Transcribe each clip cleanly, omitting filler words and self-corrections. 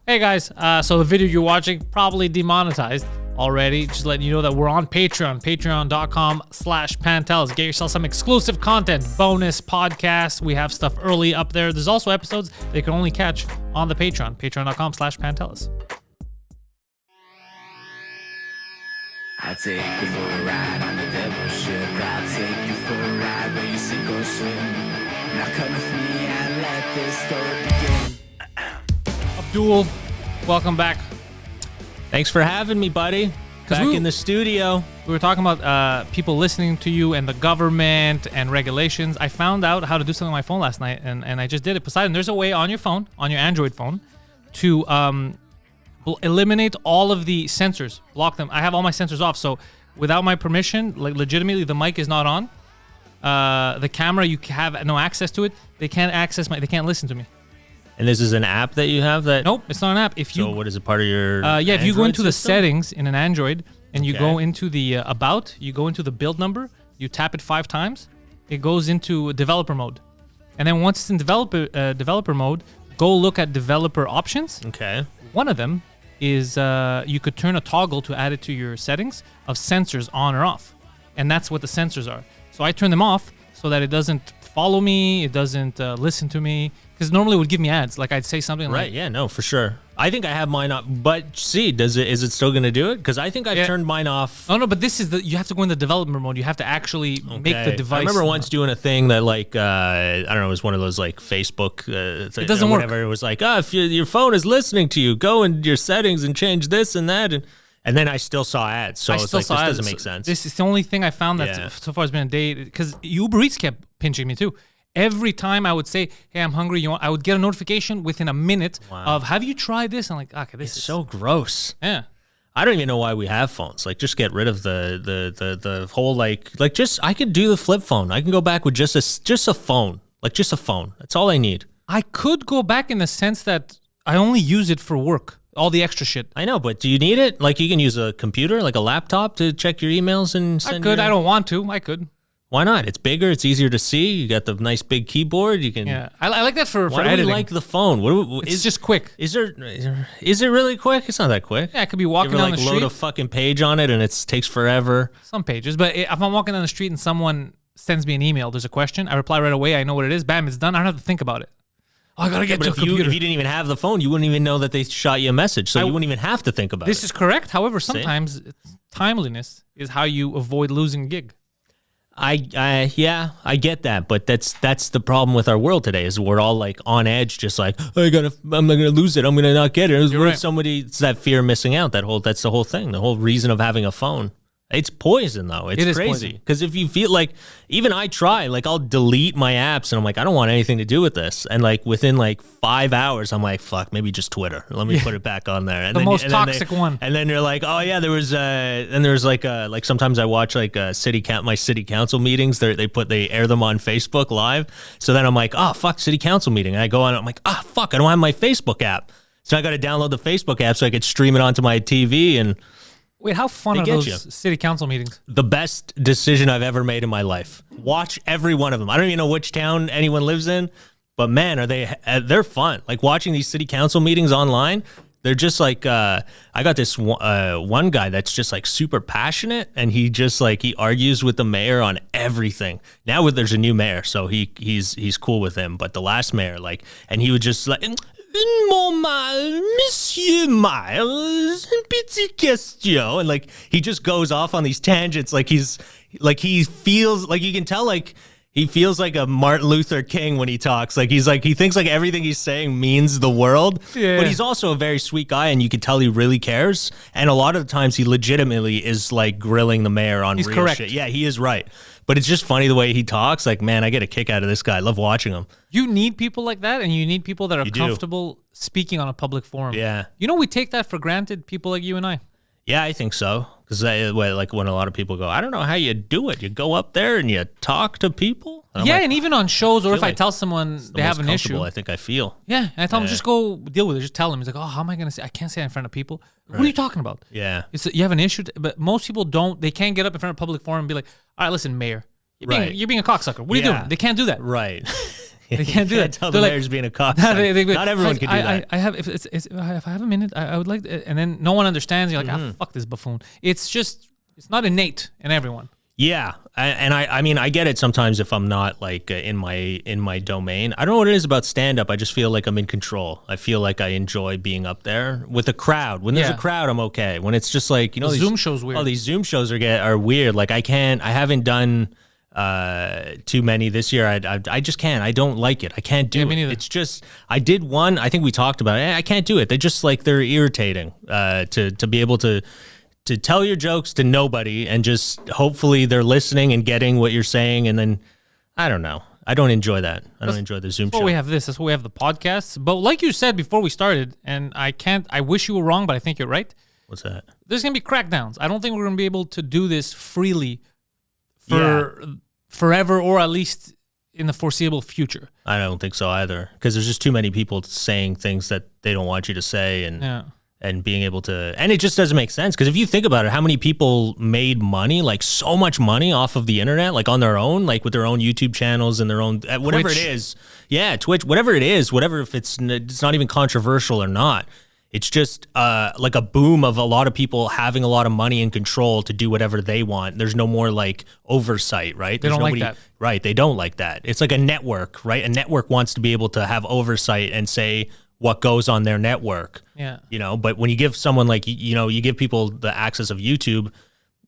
Hey guys, so the video you're watching probably demonetized already. Just letting you know that we're on Patreon, patreon.com/Pantelis. Get yourself some exclusive content, bonus podcasts. We have stuff early up there. There's also episodes that you can only catch on the Patreon, patreon.com/Pantelis. I take you for a ride on the devil's ship. I'll take you for a ride where you sink or swim. Now come with me and let this story begin. Abdul, welcome back. Thanks for having me, buddy. Back in the studio. We were talking about people listening to you and the government and regulations. I found out how to do something on my phone last night, and I just did it. Poseidon, there's a way on your phone, on your Android phone, to eliminate all of the sensors, block them. I have all my sensors off, so without my permission, like legitimately, the mic is not on. The camera, you have no access to it. They can't they can't listen to me. And this is an app that you have that? Nope, it's not an app. If you, so what is it, part of your yeah, if you go Android into the system? settings in an Android and you go into the about, you go into the build number, you tap it 5 times, it goes into developer mode. And then once it's in developer mode, go look at developer options. Okay. One of them is you could turn a toggle to add it to your settings of sensors on or off. And that's what the sensors are. So I turn them off so that it doesn't follow me, it doesn't listen to me. Because normally it would give me ads. Like I'd say something Right, yeah, no, for sure. I think I have mine on, but see, is it still going to do it? Because I think I've turned mine off. Oh, no, but this is you have to go in the developer mode. You have to actually make the device. I remember once doing a thing that like, I don't know, it was one of those like Facebook. It doesn't work. It was like, if your phone is listening to you, go in your settings and change this and that. And then I still saw ads. So it's like, this doesn't make sense. This is the only thing I found that so far has been a day. Because Uber Eats kept pinching me too. Every time I would say, "Hey, I'm hungry," I would get a notification within a minute of, "Have you tried this?" I'm like, "Okay, this is so gross." Yeah, I don't even know why we have phones. Like, just get rid of the whole like just. I could do the flip phone. I can go back with just a phone, like just a phone. That's all I need. I could go back in the sense that I only use it for work. All the extra shit. I know, but do you need it? Like, you can use a computer, like a laptop, to check your emails and send. I don't want to. I could. Why not? It's bigger. It's easier to see. You got the nice big keyboard. You can. Yeah, I like that for Why editing. do you like the phone? It's just quick. Is it really quick? It's not that quick. Yeah, I could be walking down the street. Load a fucking page on it and it takes forever. Some pages, but if I'm walking down the street and someone sends me an email, there's a question, I reply right away. I know what it is. Bam, it's done. I don't have to think about it. Oh, I gotta get to a computer. If you didn't even have the phone, you wouldn't even know that they shot you a message, so you wouldn't even have to think about it. This is correct. However, sometimes timeliness is how you avoid losing a gig. I get that, but that's the problem with our world today. Is we're all like on edge, just like I'm not gonna lose it. I'm gonna not get it. It's that fear of missing out. That's the whole thing. The whole reason of having a phone. It's poison, though. It's crazy. Because if you feel like, even I try, like I'll delete my apps and I'm like, I don't want anything to do with this. And like within like 5 hours, I'm like, fuck, maybe just Twitter. Let me put it back on there. And the most toxic one. And then you're like, oh yeah, there's like sometimes I watch like my city council meetings. They air them on Facebook Live. So then I'm like, oh fuck, city council meeting. And I go on, I'm like, fuck, I don't have my Facebook app. So I got to download the Facebook app so I could stream it onto my TV and. Wait, how fun are those city council meetings? The best decision I've ever made in my life. Watch every one of them. I don't even know which town anyone lives in, but man, they're fun. Like watching these city council meetings online, they're just like, I got this one guy that's just like super passionate, and he just like, he argues with the mayor on everything. Now there's a new mayor, so he's cool with him, but the last mayor, like, and he would just like, Monsieur Miles, petit question. And like, he just goes off on these tangents. Like he feels like, you can tell like he feels like a Martin Luther King when he talks. Like he thinks like everything he's saying means the world. Yeah. But he's also a very sweet guy, and you can tell he really cares. And a lot of the times he legitimately is like grilling the mayor on real shit. Yeah, he is right. But it's just funny the way he talks. Like, man, I get a kick out of this guy. I love watching him. You need people like that, and you need people that are comfortable speaking on a public forum. Yeah. You know, we take that for granted, people like you and I. Yeah, I think so. Because like when a lot of people go, I don't know how you do it. You go up there and you talk to people. And and even on shows, or if I tell someone they have an issue. I think I feel. Yeah, and I tell them, just go deal with it. Just tell them. He's like, oh, how am I going to say? I can't say it in front of people. Right. What are you talking about? Yeah. You have an issue, but most people don't. They can't get up in front of a public forum and be like, all right, listen, mayor. You're being a cocksucker. What are you doing? They can't do that. Right. They can't do that. Tell They're the like, mayor's being a cock. Not Not everyone can do that. I have if I have a minute, I would like to, and then no one understands. You're like, fuck this buffoon. It's not innate in everyone. Yeah, I mean, I get it sometimes if I'm not like in my domain. I don't know what it is about stand up. I just feel like I'm in control. I feel like I enjoy being up there with a crowd. When there's a crowd, I'm okay. When it's just like, these Zoom shows weird. Oh, these Zoom shows are weird. Like I haven't done too many this year. I just can't. I don't like it. I can't do me it. neither. It's just, I did one. I think we talked about it. I can't do it. They just like, they're irritating to be able to tell your jokes to nobody and just hopefully they're listening and getting what you're saying. And then I don't know. I don't enjoy that. I don't enjoy the Zoom show. We have this. That's why we have the podcasts. But like you said before we started, and I wish you were wrong, but I think you're right. What's that? There's going to be crackdowns. I don't think we're going to be able to do this freely for forever, or at least in the foreseeable future. I don't think so either. Because there's just too many people saying things that they don't want you to say. And being able to, and it just doesn't make sense. Because if you think about it, how many people made money, like so much money off of the internet, like on their own, like with their own YouTube channels and their own, whatever Twitch. it is. Yeah, Twitch, whatever it is, whatever, if it's not even controversial or not. It's just like a boom of a lot of people having a lot of money and control to do whatever they want. There's no more like oversight, right? They don't like that. Right, they don't like that. It's like a network, right? A network wants to be able to have oversight and say what goes on their network. Yeah. But when you give someone like, you give people the access of YouTube,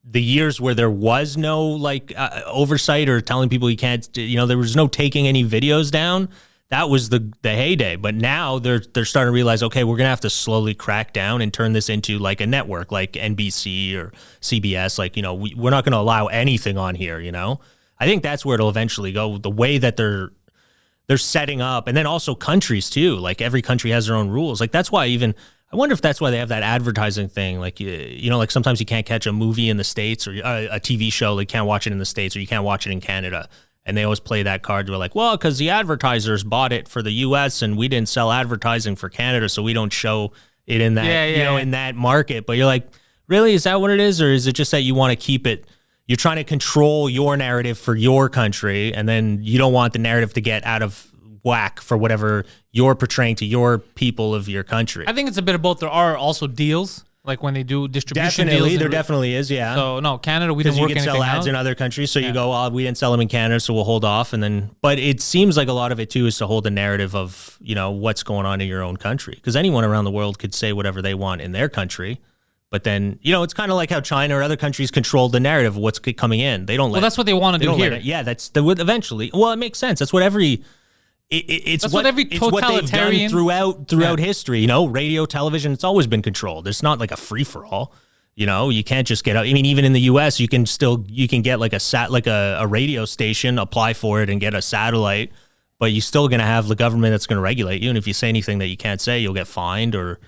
the years where there was no like oversight or telling people you can't, there was no taking any videos down. That was the heyday. But now they're starting to realize, okay, we're going to have to slowly crack down and turn this into like a network like NBC or CBS. Like, we're not going to allow anything on here, I think that's where it'll eventually go. The way that they're setting up, and then also countries too. Like every country has their own rules. Like that's why I wonder if that's why they have that advertising thing. Like, like sometimes you can't catch a movie in the States or a TV show. Like you can't watch it in the States or you can't watch it in Canada. And they always play that card. They're like, well, because the advertisers bought it for the U.S. and we didn't sell advertising for Canada, so we don't show it in that, in that market. But you're like, really? Is that what it is? Or is it just that you want to keep it? You're trying to control your narrative for your country, and then you don't want the narrative to get out of whack for whatever you're portraying to your people of your country. I think it's a bit of both. There are also deals, like when they do distribution deals. There definitely is, yeah. So, no, Canada, we don't work anything out. Because you can sell ads in other countries, so you go, oh, we didn't sell them in Canada, so we'll hold off. But it seems like a lot of it, too, is to hold the narrative of, what's going on in your own country. Because anyone around the world could say whatever they want in their country. But then, it's kind of like how China or other countries control the narrative of what's coming in. They don't let. Well, that's what they want to do here. That's eventually. Well, it makes sense. That's what every. It's what every totalitarian it's what they've done throughout history. Radio, television. It's always been controlled. It's not like a free for all. You can't just get out. I mean, even in the U.S., you can get like a radio station, apply for it, and get a satellite. But you're still going to have the government that's going to regulate you. And if you say anything that you can't say, you'll get fined or.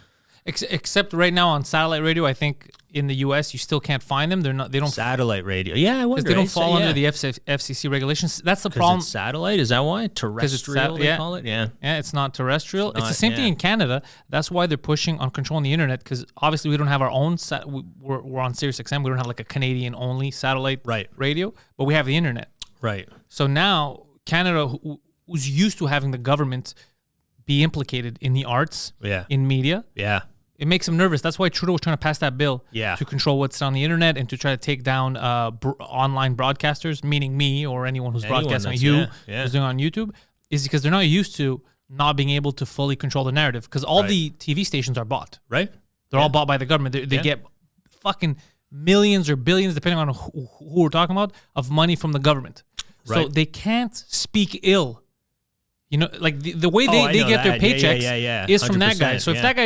Except right now on satellite radio, I think in the U.S. you still can't find them. They don't satellite radio. Yeah, I wonder. Because they don't fall under the FCC regulations. That's the problem. It's satellite. Is that why terrestrial? They call it. Yeah. Yeah, it's not terrestrial. It's the same thing in Canada. That's why they're pushing on controlling the internet. Because obviously we don't have our own. We're on Sirius XM. We don't have like a Canadian only satellite radio, but we have the internet. Right. So now Canada, who's used to having the government be implicated in the arts, in media. Yeah. It makes them nervous. That's why Trudeau was trying to pass that bill to control what's on the internet and to try to take down online broadcasters, meaning me or anyone who's broadcasting who's doing on YouTube, is because they're not used to not being able to fully control the narrative because all the TV stations are bought. Right. They're all bought by the government. They get fucking millions or billions, depending on who we're talking about, of money from the government. Right. So they can't speak ill. Like the way they get their paychecks is from that guy. So if that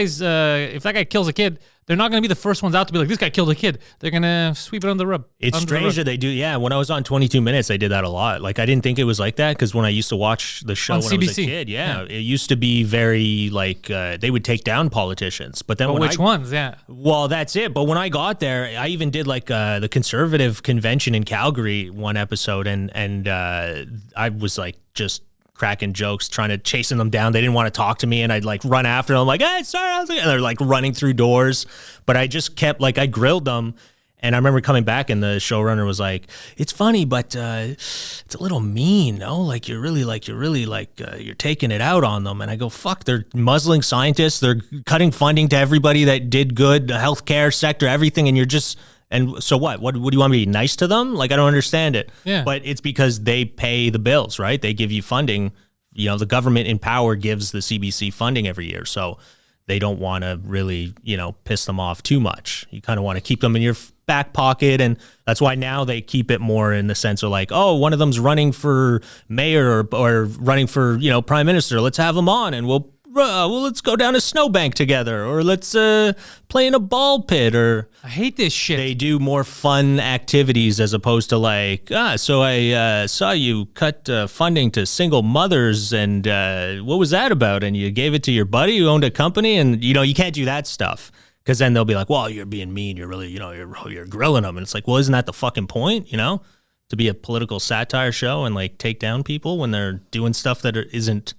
guy kills a kid, they're not going to be the first ones out to be like, this guy killed a kid. They're going to sweep it under the rug. It's strange that they do. Yeah, when I was on 22 Minutes, they did that a lot. Like I didn't think it was like that because when I used to watch the show when CBC. I was a kid, it used to be very like they would take down politicians. But then which ones? Yeah. Well, that's it. But when I got there, I even did like the conservative convention in Calgary one episode, and I was like just cracking jokes, trying to chasing them down. They didn't want to talk to me, and I'd like run after them, like, hey, sorry. And they're like running through doors, but I just kept like I grilled them, And I remember coming back and the showrunner was like, "It's funny, but it's a little mean, no? Like you're taking it out on them." And I go, "Fuck, they're muzzling scientists. They're cutting funding to everybody that did good, the healthcare sector, everything, and you're just and so what? What do you want me to be nice to them? Like I don't understand it." Yeah. But it's because they pay the bills, right? They give you funding. You know, the government in power gives the CBC funding every year, so they don't want to really, piss them off too much. You kind of want to keep them in your back pocket, and that's why now they keep it more in the sense of like, oh, one of them's running for mayor or running for, prime minister. Let's have them on, and let's go down a snowbank together, or let's play in a ball pit, or I hate this shit. they do more fun activities as opposed to like, so I saw you cut funding to single mothers, and what was that about? And you gave it to your buddy who owned a company, and you can't do that stuff because then they'll be like, well, you're being mean. You're really, you're grilling them, and it's like, well, isn't that the fucking point? To be a political satire show and like take down people when they're doing stuff that isn't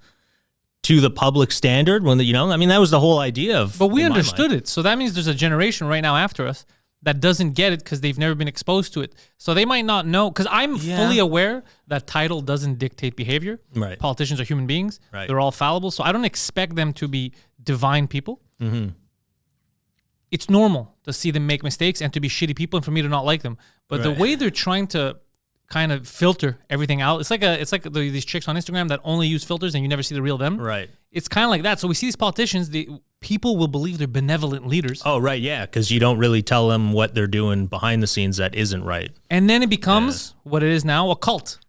to the public standard, when that was the whole idea of. But we understood it, so that means there's a generation right now after us that doesn't get it because they've never been exposed to it. So they might not know. Because I'm fully aware that title doesn't dictate behavior. Right. Politicians are human beings. Right. They're all fallible. So I don't expect them to be divine people. Mm-hmm. It's normal to see them make mistakes and to be shitty people and for me to not like them. But the way they're trying to kind of filter everything out. It's like these chicks on Instagram that only use filters and you never see the real them. Right. It's kind of like that. So we see these politicians, people will believe they're benevolent leaders. Oh, right, yeah, because you don't really tell them what they're doing behind the scenes that isn't right. And then it becomes what it is now, a cult.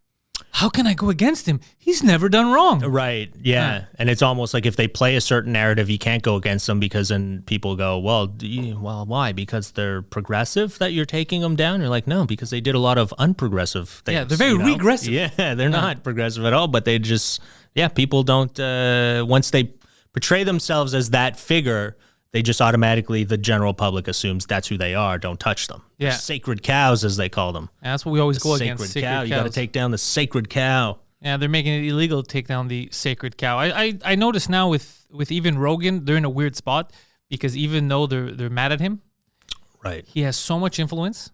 How can I go against him? He's never done wrong. Right, yeah. And it's almost like if they play a certain narrative, you can't go against them because then people go, well, why? Because they're progressive that you're taking them down? You're like, no, because they did a lot of unprogressive things. Yeah, they're very regressive. Yeah, they're not progressive at all, but they just, people don't, once they portray themselves as that figure, they just automatically, the general public assumes that's who they are. Don't touch them. Yeah. They're sacred cows, as they call them. And that's what we always go Sacred against. Sacred cow. cows. You got to take down the sacred cow. Yeah, they're making it illegal to take down the sacred cow. I notice now with even Rogan, they're in a weird spot because even though they're mad at him, right, he has so much influence,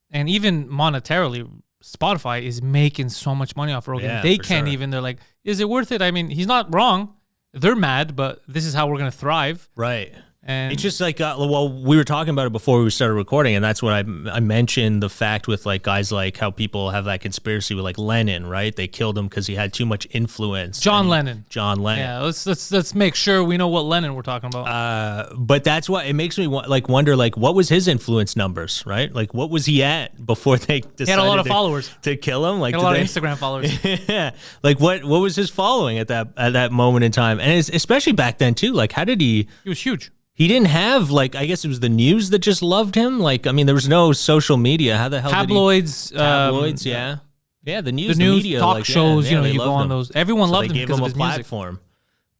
and even monetarily, Spotify is making so much money off Rogan. Yeah, they for can't sure. even. They're like, is it worth it? I mean, he's not wrong. They're mad, but this is how we're gonna thrive. Right. And it's just like, we were talking about it before we started recording, and that's what I mentioned, the fact with like guys like how people have that conspiracy with like Lenin, right? They killed him because he had too much influence. John Lennon. Yeah, let's make sure we know what Lennon we're talking about. But that's what it makes me wonder, like, what was his influence numbers, right? Like, what was he at before they decided he had a lot of followers to kill him? Like, he had a lot of Instagram followers. Yeah, like what was his following at that moment in time? And especially back then too. Like, how did he? He was huge. He didn't have, like, I guess it was the news that just loved him. Like, I mean, there was no social media. How the hell tabloids? Tabloids, yeah. Yeah, the news, the news, media, talk like, shows, yeah, you go on him. those. Everyone So loved him they gave because him of a his music. platform.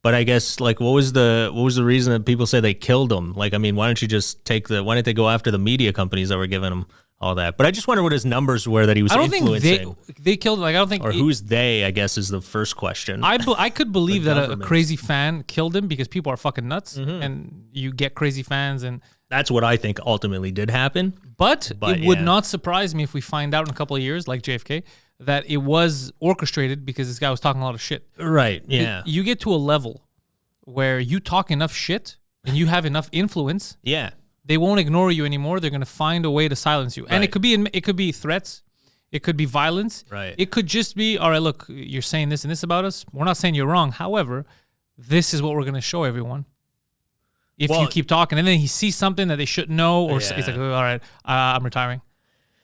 But I guess, like, what was the reason that people say they killed him? Like, I mean, why don't you just why didn't they go after the media companies that were giving him all that? But I just wonder what his numbers were that he was influencing. I don't think they killed. Like, I don't think. Or who's they, I guess, is the first question. I could believe The that a government. crazy fan killed him because people are fucking nuts, and you get crazy fans, and That's what I think ultimately did happen. But it would yeah. not surprise me if we find out in a couple of years, like JFK, that it was orchestrated because this guy was talking a lot of shit. Right, yeah. You get to a level where you talk enough shit and you have enough influence, Yeah. they won't ignore you anymore. They're going to find a way to silence you. And Right. it could be threats. It could be violence. Right. It could just be, all right, look, you're saying this and this about us. We're not saying you're wrong. However, this is what we're going to show everyone. If you keep talking, and then he sees something that they shouldn't know, or he's like, all right, I'm retiring.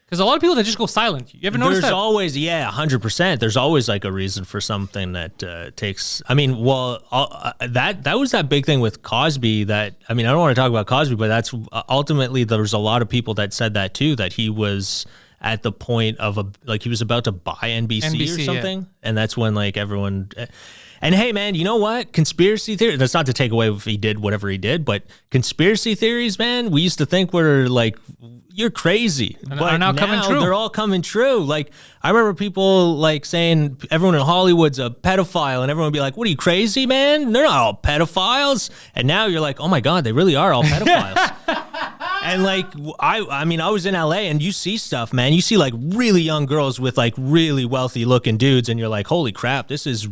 Because a lot of people that just go silent. You ever notice that? There's always, 100%. There's always like a reason for something that takes. I mean, that was that big thing with Cosby. That, I mean, I don't want to talk about Cosby, but that's ultimately there's a lot of people that said that too. That he was at the point of he was about to buy NBC or something, yeah. And that's when like everyone. And hey, man, you know what? Conspiracy theory. That's not to take away if he did whatever he did, but conspiracy theories, man, we used to think were like, you're crazy. And but are now coming true. They're all coming true. Like, I remember people like saying everyone in Hollywood's a pedophile, and everyone would be like, what are you, crazy, man? They're not all pedophiles. And now you're like, oh my God, they really are all pedophiles. And like I mean, I was in LA, and you see stuff, man. You see like really young girls with like really wealthy looking dudes, and you're like, holy crap, this is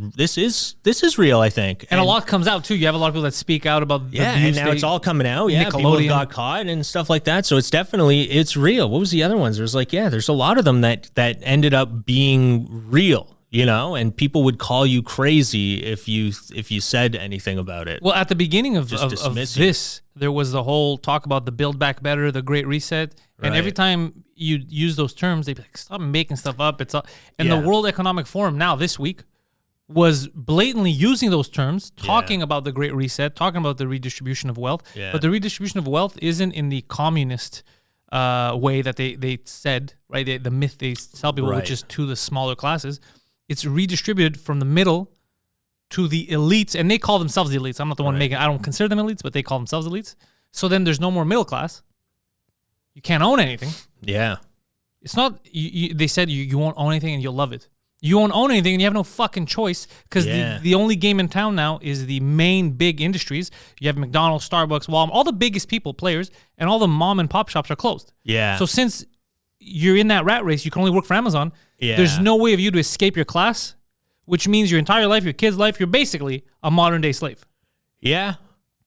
real, I think. And a lot comes out too. You have a lot of people that speak out about the and now it's all coming out. Yeah, people have got caught and stuff like that. So it's real. What was the other ones? There's like, there's a lot of them that ended up being real. You know, and people would call you crazy if you said anything about it. Well, at the beginning of this, there was the whole talk about the Build Back Better, the Great Reset, and every time you use those terms, they'd be like, "Stop making stuff up." It's all, and the World Economic Forum now this week was blatantly using those terms, talking about the Great Reset, talking about the redistribution of wealth. Yeah. But the redistribution of wealth isn't in the communist way that they said, right? The myth they tell people, which is to the smaller classes. It's redistributed from the middle to the elites, and they call themselves the elites. I'm not the one making. I don't consider them elites, but they call themselves elites. So then there's no more middle class. You can't own anything. Yeah, it's not. They said you won't own anything and you'll love it. You won't own anything and you have no fucking choice because the only game in town now is the main big industries. You have McDonald's, Starbucks, Walmart, all the biggest players, and all the mom and pop shops are closed. Yeah. So since you're in that rat race, you can only work for Amazon. Yeah. There's no way of you to escape your class, which means your entire life, your kid's life, you're basically a modern day slave. Yeah.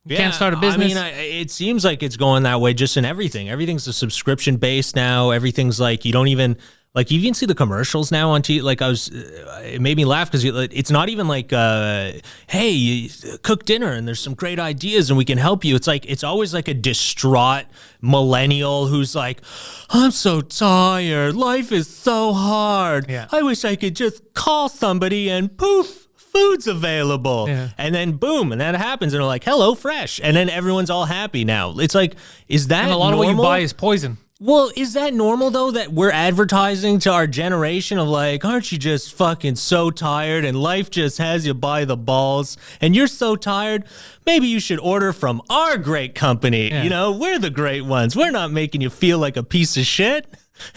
You can't start a business. I mean, it seems like it's going that way just in everything. Everything's a subscription based now. Everything's like you don't even like you even see the commercials now on TV. Like it made me laugh because it's not even like, hey, you cook dinner and there's some great ideas and we can help you. It's like it's always like a distraught millennial who's like, I'm so tired. Life is so hard. Yeah. I wish I could just call somebody and poof, food's available. Yeah. And then boom, and that happens and they're like, hello, fresh. And then everyone's all happy now. It's like, is that and a lot normal? Of what you buy is poison. Well, is that normal, though, that we're advertising to our generation of like, aren't you just fucking so tired and life just has you by the balls and you're so tired? Maybe you should order from our great company. Yeah. You know, we're the great ones. We're not making you feel like a piece of shit.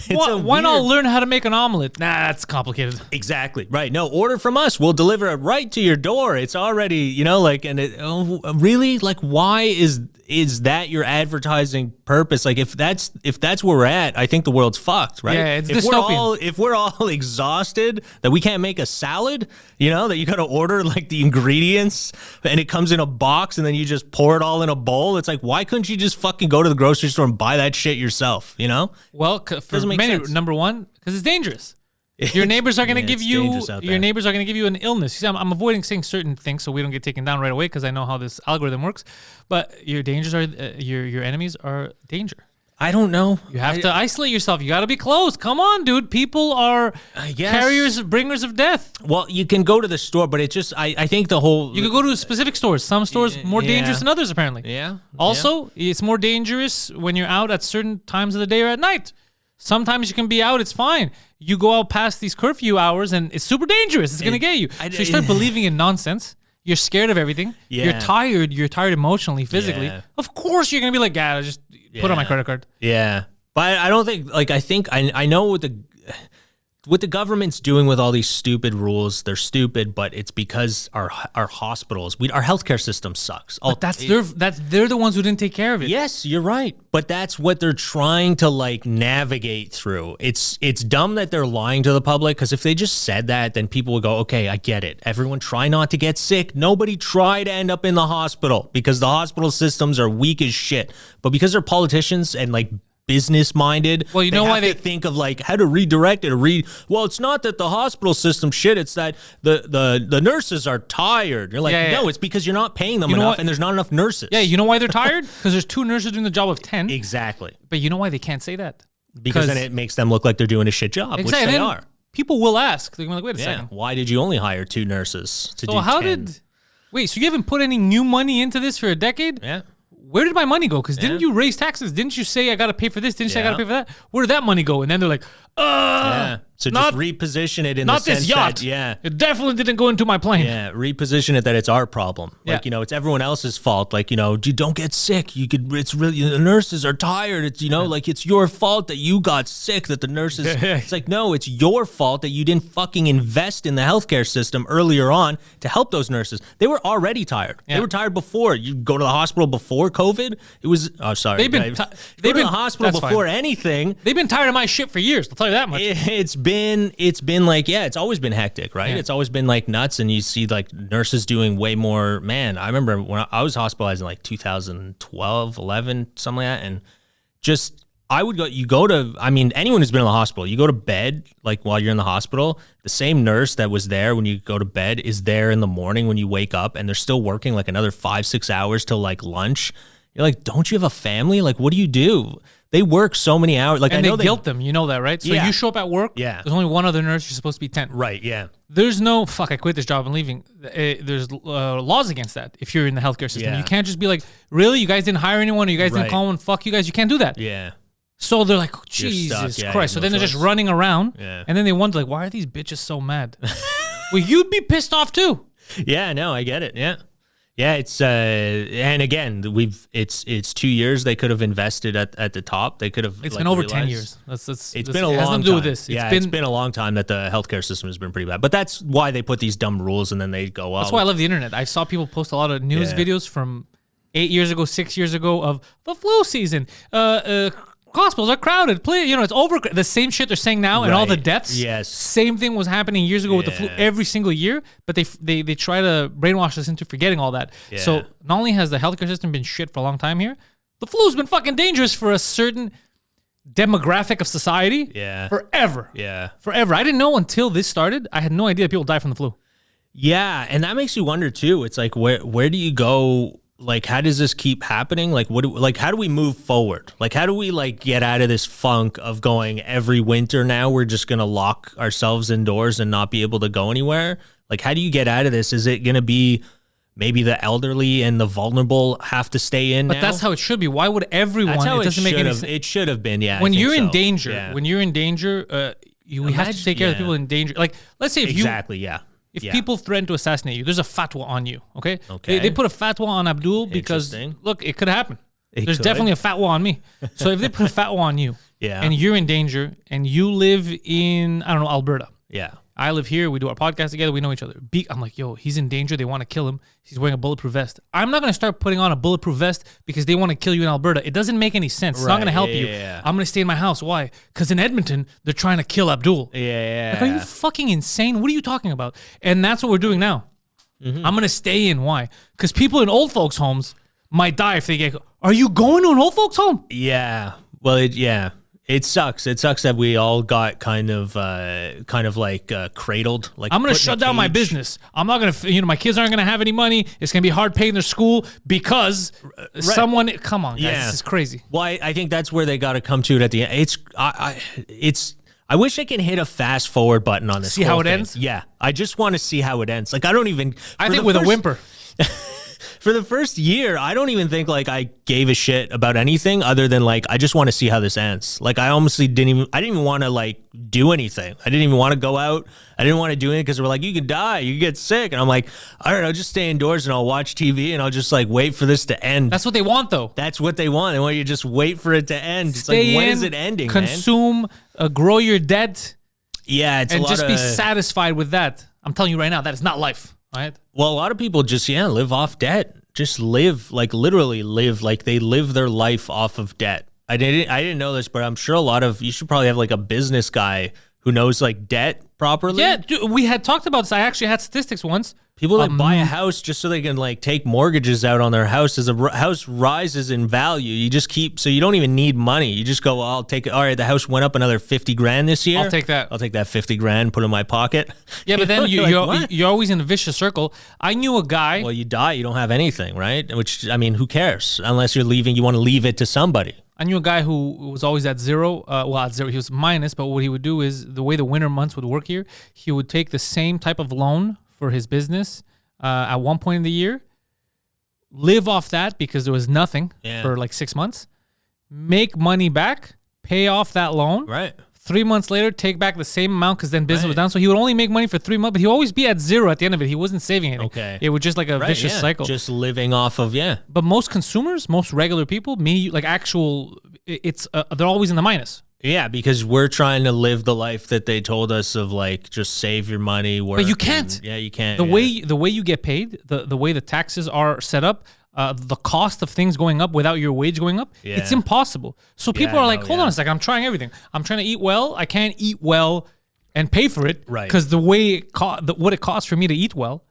Why not learn how to make an omelet? Nah, that's complicated. Exactly. Right. No, order from us. We'll deliver it right to your door. It's already, you know, like, and really, like, why is that your advertising purpose? Like, if that's where we're at, I think the world's fucked, right? Yeah, it's dystopian. If we're all exhausted that we can't make a salad, you know, that you got to order like the ingredients and it comes in a box and then you just pour it all in a bowl. It's like, why couldn't you just fucking go to the grocery store and buy that shit yourself? You know? Well, for many, number one, because it's dangerous. Your neighbors are going to give you an illness. See, I'm avoiding saying certain things so we don't get taken down right away because I know how this algorithm works. But your dangers are your enemies are danger. I don't know. You have to isolate yourself. You got to be close. Come on, dude. People are carriers, bringers of death. Well, you can go to the store, but it just, I think the whole... You can go to specific stores. Some stores more dangerous than others, apparently. Yeah. Also, it's more dangerous when you're out at certain times of the day or at night. Sometimes you can be out, it's fine. You go out past these curfew hours and it's super dangerous. It's going to get you. So you start believing in nonsense. You're scared of everything. Yeah. You're tired emotionally, physically. Yeah. Of course you're going to be like, just put on my credit card. Yeah. But I don't think, like, I know what the government's doing with all these stupid rules, they're stupid, but it's because our hospitals, our healthcare system sucks. But they're the ones who didn't take care of it. Yes, you're right. But that's what they're trying to like navigate through. It's dumb that they're lying to the public because if they just said that, then people would go, okay, I get it. Everyone try not to get sick. Nobody try to end up in the hospital because the hospital systems are weak as shit. But because they're politicians and like business minded. Well, you know why they think of like how to redirect it or well, it's not that the hospital system shit, it's that the nurses are tired. You're like, no, it's because you're not paying them enough and there's not enough nurses. Yeah, you know why they're tired? Because there's 2 nurses doing the job of 10. Exactly. But you know why they can't say that? Because then it makes them look like they're doing a shit job, which they are. People will ask. They're like, wait a second. Why did you only hire 2 nurses to do 10? Wait, so you haven't put any new money into this for a decade? Yeah. Where did my money go? Because didn't you raise taxes? Didn't you say I got to pay for this? Didn't you say I got to pay for that? Where did that money go? And then they're like, So just Not- reposition it in Not the this sense yacht. that, yeah. It definitely didn't go into my plane. Yeah, reposition it that it's our problem. Yeah. Like, it's everyone else's fault. Like, you don't get sick. It's really, the nurses are tired. It's, like it's your fault that you got sick, that the nurses, it's like, no, it's your fault that you didn't fucking invest in the healthcare system earlier on to help those nurses. They were already tired. Yeah. They were tired before. You go to the hospital before COVID. It was, oh, sorry. They've been, go they've to been the hospital that's before fine. anything. They've been tired of my shit for years. I'll tell you that much. It's been like, yeah, it's always been hectic, right? Yeah. It's always been like nuts, and you see like nurses doing way more. Man, I remember when I was hospitalized in like 2012, 11, something like that, and just anyone who's been in the hospital, you go to bed like while you're in the hospital, the same nurse that was there when you go to bed is there in the morning when you wake up, and they're still working like another 5-6 hours till like lunch. You're like, don't you have a family? Like, what do you do? They work so many hours. Like, And I know they guilt them. You know that, right? So Yeah. you show up at work. Yeah. There's only one other nurse. You're supposed to be 10. Right, yeah. There's no, fuck, I quit this job and leaving. There's laws against that if you're in the healthcare system. Yeah. You can't just be like, really? You guys didn't hire anyone? Or you guys Right. didn't call one? Fuck you guys. You can't do that. Yeah. So they're like, You're Jesus stuck. Yeah, Christ. you So have then no they're just choice. running around. Yeah. And then they wonder, like, why are these bitches so mad? Well, you'd be pissed off too. Yeah, no, I get it. Yeah. Yeah, it's and again, it's 2 years they could have invested at the top. They could have It's like, been over 10 realized- years. It's been a it has long nothing to do with time. this. It's been a long time that the healthcare system has been pretty bad. But that's why they put these dumb rules, and then they go, That's why I love the internet. I saw people post a lot of news Yeah. videos from 8 years ago, 6 years ago of the flu season. Hospitals are crowded. It's over. The same shit they're saying now, and all the Right. deaths. Yes. Same thing was happening years ago with the flu Yeah. every single year. But they try to brainwash us into forgetting all that. So Yeah. not only has the healthcare system been shit for a long time here, the flu's been fucking dangerous for a certain demographic of society. Yeah. Forever. Yeah. Forever. I didn't know until this started. I had no idea people die from the flu. Yeah, and that makes you wonder too. It's like where do you go? Like, how does this keep happening? Like, how do we move forward? Like, how do we like get out of this funk of going every winter now we're just gonna lock ourselves indoors and not be able to go anywhere? Like, how do you get out of this? Is it gonna be maybe the elderly and the vulnerable have to stay in? But that's how it should be. Why would everyone? That's how it doesn't make any sense. It should have been. Yeah. When I think you're in so. danger, Yeah. we have to take care of the yeah. people in danger. Like, let's say if Exactly. Yeah. if Yeah. people threaten to assassinate you, there's a fatwa on you. Okay. Okay. They put a fatwa on Abdul because Interesting. look, it could happen. There's could. definitely a fatwa on me. So if they put a fatwa on you, Yeah. and you're in danger, and you live in Alberta. Yeah. I live here. We do our podcast together. We know each other. I'm like, yo, he's in danger. They want to kill him. He's wearing a bulletproof vest. I'm not going to start putting on a bulletproof vest because they want to kill you in Alberta. It doesn't make any sense. It's not going to help you. yeah. I'm going to stay in my house. Why? Because in Edmonton, they're trying to kill Abdul. Yeah. Like, are you fucking insane? What are you talking about? And that's what we're doing now. Mm-hmm. I'm going to stay in. Why? Because people in old folks' homes might die if they get... Are you going to an old folks' home? Yeah. Well, it sucks. It sucks that we all got kind of like cradled. Like, I'm going to put in a shut down my cage. business. I'm not going to, my kids aren't going to have any money. It's going to be hard paying their school because someone, come on, guys, Yeah. this is crazy. Well, I think that's where they got to come to it at the end. I wish I can hit a fast forward button on this. See how whole it thing. ends? Yeah, I just want to see how it ends. Like, I don't even. I for think the with a first- whimper. For the first year, I don't even think like I gave a shit about anything other than like I just want to see how this ends. Like, I honestly didn't even want to like do anything. I didn't even want to go out. I didn't want to do anything because we're like, you could die, you could get sick, and I'm like, all right, I'll just stay indoors and I'll watch TV and I'll just like wait for this to end. That's what they want, though. That's what they want. They want you to just wait for it to end. It's Stay like, when in, is it ending, man? consume, grow your debt, Yeah, it's and a lot just be of, satisfied with that. I'm telling you right now, that is not life, right? Well, a lot of people just live off debt. Just live, like literally live, like they live their life off of debt. I didn't know this, but I'm sure you should probably have like a business guy who knows like debt properly. Yeah, dude, we had talked about this. I actually had statistics once. People that buy a house just so they can like take mortgages out on their house. As a house rises in value, you just keep, so you don't even need money. You just go, well, I'll take it. All right, the house went up another 50 grand this year. I'll take that. I'll take that 50 grand, put it in my pocket. Yeah, but then You're like, what? you're always in a vicious circle. I knew a guy. Well, you die, you don't have anything, right? Which, I mean, who cares? Unless you're leaving, you want to leave it to somebody. I knew a guy who was always at zero. At zero, he was minus. But what he would do is the way the winter months would work here, he would take the same type of loan for his business at one point in the year, live off that because there was nothing Yeah. for like 6 months, make money back, pay off that loan, Right. 3 months later, take back the same amount because then business was down. So he would only make money for 3 months, but he would always be at zero at the end of it. He wasn't saving anything. Okay. It was just like a vicious cycle. Just living off of, But most consumers, most regular people, they're always in the minus. Yeah, because we're trying to live the life that they told us of, like, just save your money, work. But you can't. You can't. The way you get paid, the way the taxes are set up, the cost of things going up without your wage going up, it's impossible. So people are like, hold on a second, I'm trying everything. I'm trying to eat well. I can't eat well and pay for it. Right. Because the way what it costs for me to eat well,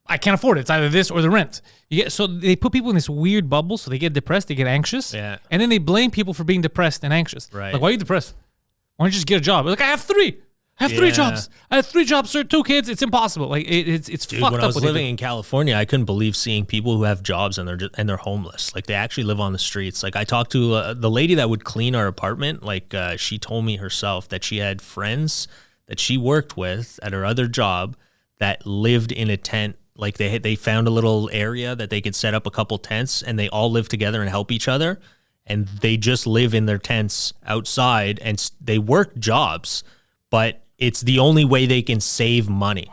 I can't afford it. It's either this or the rent. So they put people in this weird bubble, so they get depressed, they get anxious, and then they blame people for being depressed and anxious. Right. Like, why are you depressed? Why don't you just get a job? Like, I have 3. I have 3 jobs. I have 3 jobs, sir. 2 kids. It's impossible. Like it's Dude, fucked up. when I was living in California, I couldn't believe seeing people who have jobs and they're homeless. Like, they actually live on the streets. Like, I talked to the lady that would clean our apartment. Like, she told me herself that she had friends that she worked with at her other job that lived in a tent. Like, they found a little area that they could set up a couple tents, and they all live together and help each other. And they just live in their tents outside, and they work jobs, but it's the only way they can save money.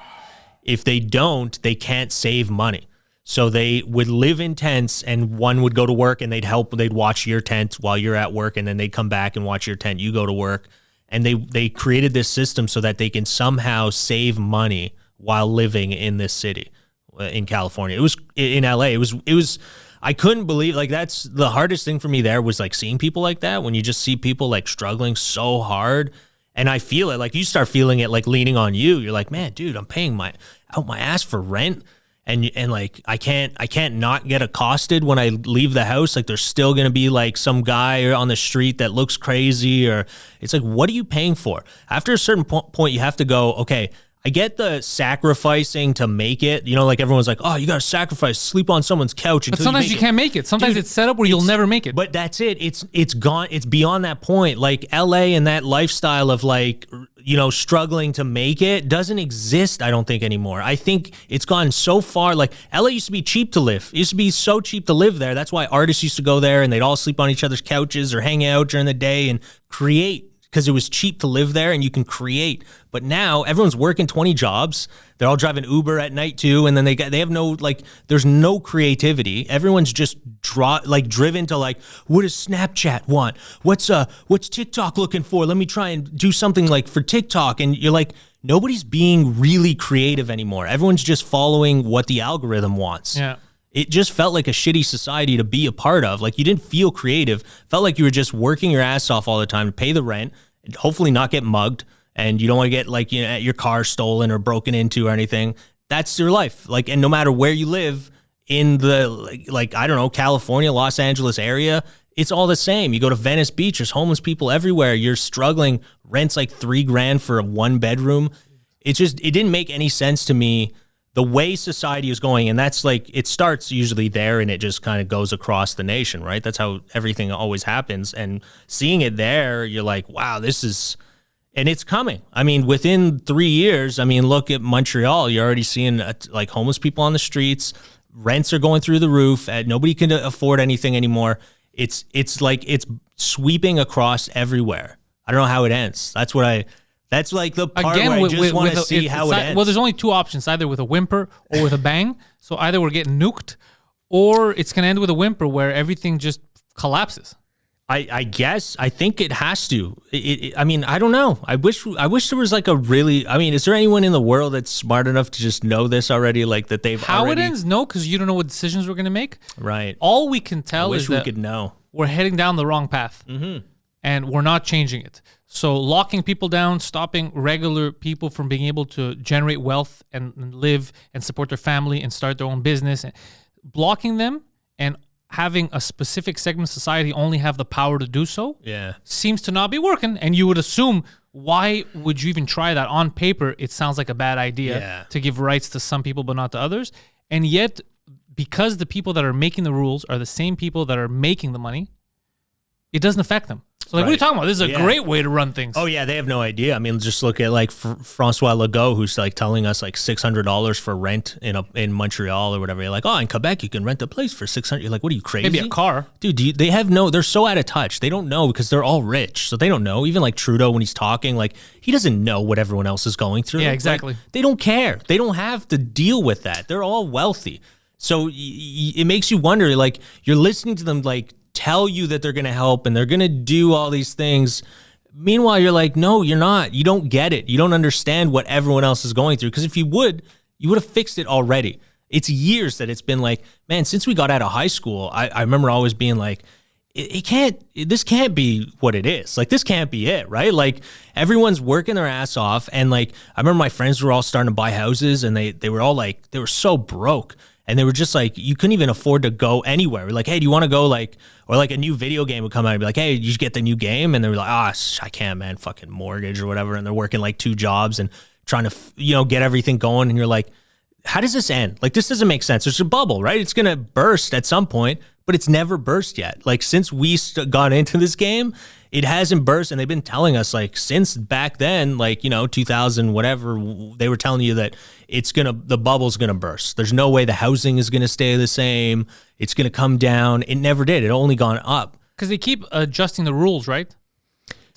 If they don't, they can't save money. So they would live in tents, and one would go to work, and they'd watch your tent while you're at work, and then they'd come back and watch your tent. You go to work, and they created this system so that they can somehow save money while living in this city. In California, it was in LA. It was. I couldn't believe, like, that's the hardest thing for me there was, like, seeing people like that, when you just see people, like, struggling so hard. And I feel it, like, you start feeling it, like, leaning on you. You're like, man, dude, I'm paying out my ass for rent. And like, I can't not get accosted when I leave the house. Like, there's still going to be, like, some guy on the street that looks crazy, or it's like, what are you paying for? After a certain point, you have to go, okay, I get the sacrificing to make it. You know, like, everyone's like, oh, you got to sacrifice, sleep on someone's couch. But sometimes you can't make it. Sometimes it's set up where you'll never make it. But that's it. It's gone. It's beyond that point. Like, LA and that lifestyle of, like, you know, struggling to make it doesn't exist, I don't think, anymore. I think it's gone so far. Like, LA used to be cheap to live. It used to be so cheap to live there. That's why artists used to go there, and they'd all sleep on each other's couches or hang out during the day and create, because it was cheap to live there and you can create. But now everyone's working 20 jobs. They're all driving Uber at night too, and then they have no, like, there's no creativity. Everyone's just driven to, like, what does Snapchat want? What's TikTok looking for? Let me try and do something, like, for TikTok. And you're like, nobody's being really creative anymore. Everyone's just following what the algorithm wants. Yeah. It just felt like a shitty society to be a part of. Like, you didn't feel creative. Felt like you were just working your ass off all the time to pay the rent, and hopefully not get mugged, and you don't want to get, like, you know, your car stolen or broken into or anything. That's your life. Like, and no matter where you live in the, like, I don't know, California, Los Angeles area, it's all the same. You go to Venice Beach, there's homeless people everywhere. You're struggling. Rent's like $3,000 for a 1-bedroom. It didn't make any sense to me, the way society is going. And that's, like, it starts usually there and it just kind of goes across the nation, right? That's how everything always happens. And seeing it there, you're like, wow, this is, and it's coming. I mean, within 3 years, I mean, look at Montreal. You're already seeing, like, homeless people on the streets. Rents are going through the roof. Nobody can afford anything anymore. It's like, it's sweeping across everywhere. I don't know how it ends. That's like the part where I just want to see how it ends. Well, there's only 2 options, either with a whimper or with a bang. So either we're getting nuked, or it's going to end with a whimper where everything just collapses. I guess. I think it has to. I mean, I don't know. I wish there was, like, a really, I mean, is there anyone in the world that's smart enough to just know this already? Like, that they've how already... it ends? No, because you don't know what decisions we're going to make. Right. All we can tell is that we could know. We're heading down the wrong path. Mm-hmm. And we're not changing it. So locking people down, stopping regular people from being able to generate wealth and live and support their family and start their own business, and blocking them and having a specific segment of society only have the power to do so, seems to not be working. And you would assume, why would you even try that? On paper, it sounds like a bad idea to give rights to some people but not to others. And yet, because the people that are making the rules are the same people that are making the money, it doesn't affect them. So like, what are you talking about? This is a great way to run things. Oh yeah, they have no idea. I mean, just look at like Francois Legault, who's like telling us like $600 for rent in Montreal or whatever. You're like, oh, in Quebec you can rent a place for $600. You're like, what are you, crazy? Maybe a car, dude. They have no. They're so out of touch. They don't know because they're all rich, so they don't know. Even like Trudeau, when he's talking, like he doesn't know what everyone else is going through. Yeah, exactly. Like, they don't care. They don't have to deal with that. They're all wealthy. So it makes you wonder, like, you're listening to them, like, tell you that they're going to help and they're going to do all these things. Meanwhile, you're like, no, you're not. You don't get it. You don't understand what everyone else is going through. Because if you would have fixed it already. It's years that it's been like, man, since we got out of high school, I remember always being like, this can't be what it is. Like, this can't be it, right? Like, everyone's working their ass off. And, like, I remember my friends were all starting to buy houses and they were all like, they were so broke. And they were just like, you couldn't even afford to go anywhere. We're like, hey, do you want to go, like, or like a new video game would come out and be like, hey, did you get the new game? And they were like, I can't, man, fucking mortgage or whatever. And they're working like 2 jobs and trying to, get everything going. And you're like, how does this end? Like, this doesn't make sense. There's a bubble, right? It's going to burst at some point, but it's never burst yet. Like, since we got into this game, it hasn't burst. And they've been telling us, like, since back then, like, 2000, whatever, they were telling you that the bubble's going to burst. There's no way the housing is going to stay the same. It's going to come down. It never did. It only gone up. Because they keep adjusting the rules, right?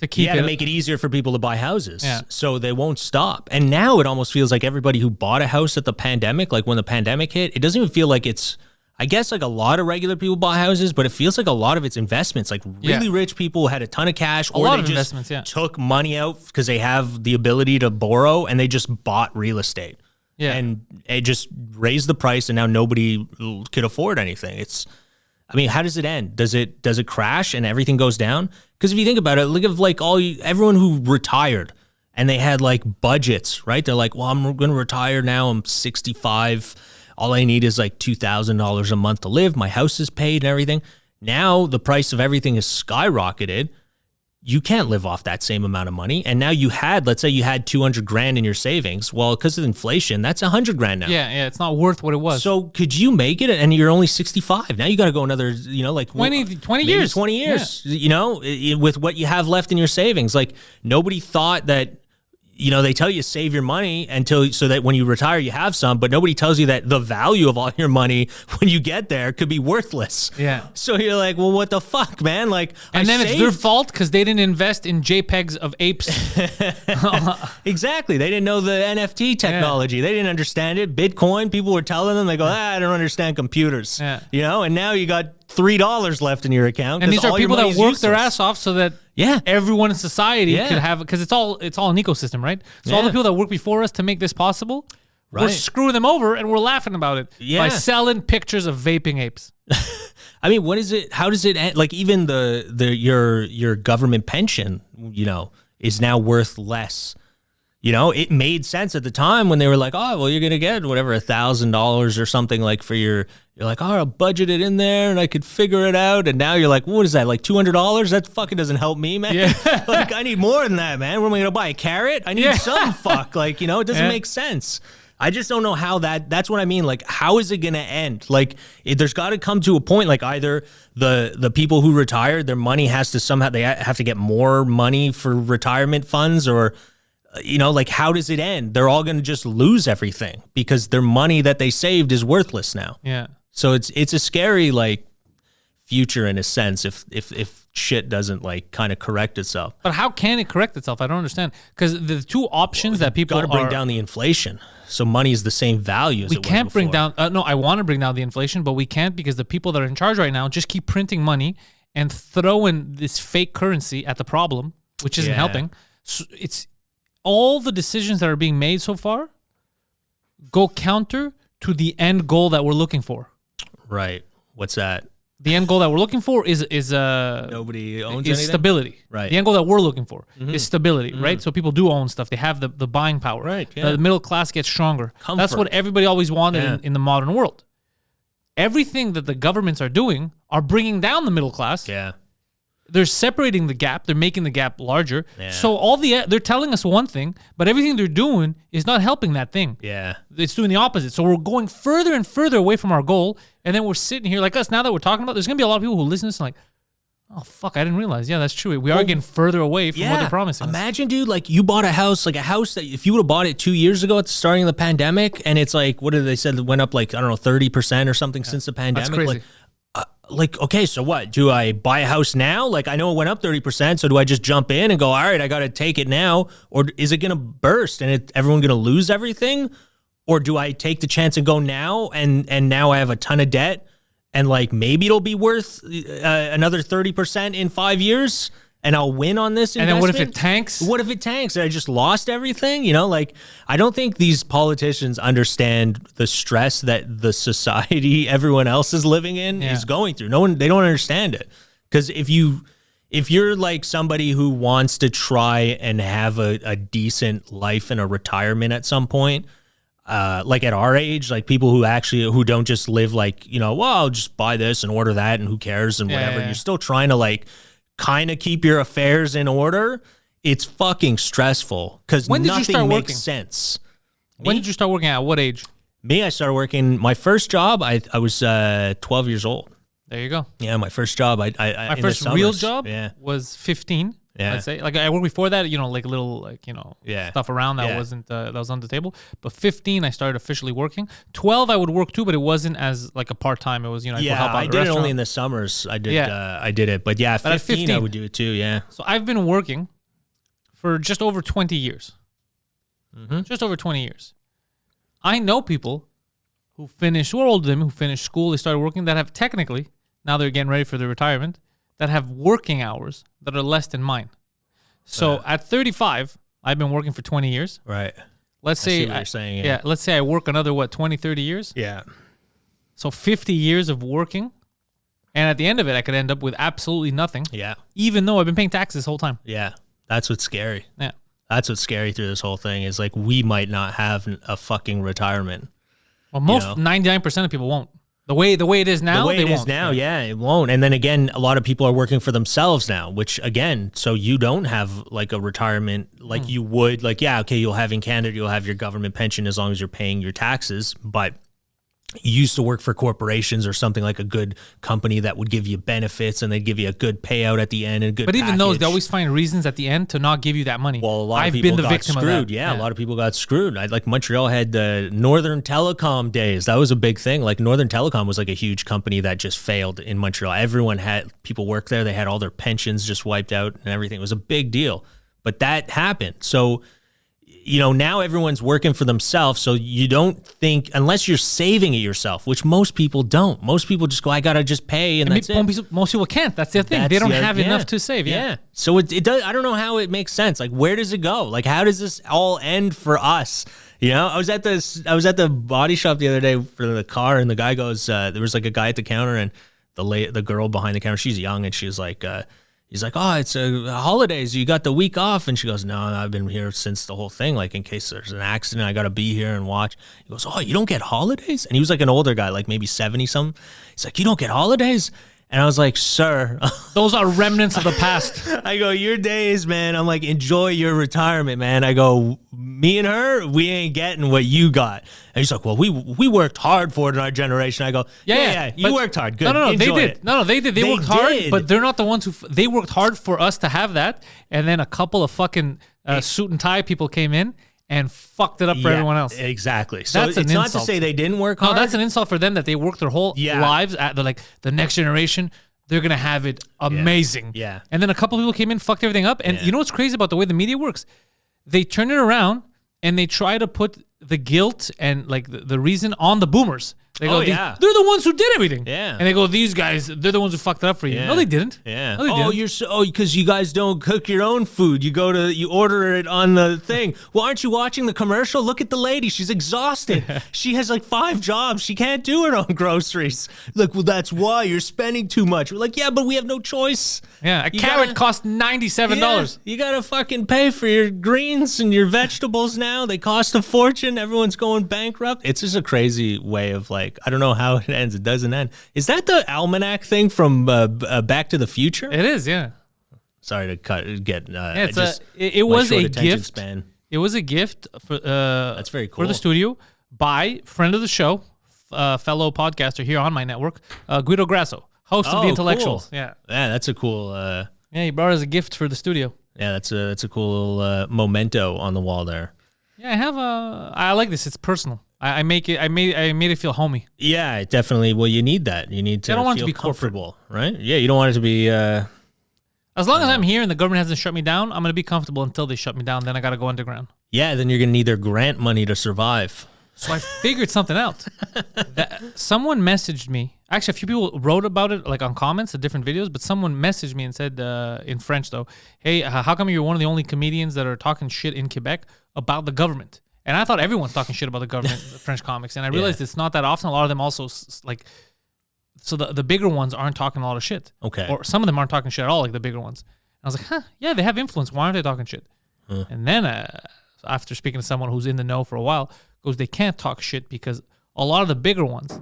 To make it easier for people to buy houses. Yeah. So they won't stop. And now it almost feels like everybody who bought a house at the pandemic, like when the pandemic hit, it doesn't even feel like it's, I guess, like a lot of regular people bought houses, but it feels like a lot of it's investments. Like really rich people had a ton of cash, or they just took money out because they have the ability to borrow and they just bought real estate. Yeah. And it just raised the price and now nobody could afford anything. How does it end? Does it crash and everything goes down? Because if you think about it, look at like everyone who retired and they had like budgets, right? They're like, well, I'm going to retire now. I'm 65. All I need is like $2,000 a month to live. My house is paid and everything. Now the price of everything is skyrocketed. You can't live off that same amount of money. And now let's say you had 200 grand in your savings. Well, because of inflation, that's 100 grand now. Yeah, it's not worth what it was. So could you make it? And you're only 65. Now you got to go another, like 20 years. 20 years, with what you have left in your savings. Like, nobody thought that, they tell you save your money so that when you retire, you have some, but nobody tells you that the value of all your money when you get there could be worthless. Yeah. So you're like, well, what the fuck, man? Like, and then it's their fault because they didn't invest in JPEGs of apes. Exactly. They didn't know the NFT technology. Yeah. They didn't understand it. Bitcoin, people were telling them, they go, I don't understand computers. Yeah. And now you got $3 left in your account. And these are people that work their ass off so that everyone in society could have, because it's all an ecosystem, right? So all the people that work before us to make this possible, we're screwing them over and we're laughing about it by selling pictures of vaping apes. I mean, what is it? How does it end? Like, even your government pension, is now worth less. It made sense at the time when they were like, oh, well, you're going to get whatever, $1,000 or something, like, for you're like, oh, I'll budget it in there and I could figure it out. And now you're like, what is that, like $200? That fucking doesn't help me, man. Yeah. Like, I need more than that, man. What am I going to buy, a carrot? I need some fuck. Like, it doesn't make sense. I just don't know how that's what I mean. Like, how is it going to end? Like, there's got to come to a point, like, either the people who retired, their money has to somehow, they have to get more money for retirement funds, or, like, how does it end? They're all going to just lose everything because their money that they saved is worthless now. Yeah. So it's a scary, like, future in a sense if shit doesn't, like, kind of correct itself. But how can it correct itself? I don't understand. Because the two options that people got to bring down the inflation. So money is the same value as it was before. We can't bring down, no, I want to bring down the inflation, but we can't because the people that are in charge right now just keep printing money and throwing this fake currency at the problem, which isn't helping. So it's all the decisions that are being made so far go counter to the end goal that we're looking for. Right. What's that? The end goal that we're looking for is nobody owns anything? Stability. Right. The end goal that we're looking for is stability, right? So people do own stuff. They have the buying power. Right. Yeah. The middle class gets stronger. Comfort. That's what everybody always wanted in the modern world. Everything that the governments are doing are bringing down the middle class. Yeah. They're separating the gap. They're making the gap larger. Yeah. So they're telling us one thing, but everything they're doing is not helping that thing. Yeah. It's doing the opposite. So we're going further and further away from our goal, and then we're sitting here like us. Now that we're talking about, there's going to be a lot of people who listen to this and like, Oh, fuck. I didn't realize. Yeah, that's true. We are getting further away from what they're promising. Imagine, dude, like you bought a house that if you would have bought it 2 years ago at the starting of the pandemic, and it's like, what did they said? It went up like, I don't know, 30% or something since the pandemic. That's crazy. Okay, so what? Do I buy a house now? Like, I know it went up 30%, so do I just jump in and go, all right, I got to take it now? Or is it going to burst and everyone going to lose everything? Or do I take the chance and go now, and now I have a ton of debt? And like maybe it'll be worth another 30% in 5 years, and I'll win on this investment. And then what if it tanks? What if it tanks? I just lost everything. You know, like I don't think these politicians understand the stress that the society everyone else is living in is going through. They don't understand it. Because if you're like somebody who wants to try and have a decent life and a retirement at some point. Like at our age, like people who don't just live like, you know, well, I'll just buy this and order that and who cares and whatever. You're still trying to like kind of keep your affairs in order. It's fucking stressful because nothing makes sense. When did you start working? At what age? Me, I started working. My first job, I was 12 years old. There you go. Yeah, my first job. My first real job was 15. Yeah. Let's say, like I worked before that, you know, like little, like, you know, stuff around that wasn't that was on the table. But 15, I started officially working. 12, I would work too, but it wasn't as like a part time. It was, you know, I would help out I did it only in the summers. I did it, but yeah, 15, I would do it too. Yeah. So I've been working for just over 20 years. Just over 20 years. I know people who are older than me, who finished school, they started working, that have technically, now they're getting ready for their retirement, that have working hours that are less than mine. So at 35, I've been working for 20 years. Right. Let's say, what you're saying, let's say I work another, 20, 30 years? Yeah. So 50 years of working, and at the end of it, I could end up with absolutely nothing. Yeah. Even though I've been paying taxes this whole time. Yeah. That's what's scary. Yeah. That's what's scary through this whole thing is like we might not have a fucking retirement. Well, 99% of people won't. The way it is now, it won't. And then again, a lot of people are working for themselves now, which again, so you don't have like a retirement like you would. Like, yeah, okay, you'll have in Canada, you'll have your government pension as long as you're paying your taxes, but you used to work for corporations or something like a good company that would give you benefits and they'd give you a good payout at the end and a good even package. those, they always find reasons at the end to not give you that money. Well, a lot of people got screwed. Yeah, a lot of people got screwed. Like Montreal had the Northern Telecom days. That was a big thing. Like Northern Telecom was like a huge company that just failed in Montreal. Everyone had people work there. They had all their pensions just wiped out and everything. It was a big deal. But that happened. So you know, now everyone's working for themselves, so you don't think, unless you're saving it yourself, which most people don't. Most people just go, I got to just pay, and that's it. Most people can't. That's their thing. They don't have enough to save. Yeah. So it does. I don't know how it makes sense. Like, where does it go? Like, how does this all end for us? You know, I was at the body shop the other day for the car, and the guy goes, there was like a guy at the counter, and the girl behind the counter, she's young, and she's like, he's like, oh, it's holidays. You got the week off. And she goes, no, I've been here since the whole thing. Like, in case there's an accident, I got to be here and watch. He goes, oh, you don't get holidays? And he was like an older guy, like maybe 70-something. He's like, you don't get holidays? And I was like, sir. Those are remnants of the past. I go, your days, man. I'm like, enjoy your retirement, man. I go, me and her, we ain't getting what you got. And he's like, well, we worked hard for it in our generation. I go, yeah. You worked hard. Good. No, enjoy they did. it. No, they did. They worked hard, but they're not the ones who, they worked hard for us to have that. And then a couple of fucking suit and tie people came in and fucked it up for everyone else. Exactly. So that's it's not to say they didn't work hard. No, that's an insult for them that they worked their whole lives at the next generation. They're going to have it amazing. Yeah. And then a couple people came in, fucked everything up. And you know what's crazy about the way the media works? They turn it around and they try to put the guilt and like the reason on the boomers. They go, they're the ones who did everything. Yeah. And they go, these guys, they're the ones who fucked it up for you. Yeah. No, they didn't. Yeah. No, they didn't. Because you guys don't cook your own food. You order it on the thing. Well, aren't you watching the commercial? Look at the lady. She's exhausted. She has like 5 jobs. She can't do her own groceries. Like, well, that's why you're spending too much. We're like, yeah, but we have no choice. Yeah. A carrot costs $97. Yeah, you got to fucking pay for your greens and your vegetables now. They cost a fortune. Everyone's going bankrupt. It's just a crazy way of like, I don't know how it ends. It doesn't end. Is that the almanac thing from Back to the Future? It is, yeah. Sorry to get. It was a gift. Span. It was a gift for. That's very cool. For the studio by friend of the show, fellow podcaster here on my network, Guido Grasso. Host of Oh, the Intellectuals. cool. Yeah. Yeah, that's a cool. Yeah, he brought us a gift for the studio. Yeah, that's a cool little memento on the wall there. Yeah, I like this. It's personal. I made it feel homey. Yeah, definitely. Well, you need that. You need to I don't want it feel to be corporate. comfortable, right? Yeah, you don't want it to be. As long as I'm here and the government hasn't shut me down, I'm gonna be comfortable until they shut me down. Then I gotta go underground. Yeah, then you're gonna need their grant money to survive. So I figured something out. Someone messaged me. Actually, a few people wrote about it, like on comments of different videos. But someone messaged me and said, in French though, "Hey, how come you're one of the only comedians that are talking shit in Quebec about the government?" And I thought everyone's talking shit about the government, the French comics. And I realized it's not that often. A lot of them also like. So the bigger ones aren't talking a lot of shit. Okay. Or some of them aren't talking shit at all, like the bigger ones. And I was like, huh, yeah, they have influence. Why aren't they talking shit? And then after speaking to someone who's in the know for a while, goes, they can't talk shit because a lot of the bigger ones,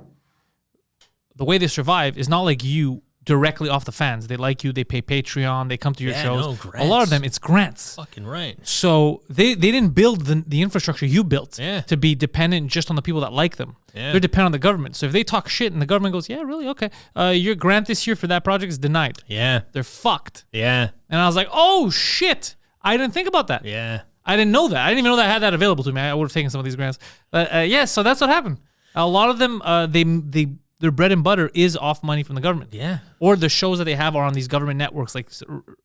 the way they survive is not like you directly off the fans. They like you, they pay Patreon, they come to your shows. No, a grants. lot of them, it's grants. Fucking right. So they didn't build the infrastructure you built Yeah. to be dependent just on the people that like them. Yeah. They're dependent on the government. So if they talk shit and the government goes, yeah, really? Okay. Your grant this year for that project is denied. Yeah. They're fucked. Yeah. And I was like, oh, shit. I didn't think about that. Yeah. I didn't know that. I didn't even know that I had that available to me. I would have taken some of these grants. But yeah, so that's what happened. A lot of them, their bread and butter is off money from the government. Yeah. Or the shows that they have are on these government networks like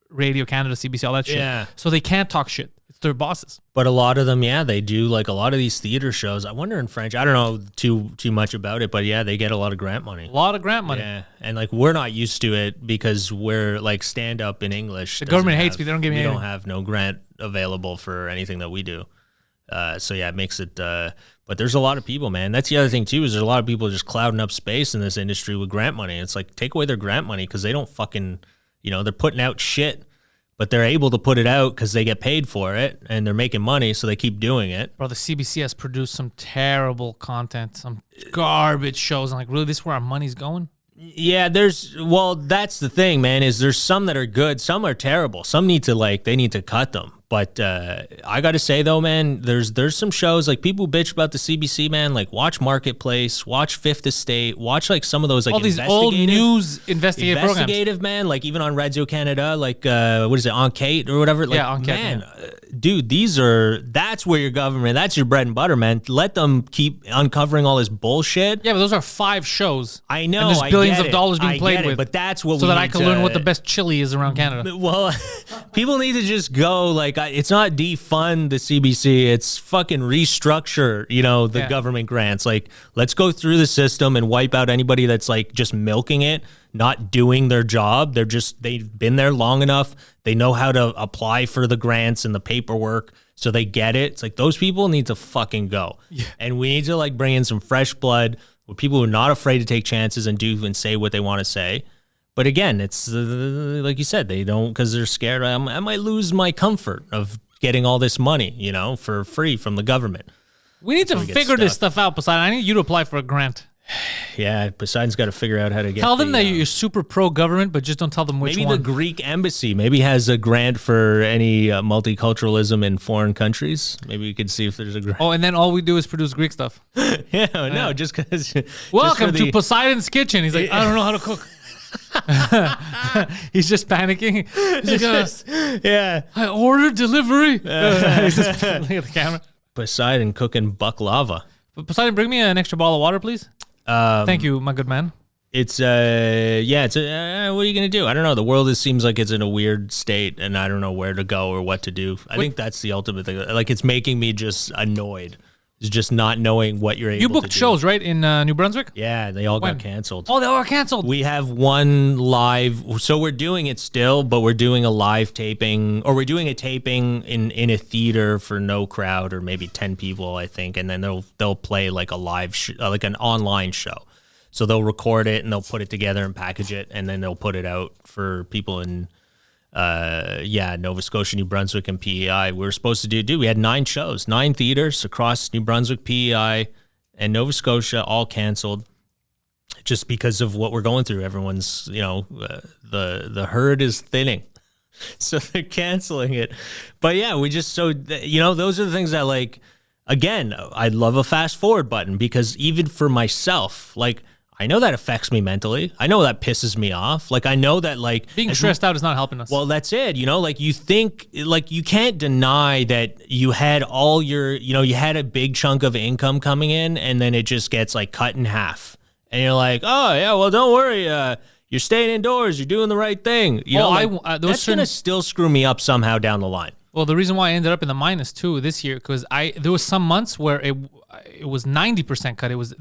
Radio Canada, CBC, all that shit. Yeah. So they can't talk shit. It's their bosses. But a lot of them, yeah, they do like a lot of these theater shows. I wonder in French. I don't know too much about it, but yeah, they get a lot of grant money. A lot of grant money. Yeah, and like we're not used to it because we're like stand up in English. The government hates me. They don't give me We anything. don't have no grant available for anything that we do. So yeah, it makes it. But there's a lot of people, man. That's the other thing too. Is there's a lot of people just clouding up space in this industry with grant money. It's like take away their grant money because they don't fucking, they're putting out shit, but they're able to put it out because they get paid for it and they're making money, so they keep doing it. Bro, the CBC has produced some terrible content, some garbage shows. I'm like, really, this is where our money's going? Yeah, that's the thing, man, is there's some that are good, some are terrible. Some need to they need to cut them. But I got to say though, man, there's some shows like people bitch about the CBC, man, like watch Marketplace, watch Fifth Estate, watch like some of those like all these old news investigative programs. Man, like even on Radio Canada, like what is it, Enquête or whatever? Like, Enquête, man, dude, that's where your government, that's your bread and butter, man. Let them keep uncovering all this bullshit. Yeah, but those are 5 shows. I know. And there's billions of dollars being played with. But that's what so we that need I can learn what the best chili is around Canada. Well, people need to just go it's not defund the CBC. It's fucking restructure, the government grants. Like, let's go through the system and wipe out anybody that's like just milking it, not doing their job. They've been there long enough. They know how to apply for the grants and the paperwork, so they get it. It's like those people need to fucking go. Yeah. And we need to like bring in some fresh blood with people who are not afraid to take chances and do and say what they want to say. But again, it's like you said, they don't because they're scared. I might lose my comfort of getting all this money, for free from the government. We need to figure this stuff out, Poseidon. I need you to apply for a grant. Yeah, Poseidon's got to figure out how to get. Tell them that you're super pro-government, but just don't tell them which maybe one. Maybe the Greek embassy maybe has a grant for any multiculturalism in foreign countries. Maybe we could see if there's a grant. Oh, and then all we do is produce Greek stuff. No, just because. Welcome to Poseidon's kitchen. He's like, I don't know how to cook. He's just panicking. He's like, I ordered delivery. He's just looking at the camera. Poseidon cooking baklava. Poseidon, bring me an extra bottle of water, please. Thank you, my good man. It's what are you gonna do? I don't know. The world seems like it's in a weird state, and I don't know where to go or what to do. I think that's the ultimate thing. Like, it's making me just annoyed. It's just not knowing what you're able to do. You booked shows, right, in New Brunswick? Yeah, they all got canceled. Oh, they all got canceled. We have one live, so we're doing it still, but we're doing a live taping, or we're doing a taping in a theater for no crowd, or maybe 10 people, I think, and then they'll play like a live, like an online show. So they'll record it and they'll put it together and package it, and then they'll put it out for people in Nova Scotia, New Brunswick, and PEI. We were supposed to do we had 9 shows, 9 theaters across New Brunswick, PEI, and Nova Scotia, all canceled just because of what we're going through. Everyone's, the herd is thinning, so they're canceling it. But yeah, we just, those are the things that, like, again, I love a fast forward button, because even for myself, like, I know that affects me mentally. I know that pisses me off. Like, I know that, like, Being stressed out is not helping us. well, that's it. You know, like, you think, like, you can't deny that you had all your, you know, you had a big chunk of income coming in, and then it just gets, like, cut in half. And you're like, oh, yeah, well, don't worry. You're staying indoors. You're doing the right thing. You know, like, that's going to still screw me up somehow down the line. Well, the reason why I ended up in the minus too this year, because there was some months where it was 90% cut. It was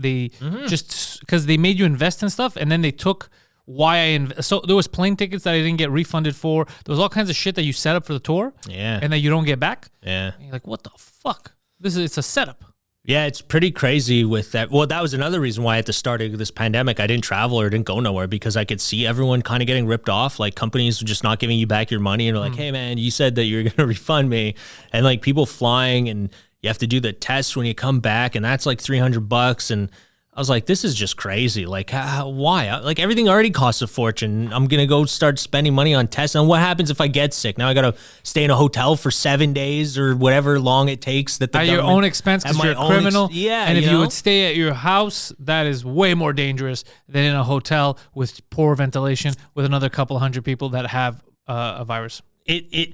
just because they made you invest in stuff, and then they took so there was plane tickets that I didn't get refunded for. There was all kinds of shit that you set up for the tour, and that you don't get back. Yeah, and you're like, what the fuck? It's a setup. Yeah, it's pretty crazy with that. Well, that was another reason why at the start of this pandemic, I didn't travel or didn't go nowhere, because I could see everyone kind of getting ripped off. Like, companies were just not giving you back your money, and they're like, hey, man, you said that you were going to refund me. And like, people flying, and you have to do the test when you come back, and that's like $300. And I was like, this is just crazy. Like, why? Like, everything already costs a fortune. I'm going to go start spending money on tests. And what happens if I get sick? Now I got to stay in a hotel for 7 days or whatever long it takes. That the at your own expense, because you're a criminal. Yeah. And if you would stay at your house, that is way more dangerous than in a hotel with poor ventilation with another couple hundred people that have a virus.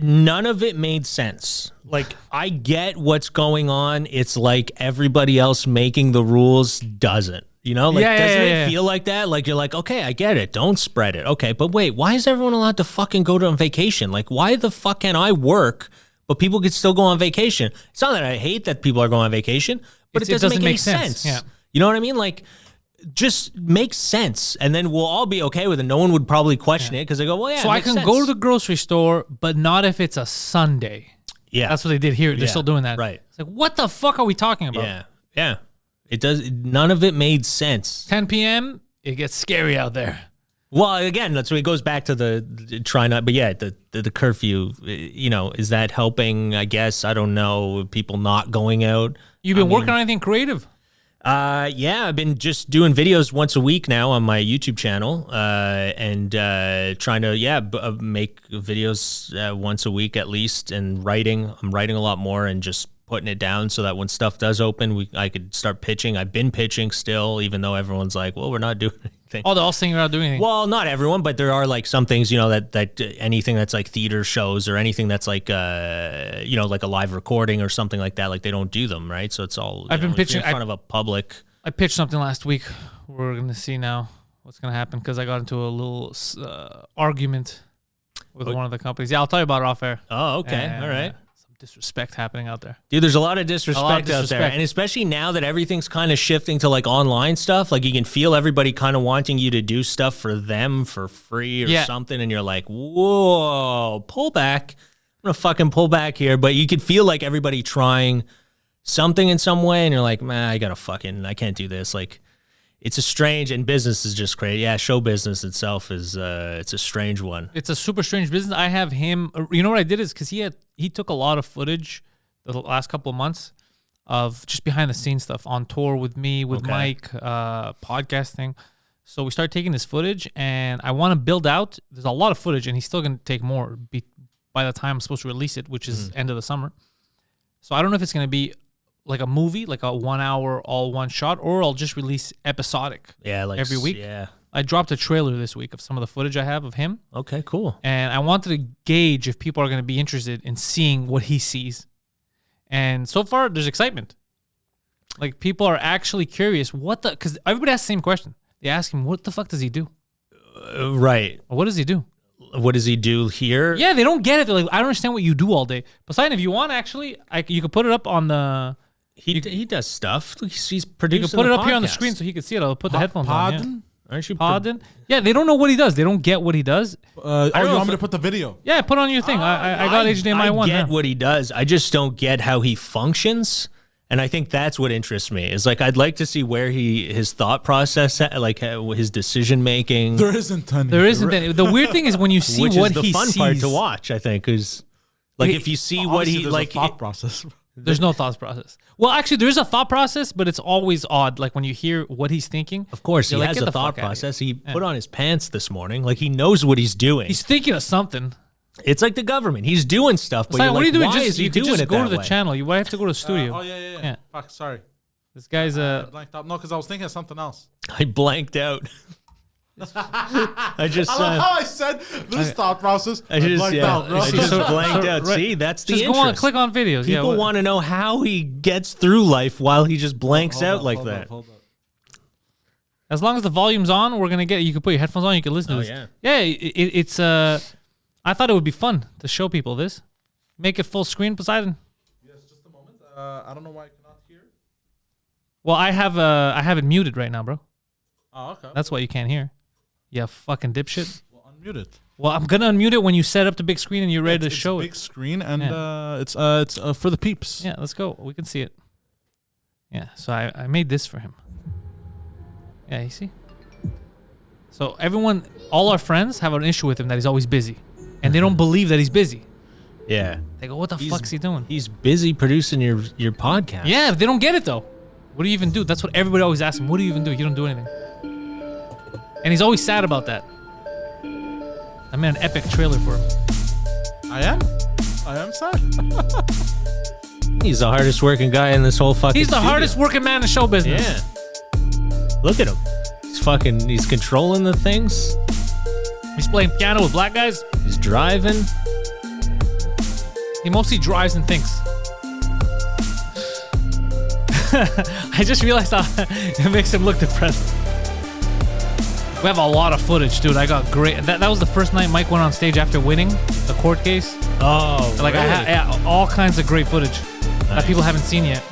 None of it made sense. Like, I get what's going on. It's like everybody else making the rules doesn't. You know, like, doesn't it feel like that? Like, you're like, okay, I get it. Don't spread it. Okay, but wait, why is everyone allowed to fucking go on vacation? Like, why the fuck can I work, but people can still go on vacation? It's not that I hate that people are going on vacation, but it doesn't make any sense. Yeah. You know what I mean? Like, just makes sense, and then we'll all be okay with it. No one would probably question it, because they go, well, yeah. So I can go to the grocery store, but not if it's a Sunday. Yeah, that's what they did here. They're still doing that, right? It's like, what the fuck are we talking about? Yeah. It does. None of it made sense. 10 p.m. It gets scary out there. Well, again, that's where it goes back to the try not. But yeah, the curfew. You know, is that helping? I guess, I don't know. People not going out. You've been working on anything creative? Yeah, I've been just doing videos once a week now on my YouTube channel, and trying to make videos once a week at least, and writing. I'm writing a lot more and just putting it down so that when stuff does open, I could start pitching. I've been pitching still, even though everyone's like, well, we're not doing anything. Oh, they're all saying you're not doing anything. Well, not everyone, but there are like some things, you know, that anything that's like theater shows or anything that's like, you know, like a live recording or something like that, like they don't do them, right? So it's all, I've been pitching in front of a public. I pitched something last week. We're going to see now what's going to happen, because I got into a little argument with one of the companies. Yeah, I'll tell you about it off air. Oh, okay. All right. Disrespect happening out there. Dude, there's a lot of disrespect out there. And especially now that everything's kind of shifting to like online stuff, like you can feel everybody kind of wanting you to do stuff for them for free or something. And you're like, whoa, pull back. I'm going to fucking pull back here. But you could feel like everybody trying something in some way. And you're like, man, I can't do this. Like, it's a strange, and business is just crazy. Yeah, show business itself is, it's a strange one. It's a super strange business. I have him, you know what I did is, because he took a lot of footage the last couple of months of just behind the scenes stuff on tour with me, with Mike, podcasting. So we started taking this footage, and I want to build out. There's a lot of footage, and he's still going to take more by the time I'm supposed to release it, which is end of the summer. So I don't know if it's going to be like a movie, like a 1 hour, all one shot, or I'll just release episodic like every week. Yeah. I dropped a trailer this week of some of the footage I have of him. Okay, cool. And I wanted to gauge if people are going to be interested in seeing what he sees. And so far, there's excitement. Like, people are actually curious. Because everybody asks the same question. They ask him, what the fuck does he do? Right. Or what does he do? What does he do here? Yeah, they don't get it. They're like, I don't understand what you do all day. Poseidon, if you want, actually, you could put it up on the... He does stuff. He's producing. You can put it up here on the screen so he can see it. I'll put the headphones on. Pardon? Yeah. Aren't you? Pardon? Yeah, they don't know what he does. They don't get what he does. You want me to put the video? Yeah, put on your thing. I got HDMI 1 I get now. what he does. I just don't get how he functions. And I think that's what interests me. Is like, I'd like to see where his thought process, like his decision making. There isn't any. There isn't any. The weird thing is when you see which what is the he fun sees. part to watch. I think is like if you see what he There's like. a thought process. There's no thought process. Well, actually, there is a thought process, but it's always odd. Like when you hear what he's thinking. Of course, he like, has "Get a the thought fuck outta process. here." He put on his pants this morning. Like he knows what he's doing. He's thinking of something. It's like the government. He's doing stuff, but Simon, you're what like, are you doing? why is he you could doing just it go that to the way? channel. You might have to go to the studio. Yeah. Fuck, sorry. This guy's I blanked out. No, because I was thinking of something else. I blanked out. I just. I love how I said this thought process. I just blanked out, bro. I just blanked out. right. See, that's the just interest. go on, click on videos. People want to know how he gets through life while he just blanks Hold out up, like hold that. up, hold up. As long as the volume's on, we're gonna get. You can put your headphones on. You can listen to this. Yeah. It's. I thought it would be fun to show people this. Make it full screen, Poseidon. Yes, just a moment. I don't know why I cannot hear. Well, I have it muted right now, bro. Oh, okay. That's why you can't hear. You fucking dipshit. Well, unmute it. Well, I'm gonna unmute it when you set up the big screen and you're ready to show It's a it. big screen, and it's for the peeps. Yeah, let's go. We can see it. Yeah, so I made this for him. Yeah, you see? So everyone, all our friends have an issue with him that he's always busy. And they don't believe that he's busy. Yeah. They go, what the fuck's he doing? He's busy producing your podcast. Yeah, they don't get it though. What do you even do? That's what everybody always asks him. What do you even do? You don't do anything. And he's always sad about that. I made an epic trailer for him. I am sad. He's the hardest working guy in this whole fucking He's the studio. hardest working man in show business. Yeah. Look at him. He's controlling the things. He's playing piano with black guys. He's driving. He mostly drives and thinks. I just realized how it makes him look depressed. We have a lot of footage, dude. I got great. That was the first night Mike went on stage after winning the court case. Oh, Like really? I had all kinds of great footage that people haven't seen yet.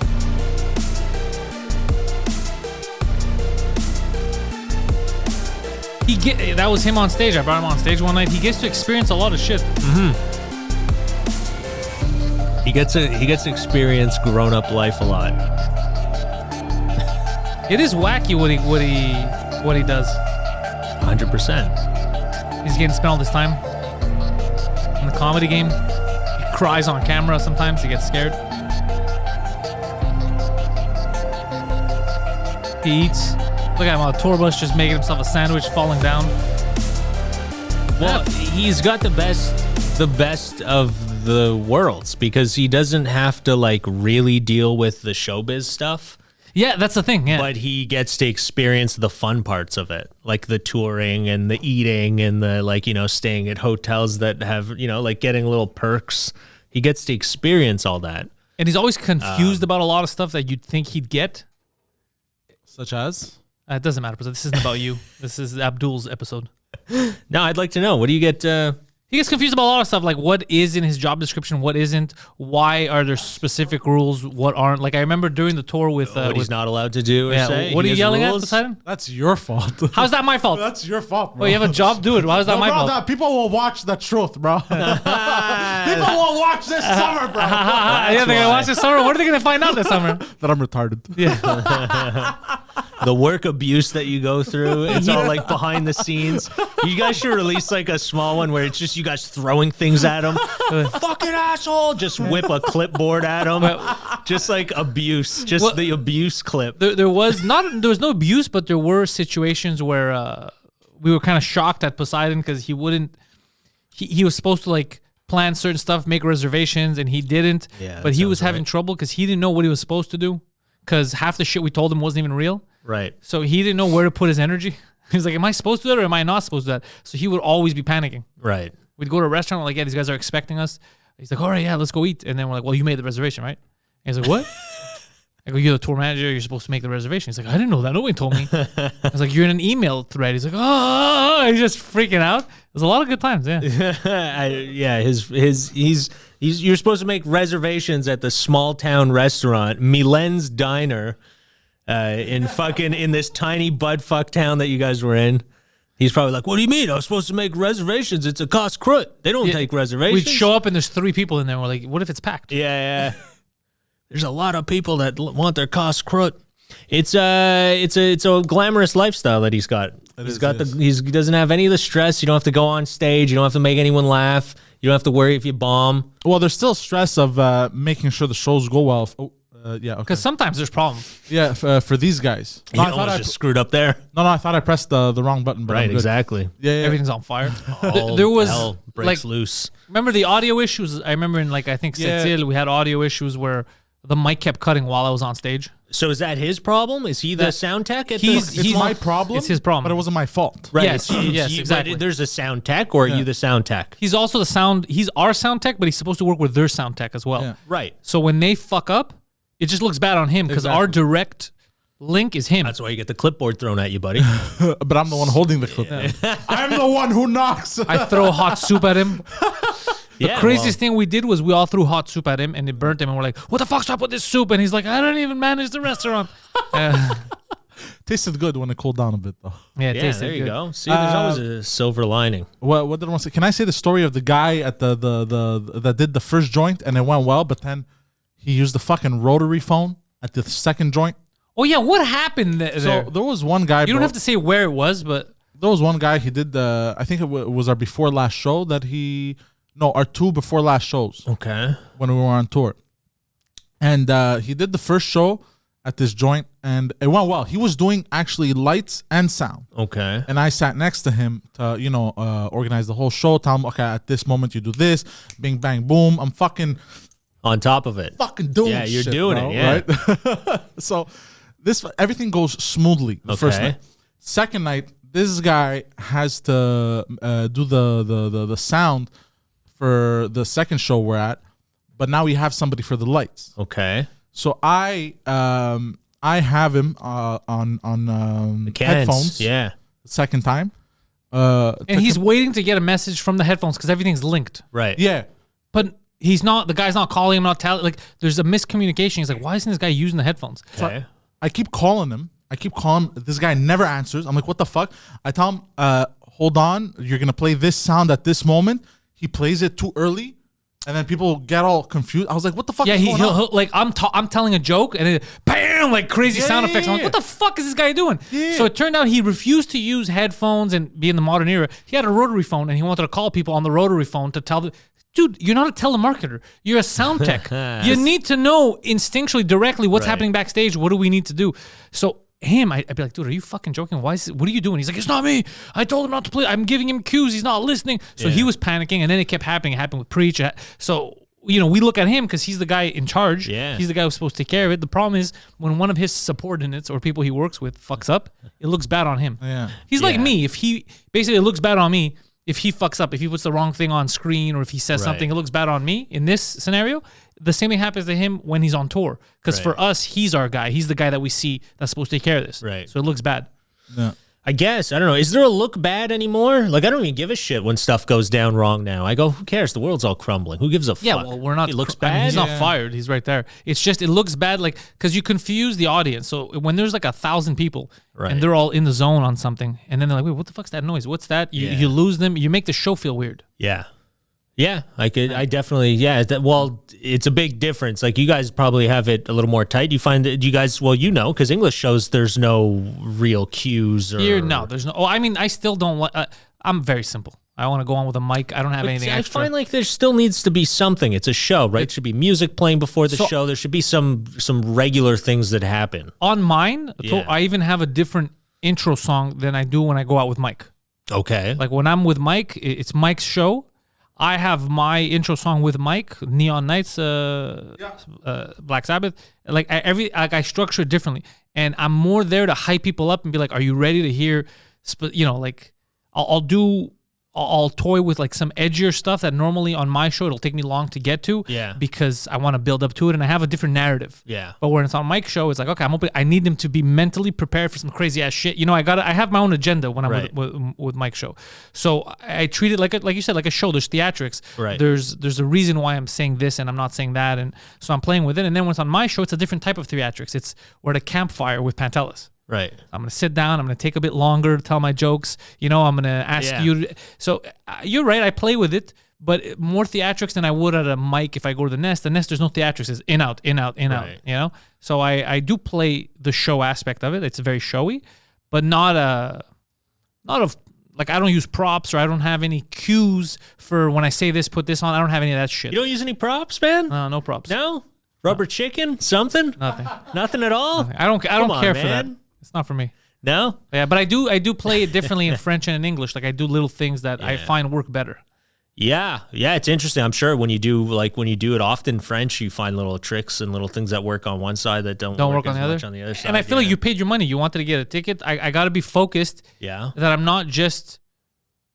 That was him on stage. I brought him on stage one night. He gets to experience a lot of shit. He gets to experience grown up life a lot. It is wacky what he does. 100%. He's getting spent all this time in the comedy game. He cries on camera sometimes. He gets scared. He eats. Look at him on a tour bus just making himself a sandwich, falling down. Well, he's got the best of the worlds because he doesn't have to like really deal with the showbiz stuff. Yeah, that's the thing. Yeah. But he gets to experience the fun parts of it, like the touring and the eating and the staying at hotels that have, like getting little perks. He gets to experience all that. And he's always confused about a lot of stuff that you'd think he'd get. Such as? It doesn't matter, because this isn't about you. This is Abdul's episode. No, I'd like to know. What do you get? He gets confused about a lot of stuff, like what is in his job description, what isn't, why are there specific rules, what aren't. Like I remember during the tour with... what he's not allowed to do or say? What are He you has yelling rules? at, Poseidon? That's your fault. How's that my fault? That's your fault, bro. Oh, you have a job? Do it. Why is that my bro, fault? people will watch the truth, bro. People will watch this summer, bro. Yeah, they're going to watch this summer. What are they going to find out this summer? That I'm retarded. The work abuse that you go through, it's all like behind the scenes. You guys should release like a small one where it's just you guys throwing things at him. Fucking asshole! Just whip a clipboard at him. Just like abuse. Just the abuse clip. There was no abuse, but there were situations where we were kind of shocked at Poseidon because he wouldn't. He was supposed to like plan certain stuff, make reservations, and he didn't. Yeah, but he was having trouble because he didn't know what he was supposed to do because half the shit we told him wasn't even real. Right. So he didn't know where to put his energy. He was like, am I supposed to do that or am I not supposed to do that? So he would always be panicking. Right. We'd go to a restaurant, we're like, yeah, these guys are expecting us. He's like, all right, yeah, let's go eat. And then we're like, well, you made the reservation, right? And he's like, what? I go, you're the tour manager, you're supposed to make the reservation. He's like, I didn't know that. Nobody told me. I was like, you're in an email thread. He's like, oh, he's just freaking out. There's a lot of good times, yeah. You're supposed to make reservations at the small town restaurant, Milen's Diner, in this tiny buttfuck town that you guys were in. He's probably like, what do you mean? I was supposed to make reservations. It's a cost crut. They don't take reservations. We'd show up and there's 3 people in there. We're like, what if it's packed? Yeah. There's a lot of people that want their cost crut. It's a glamorous lifestyle that he's got. He doesn't have any of the stress. You don't have to go on stage. You don't have to make anyone laugh. You don't have to worry if you bomb. Well, there's still stress of making sure the shows go well. Yeah, okay. Because sometimes there's problems. Yeah, for these guys. No, I thought I just screwed up there. No, I thought I pressed the wrong button. But right, exactly. Yeah. Everything's on fire. All there was hell breaks loose. Remember the audio issues? I remember in I think Setil, we had audio issues where the mic kept cutting while I was on stage. So is that his problem? Is he the sound tech? It's my problem. It's his problem. But it wasn't my fault. Right. Yes, yes, but exactly. there's a sound tech, or are you the sound tech? He's also he's our sound tech, but he's supposed to work with their sound tech as well. Yeah. Right. So when they fuck up, it just looks bad on him because our direct link is him. That's why you get the clipboard thrown at you, buddy. But I'm the one holding the clip. I'm the one who knocks. I throw hot soup at him. The craziest thing we did was we all threw hot soup at him and it burnt him. And we're like, what the fuck's up with this soup? And he's like, I don't even manage the restaurant. Tasted good when it cooled down a bit, though. Yeah, it Yeah, tasted there you good. go. See, there's always a silver lining. What did I want to say? Can I say the story of the guy at the that did the first joint and it went well, but then he used the fucking rotary phone at the second joint? Oh, yeah. What happened there? So there was one guy. You don't have to say where it was, but There was one guy. He did the. I think it was our before last show that he. No, our 2 before last shows. Okay. When we were on tour, and he did the first show at this joint, and it went well. He was doing actually lights and sound. Okay. And I sat next to him to, organize the whole show. Tell him, okay, at this moment you do this, bing, bang, boom. I'm fucking On top of it. doing. Yeah, you're shit, doing bro, it. Yeah. right. So everything goes smoothly the first Okay. night. Second night, this guy has to do the sound for the second show we're at, but now we have somebody for the lights. Okay. So I have him on The cans. headphones. Yeah. The second time. and he's waiting to get a message from the headphones because everything's linked. Right. Yeah. But the guy's not calling him, not telling. Like, there's a miscommunication. He's like, why isn't this guy using the headphones? Okay. I keep calling him. This guy never answers. I'm like, what the fuck? I tell him, hold on. You're going to play this sound at this moment. He plays it too early. And then people get all confused. I was like, what the fuck is going on? He'll like, I'm telling a joke and it, bam, like crazy sound effects. I'm like, what the fuck is this guy doing? Yeah. So it turned out he refused to use headphones and be in the modern era. He had a rotary phone and he wanted to call people on the rotary phone to tell them, dude, you're not a telemarketer. You're a sound tech. You need to know instinctually, directly what's happening backstage. What do we need to do? So I'd be like, dude, are you fucking joking? What are you doing? He's like, it's not me. I told him not to play. I'm giving him cues. He's not listening. So he was panicking, and then it kept happening. It happened with Preach. So, we look at him because he's the guy in charge. Yeah. He's the guy who's supposed to take care of it. The problem is when one of his subordinates or people he works with fucks up, it looks bad on him. Yeah. He's like me. It looks bad on me if he fucks up, if he puts the wrong thing on screen or if he says something, it looks bad on me. In this scenario, the same thing happens to him when he's on tour. Because for us, he's our guy. He's the guy that we see that's supposed to take care of this. Right. So it looks bad. Yeah. I guess. I don't know. Is there a look bad anymore? Like, I don't even give a shit when stuff goes down wrong now. I go, who cares? The world's all crumbling. Who gives a fuck? Yeah, well, we're not. It looks I bad. mean, he's not fired. He's right there. It's just, it looks bad, like, because you confuse the audience. So when there's like 1,000 people and they're all in the zone on something, and then they're like, wait, what the fuck's that noise? What's that? You lose them. You make the show feel weird. Yeah. Yeah, I definitely, well, it's a big difference. Like, you guys probably have it a little more tight. You find that you guys, well, because English shows, there's no real cues. Here, no, there's no, I mean, I still don't want, I'm very simple. I want to go on with a mic. I don't have anything extra. I find like there still needs to be something. It's a show, right? There should be music playing before the show. There should be some regular things that happen. On mine, I even have a different intro song than I do when I go out with Mike. Okay. Like when I'm with Mike, it's Mike's show. I have my intro song with Mike, Neon Nights, Black Sabbath. Like I structure it differently, and I'm more there to hype people up and be like, "Are you ready to hear?" Like I'll toy with like some edgier stuff that normally on my show it'll take me long to get to. Yeah. Because I want to build up to it and I have a different narrative. Yeah. But when it's on Mike's show, it's like, okay, I need them to be mentally prepared for some crazy ass shit. I have my own agenda when I'm with Mike's show. So I treat it like you said, like a show. There's theatrics. Right. There's a reason why I'm saying this and I'm not saying that, and so I'm playing with it. And then when it's on my show, it's a different type of theatrics. We're at a campfire with Pantelis. Right. I'm going to sit down. I'm going to take a bit longer to tell my jokes. I'm going to ask you. So you're right. I play with it, but more theatrics than I would at a mic if I go to the Nest. The Nest, there's no theatrics. It's in, out, in, out, in, out, So I do play the show aspect of it. It's very showy, but not like I don't use props or I don't have any cues for when I say this, put this on. I don't have any of that shit. You don't use any props, man? No props. No? Rubber chicken? Something? Nothing. Nothing at all? Nothing. I don't care for that. It's not for me. No? Yeah, but I do play it differently in French and in English. Like I do little things that I find work better. Yeah, it's interesting. I'm sure when you do it often in French, you find little tricks and little things that work on one side that don't work on as the other. much on the other side. And I feel like you paid your money. You wanted to get a ticket. I got to be focused. Yeah. That I'm not just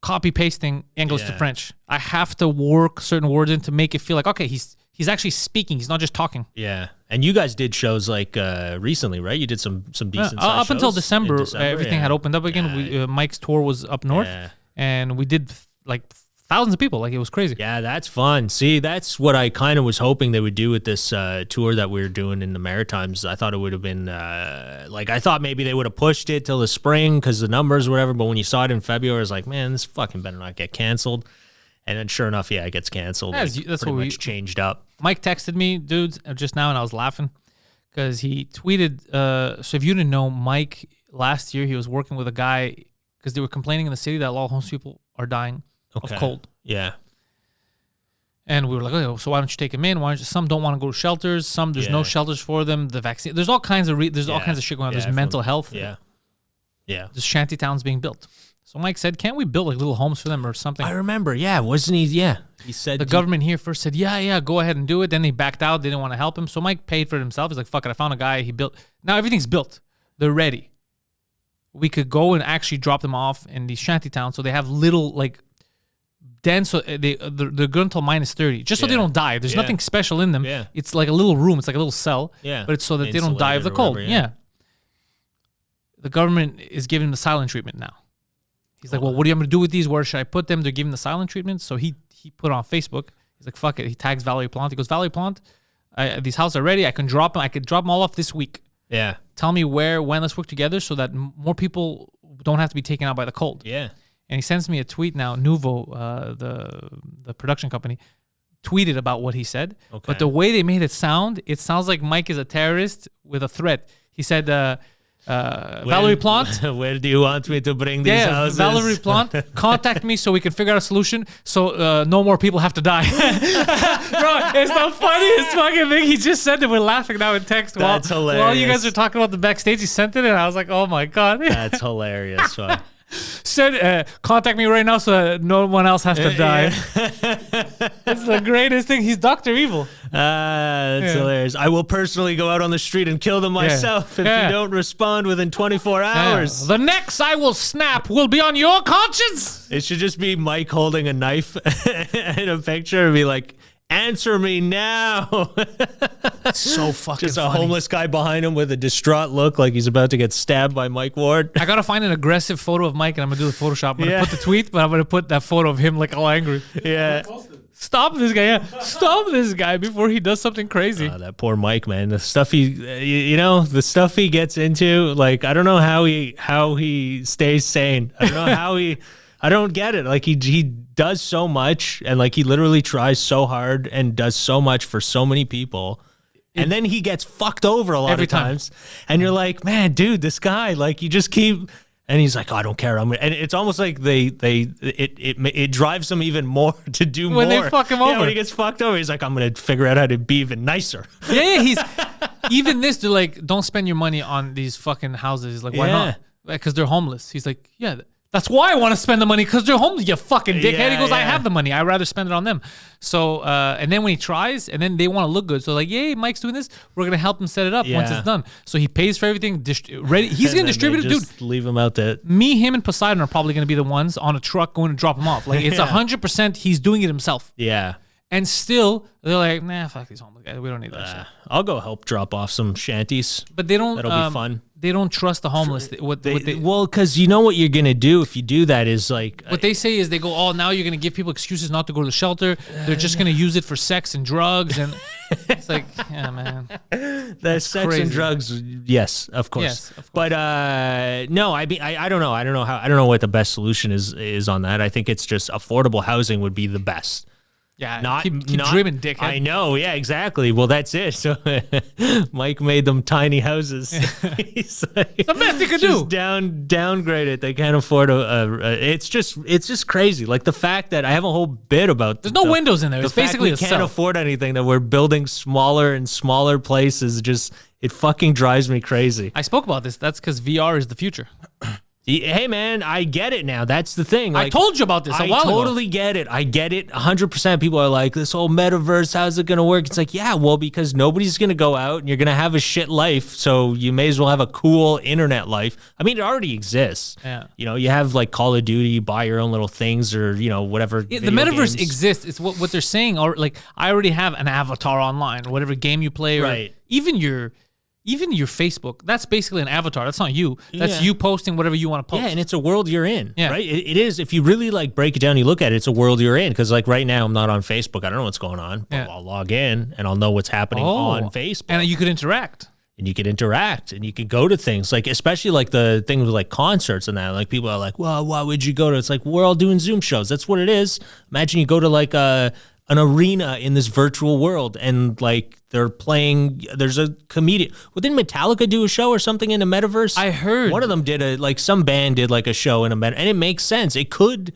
copy pasting English to French. I have to work certain words in to make it feel like, okay, he's actually speaking. He's not just talking. Yeah. And you guys did shows like recently, right? You did some decent up until shows December, everything had opened up again. Mike's tour was up north, and we did like thousands of people. Like, it was crazy. Yeah, that's fun. See, that's what I kind of was hoping they would do with this tour that we were doing in the Maritimes. I thought it would have been I thought maybe they would have pushed it till the spring because the numbers or whatever. But when you saw it in February, I was like, man, this fucking better not get canceled. And then sure enough, it gets canceled. That's pretty what much changed up. Mike texted me, dudes, just now, and I was laughing because he tweeted. So if you didn't know, Mike last year he was working with a guy because they were complaining in the city that a lot of homeless people are dying of cold. Yeah. And we were like, okay, so why don't you take them in? Why don't you? Some don't want to go to shelters. Some there's no shelters for them. The vaccine. There's all kinds of all kinds of shit going on. There's mental health. Yeah. There's shanty towns being built. So Mike said, can't we build like little homes for them or something? I remember. Yeah, wasn't he? Yeah, he said the government here first said, yeah, go ahead and do it. Then they backed out. They didn't want to help him. So Mike paid for it himself. He's like, fuck it. I found a guy. He built. Now everything's built. They're ready. We could go and actually drop them off in these shanty towns. So they have little like dens. So they're good until -30, just so they don't die. There's nothing special in them. Yeah. It's like a little room. It's like a little cell. Yeah. But it's so that they don't die of the cold. The government is giving them the silent treatment now. He's like, well, what are you going to do with these? Where should I put them? They're giving the silent treatment. So he put on Facebook. He's like, fuck it. He tags Valerie Plante. He goes, Valerie Plante, these houses are ready. I can drop them. I could drop them all off this week. Yeah. Tell me when. Let's work together so that more people don't have to be taken out by the cold. Yeah. And he sends me a tweet now. Nuvo, the production company, tweeted about what he said. Okay. But the way they made it sounds like Mike is a terrorist with a threat. He said, Valerie Plante. Where do you want me to bring these houses? Valerie Plante, contact me so we can figure out a solution so no more people have to die. Bro, it's the funniest fucking thing. He just sent it. We're laughing now in text. That's hilarious. While you guys are talking about the backstage, he sent it and I was like, oh my God. That's hilarious. Said, contact me right now so that no one else has to die. It's the greatest thing. He's Dr. Evil. That's hilarious. I will personally go out on the street and kill them myself if you don't respond within 24 hours. The next I will snap will be on your conscience. It should just be Mike holding a knife in a picture and be like, answer me now. It's so fucking Just a homeless guy behind him with a distraught look like he's about to get stabbed by Mike Ward. I got to find an aggressive photo of Mike and I'm going to do the Photoshop. I'm going to put the tweet, but I'm going to put that photo of him like all angry. Yeah. Stop this guy. Yeah. Stop this guy before he does something crazy. That poor Mike, man. The stuff the stuff he gets into, like, I don't know how he stays sane. I don't know I don't get it. Like, he does so much and like he literally tries so hard and does so much for so many people. And then he gets fucked over a lot of times. And you're like, man, dude, this guy, like, you just keep. And he's like, oh, I don't care. And it's almost like it drives him even more to do more. When they fuck him over. When he gets fucked over, he's like, I'm going to figure out how to be even nicer. Yeah, he's even this. They're like, don't spend your money on these fucking houses. He's like, why not? Because they're homeless. He's like, yeah. That's why I want to spend the money, because they're homeless, you fucking dickhead. He goes, I have the money. I'd rather spend it on them. So, and then when he tries, and then they want to look good. So like, yay, Mike's doing this. We're going to help him set it up once it's done. So he pays for everything. Ready. He's going to distribute it, dude. Leave him out there. Me, him, and Poseidon are probably going to be the ones on a truck going to drop him off. Like, it's 100% he's doing it himself. Yeah. And still, they're like, nah, fuck these homeless guys. We don't need that shit. I'll go help drop off some shanties. But they don't. That'll be fun. They don't trust the homeless. Well, because you know what you're going to do if you do that is like... What they say is they go, oh, now you're going to give people excuses not to go to the shelter. They're just going to use it for sex and drugs. And it's like, yeah, man. That's sex crazy. and drugs, yes, of course. Yes, of course. But no, I mean, I don't know. I don't know what the best solution is on that. I think it's just affordable housing would be the best. Yeah, keep dreaming, dickhead. I know, yeah, exactly. Well, that's it. So Mike made them tiny houses. He's like, the best he could do. Downgrade it. They can't afford it's just crazy. Like the fact that I have a whole bit about there's no windows in there. It's basically we can't afford anything. That we're building smaller and smaller places. Just it fucking drives me crazy. I spoke about this. That's because VR is the future. Hey man, I get it now. That's the thing. I told you about this a I while ago. totally get it. I get it 100%. People are like, this whole metaverse, how's it going to work? It's like, yeah, well, because nobody's going to go out and you're going to have a shit life. So you may as well have a cool internet life. I mean, it already exists. Yeah. You know, you have like Call of Duty, you buy your own little things or, you know, whatever. The video metaverse games. exists. It's what they're saying. Or like, I already have an avatar online or whatever game you play. Or Right. Even your Facebook, that's basically an avatar. That's not you. That's you posting whatever you want to post. Yeah, and it's a world you're in, Yeah. right? It is. If you really like break it down, you look at it, it's a world you're in. Because like right now, I'm not on Facebook. I don't know what's going on. But Yeah. I'll log in and I'll know what's happening on Facebook. And you could interact. And you can interact and you can go to things like, especially like the thing with like concerts and that. Like people are like, well, why would you go to? It's like we're all doing Zoom shows. That's what it is. Imagine you go to like an arena in this virtual world and like they're playing. There's a comedian. Well, didn't Metallica do a show or something in the metaverse? I heard one of them did some band did like a show in a and it makes sense. It could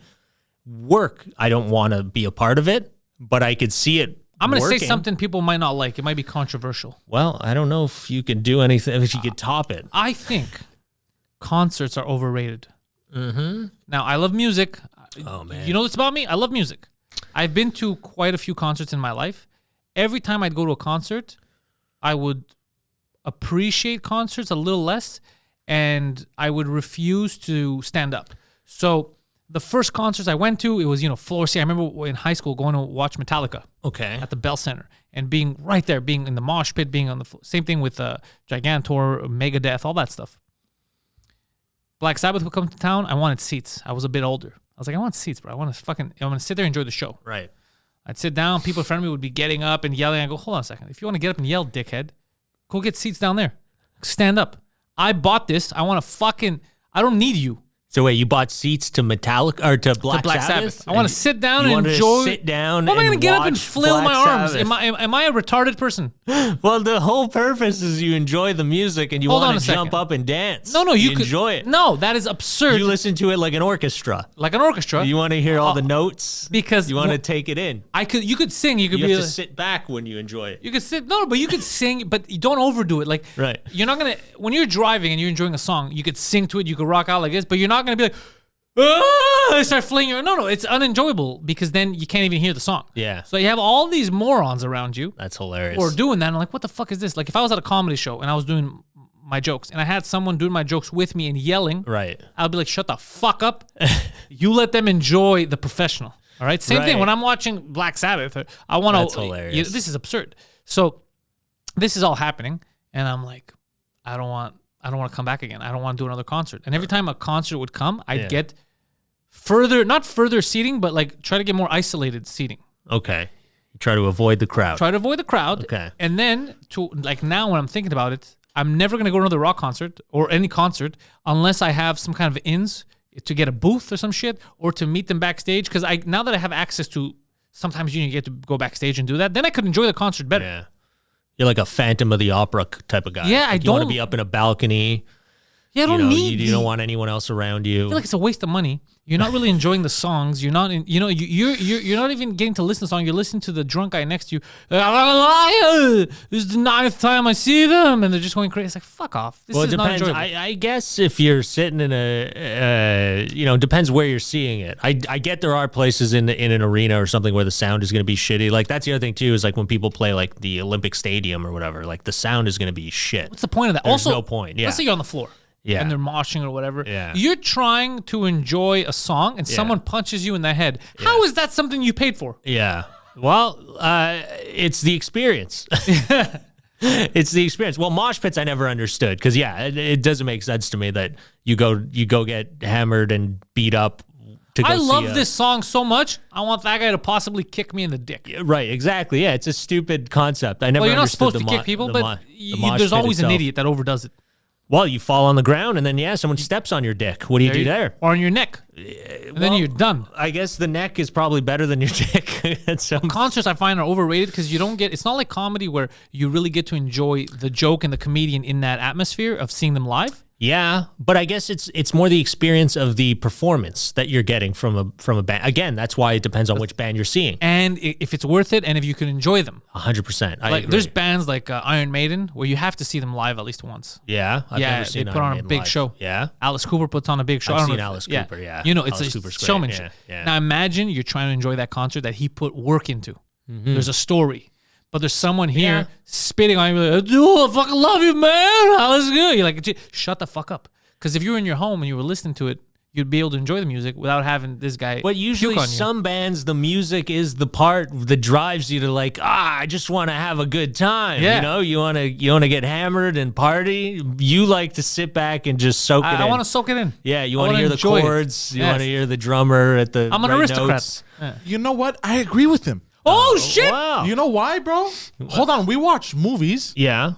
work. I don't want to be a part of it, but I could see it. I'm going to say working. something people might not like. It might be controversial. Well, I don't know if you can do anything, if you could top it. I think concerts are overrated. Mm-hmm. Now, I love music. Oh, man. You know this about me? I love music. I've been to quite a few concerts in my life. Every time I'd go to a concert, I would appreciate concerts a little less, and I would refuse to stand up. So the first concerts I went to, it was, floor seat. I remember in high school going to watch Metallica. Okay. At the Bell Center and being right there, being in the mosh pit, being on the same thing with Gigantor, Megadeth, all that stuff. Black Sabbath would come to town. I wanted seats. I was a bit older. I was like, I want seats, bro. I'm going to sit there and enjoy the show. Right. I'd sit down. People in front of me would be getting up and yelling. I go, hold on a second. If you want to get up and yell, dickhead, go get seats down there. Stand up. I bought this. I don't need you. So wait, you bought seats to Metallica or to Black Sabbath? I want to sit down and wanted enjoy. To sit down. Why am I going to get up and flail my arms? Am I a retarded person? Well, the whole purpose is you enjoy the music and you Hold on want a to jump second. up and dance. No, you could enjoy it. No, that is absurd. You listen to it like an orchestra. Like an orchestra. You want to hear all the notes because you want to take it in. You could sing. You could You be have to sit back when you enjoy it. You could sit. No, but you could sing, but you don't overdo it. Like Right. You're not gonna when you're driving and you're enjoying a song. You could sing to it. You could rock out like this, but you're not gonna be like. Start flinging your no, it's unenjoyable because then you can't even hear the song. Yeah. So you have all these morons around you That's hilarious. who are doing that. And I'm like, what the fuck is this? Like if I was at a comedy show and I was doing my jokes and I had someone doing my jokes with me and yelling, Right. I'd be like, shut the fuck up. You let them enjoy the professional. All right. Same thing Right. when I'm watching Black Sabbath. I want to. That's hilarious. This is absurd. So this is all happening, and I'm like, I don't want to come back again. I don't want to do another concert. And every time a concert would come, I'd get not further seating, but like try to get more isolated seating. Okay. You try to avoid the crowd. Try to avoid the crowd. Okay. And then now when I'm thinking about it, I'm never going to go to another rock concert or any concert unless I have some kind of ins to get a booth or some shit or to meet them backstage. Because now that I have access to, sometimes you get to go backstage and do that, then I could enjoy the concert better. Yeah. You're like a Phantom of the Opera type of guy. Yeah, like you want to be up in a balcony. Yeah, I don't need you don't want anyone else around you. I feel like it's a waste of money. You're not really enjoying the songs. You're not, you're not even getting to listen to the song. You're listening to the drunk guy next to you. This is the 9th time I see them, and they're just going crazy. It's like fuck off. This is it not depends. enjoyable. I guess if you're sitting in depends where you're seeing it. I get there are places in an arena or something where the sound is going to be shitty. Like that's the other thing too is like when people play like the Olympic Stadium or whatever. Like the sound is going to be shit. What's the point of that? There's Also, no point. Yeah. Let's say you're on the floor. Yeah. And they're moshing or whatever. Yeah. You're trying to enjoy a song and someone punches you in the head. How is that something you paid for? Yeah. Well, it's the experience. It's the experience. Well, mosh pits I never understood because it doesn't make sense to me that you go get hammered and beat up. I love this song so much. I want that guy to possibly kick me in the dick. Right, exactly. Yeah, it's a stupid concept. I never. Well, you're not understood supposed to kick people, but mosh there's pit always an itself. idiot that overdoes it. Well, you fall on the ground and then someone steps on your dick. What do you do there? Or on your neck. And then you're done. I guess the neck is probably better than your dick. Concerts I find are overrated because you don't get. It's not like comedy where you really get to enjoy the joke and the comedian in that atmosphere of seeing them live. Yeah, but I guess it's more the experience of the performance that you're getting from a band. Again, that's why it depends on which band you're seeing. And if it's worth it, and if you can enjoy them. 100%. I Like agree. there's bands like Iron Maiden where you have to see them live at least once. Yeah, I've never seen they put Iron on a Maiden big live. show. Yeah, Alice Cooper puts on a big show. I've I don't seen know if- Alice Cooper, yeah. You know, it's Alice a Cooper's great, showmanship. yeah. Now imagine you're trying to enjoy that concert that he put work into. There's a story. But there's someone here spitting on you like, dude, I fucking love you, man. How is it good? You're like, shut the fuck up. Because if you were in your home and you were listening to it, you'd be able to enjoy the music without having this guy. But usually puke on you. some bands, the music is the part that drives you to like, I just want to have a good time. Yeah. You know, you want to get hammered and party. You like to sit back and just soak it in. I want to soak it in. Yeah, you I want to wanna hear the enjoy it. chords. You Yes. want to hear the drummer at the I'm an right aristocrat. notes. Yeah. You know what? I agree with him. Oh, shit. Wow. You know why, bro? Hold on. We watch movies. Yeah.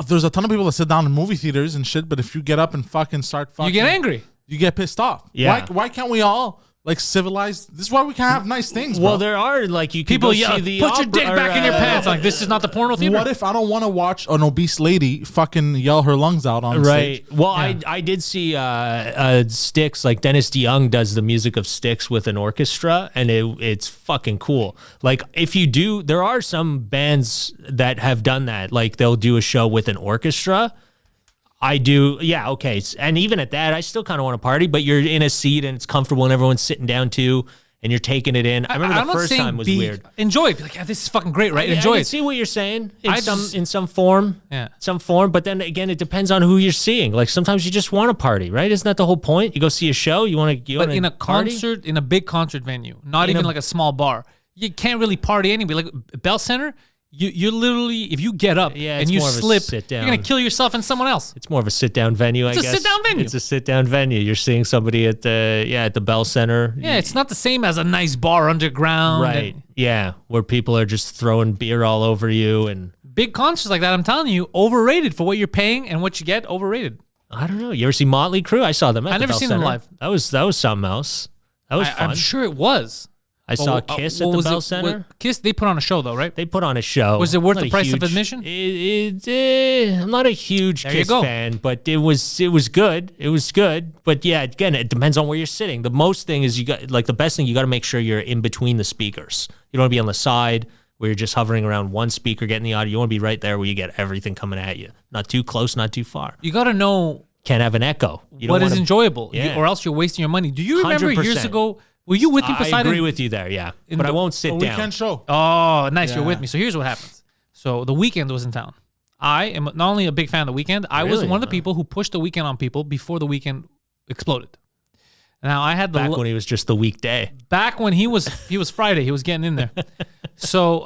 There's a ton of people that sit down in movie theaters and shit, but if you get up and fucking start fucking... You get angry. You get pissed off. Yeah. Why can't we all, like, civilize? This is why we can't have nice things, bro. Well, there are like you can People go yell, see the put your opera- dick back in your pants. Like, this is not the porno theater. What if I don't want to watch an obese lady fucking yell her lungs out on Right. stage? Well, I did see Styx, like Dennis DeYoung does the music of Styx with an orchestra, and it's fucking cool. Like if you do, there are some bands that have done that. Like they'll do a show with an orchestra. I do, yeah, okay. And even at that, I still kind of want to party, but you're in a seat and it's comfortable and everyone's sitting down too, and you're taking it in. I remember I'm the not first saying time was be- weird. Enjoy it. Be like, yeah, this is fucking great, right? Yeah, Enjoy I can it. see what you're saying I in just- some form. Yeah. Some form, but then again, it depends on who you're seeing. Like sometimes you just want to party, right? Isn't that the whole point? You go see a show, you want to. But in a party? concert, in a big concert venue, not even like a small bar, you can't really party anyway. Like Bell Center, you're literally, if you get up Yeah, and it's you more of a slip, sit you're down. gonna kill yourself and someone else. It's more of a sit-down venue, I It's a guess. sit-down venue. It's a sit-down venue. You're seeing somebody at the Bell Center, Yeah, it's not the same as a nice bar underground. right? and Yeah, where people are just throwing beer all over you, and big concerts like that, I'm telling you, overrated for what you're paying and what you get. Overrated. I don't know. You ever see Motley Crue? I saw them. At I the never Bell seen them Center. live. That was something else. That was fun. I'm sure it was. I saw But, Kiss what at the was Bell it- Center. what- Kiss, they put on a show though, right? They put on a show. Was it worth Not the a price of huge- admission? I'm not a huge There you Kiss go. fan, but it was good. It was good. But yeah, again, it depends on where you're sitting. The most thing is the best thing, you got to make sure you're in between the speakers. You don't want to be on the side where you're just hovering around one speaker getting the audio. You want to be right there where you get everything coming at you. Not too close, not too far. You got to know Can't have an echo. You what don't is wanna- enjoyable, Yeah. or else you're wasting your money. Do you remember 100%. years ago? Were you with me, I Poseidon? agree with you there, yeah. But I the- won't sit A down. weekend show. Oh, nice. You're Yeah. with me. So here's what happens. So the Weeknd was in town. I am not only a big fan of the Weeknd, I was Really? one of the people who pushed the Weeknd on people before the Weeknd exploded. Now I had the Back when he was just the weekday. back when he was Friday, he was getting in there. So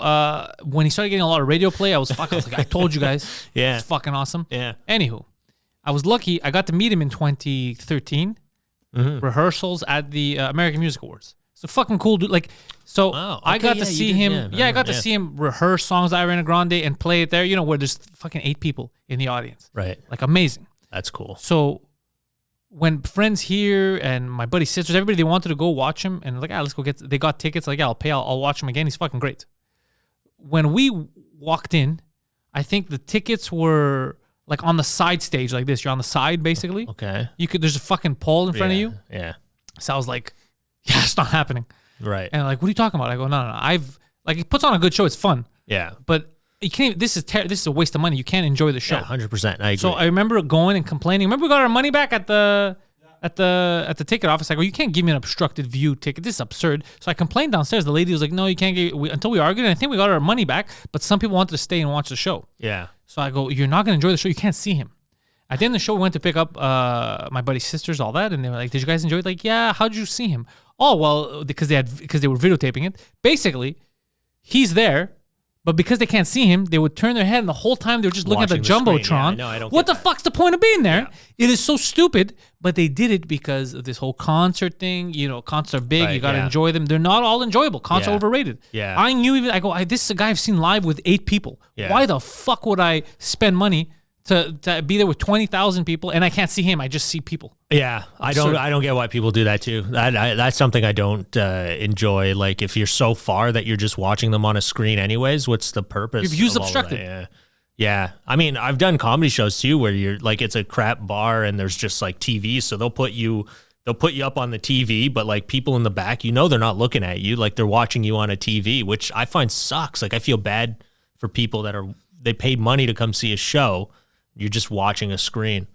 when he started getting a lot of radio play, I was like, I told you guys, Yeah. it's fucking awesome. Yeah. Anywho, I was lucky. I got to meet him in 2013 Mm-hmm. rehearsals at the American Music Awards. It's a fucking cool dude. Like, so Wow, I okay, got yeah, to you see did, him. yeah, I I remember, got to yeah. see him rehearse songs by Ariana Grande and play it there. You know, where there's fucking 8 people in the audience. Right. Like amazing. That's cool. So when friends here and my buddy's sisters, everybody, they wanted to go watch him, and like, let's go get. They got tickets. Like, yeah, I'll pay. I'll watch him again. He's fucking great. When we walked in, I think the tickets were like on the side stage, like this. You're on the side, basically. Okay. You could. There's a fucking pole in front of you. Yeah. So I was like, yeah, it's not happening. Right. And like, what are you talking about? I go, no. I've like, he puts on a good show. It's fun, Yeah. but you can't. Even, this is a waste of money. You can't enjoy the show. Yeah, 100%. I agree. So I remember going and complaining. Remember we got our money back at the ticket office. I go, you can't give me an obstructed view ticket. This is absurd. So I complained downstairs. The lady was like, no, you can't get. Until we argued, and I think we got our money back. But some people wanted to stay and watch the show. yeah. So I go, you're not gonna enjoy the show. You can't see him. At the end of the show, we went to pick up my buddy's sisters, all that, and they were like, did you guys enjoy it? Like, yeah. How'd you see him? Oh well, because they were videotaping it. Basically, he's there. But because they can't see him, they would turn their head, and the whole time they were just looking at the Watching the screen. jumbotron. Yeah, I know, I don't What get the that. fuck's the point of being there? It is so stupid. But they did it because of this whole concert thing. You know, concerts are big. Right, You got to yeah. enjoy them. They're not all enjoyable. Concerts are Yeah. overrated. Yeah. I knew even. I go. This is a guy I've seen live with 8 people. Yeah. Why the fuck would I spend money to be there with 20,000 people and I can't see him? I just see people. Yeah, I don't get why people do that too. That's something I don't enjoy. Like if you're so far that you're just watching them on a screen anyways, what's the purpose? Your view's of all of that? obstructed. Yeah. Yeah. I mean, I've done comedy shows too where you're like, it's a crap bar and there's just like TV. So they'll put you up on the TV, but like people in the back, you know, they're not looking at you. Like they're watching you on a TV, which I find sucks. Like I feel bad for people they paid money to come see a show. You're just watching a screen.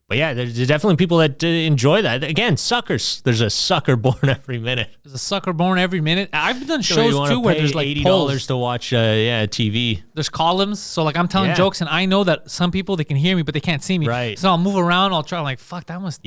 But yeah, there's definitely people that enjoy that. Again, suckers. There's a sucker born every minute. There's a sucker born every minute. I've done So shows too where there's like $80 polls. to watch TV. There's columns, so like I'm telling Yeah. jokes, and I know that some people they can hear me, but they can't see me. Right. So I'll move around. I'll try. Like fuck, that must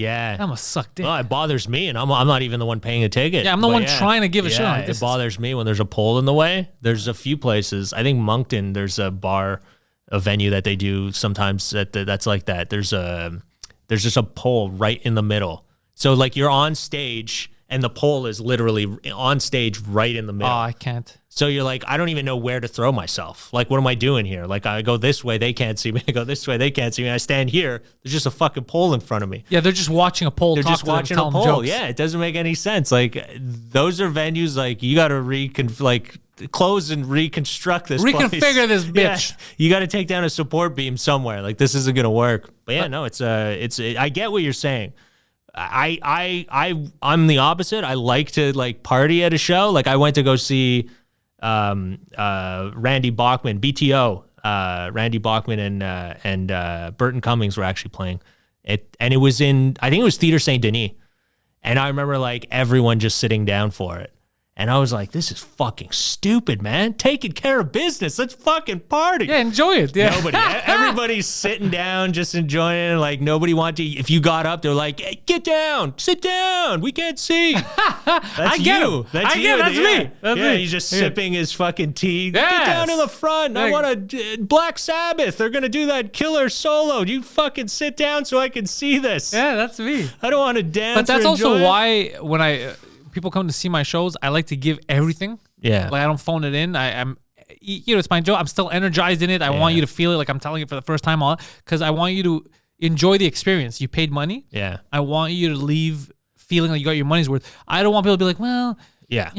suck dick. Well, it bothers me, and I'm not even the one paying a ticket. Yeah, I'm the But one trying to give a shit. Yeah, Like, this it bothers me when there's a pole in the way. There's a few places. I think Moncton, there's a bar, a venue that they do sometimes that's like that. There's just a pole right in the middle. So like you're on stage and the pole is literally on stage right in the middle. Oh, I can't. So you're like, I don't even know where to throw myself. Like, what am I doing here? Like, I go this way, they can't see me. I go this way, they can't see me. I stand here. There's just a fucking pole in front of me. Yeah, they're just watching a poll. They're talk just to them, watching tell a them poll. jokes. Yeah, it doesn't make any sense. Like, those are venues like you got to close and reconstruct this place. Reconfigure this Yeah, bitch. you got to take down a support beam somewhere. Like, this isn't gonna work. But yeah, no, I get what you're saying. I'm the opposite. I like to like party at a show. Like I went to go see Randy Bachman, BTO. Randy Bachman and Burton Cummings were actually playing it, and it was I think it was Theater Saint Denis, and I remember like everyone just sitting down for it. And I was like, this is fucking stupid, man. Taking care of business. Let's fucking party. Yeah, enjoy it. Yeah. Everybody's sitting down, just enjoying it. Like, nobody wanted to. If you got up, they're like, hey, get down, sit down. We can't see. That's I get you. him. That's I you. get him. That's yeah. me. That's yeah, me. he's just Yeah. sipping his fucking tea. Yes. Get down in the front. I Yeah. want a Black Sabbath. They're going to do that killer solo. You fucking sit down so I can see this. Yeah, that's me. I don't want to dance. But that's or also enjoy it. why when people come to see my shows, I like to give everything. Yeah. Like I don't phone it in. I'm, it's my joke. I'm still energized in it. I want you to feel it like I'm telling it for the first time, because I want you to enjoy the experience. You paid money. Yeah. I want you to leave feeling like you got your money's worth. I don't want people to be like, well, Yeah.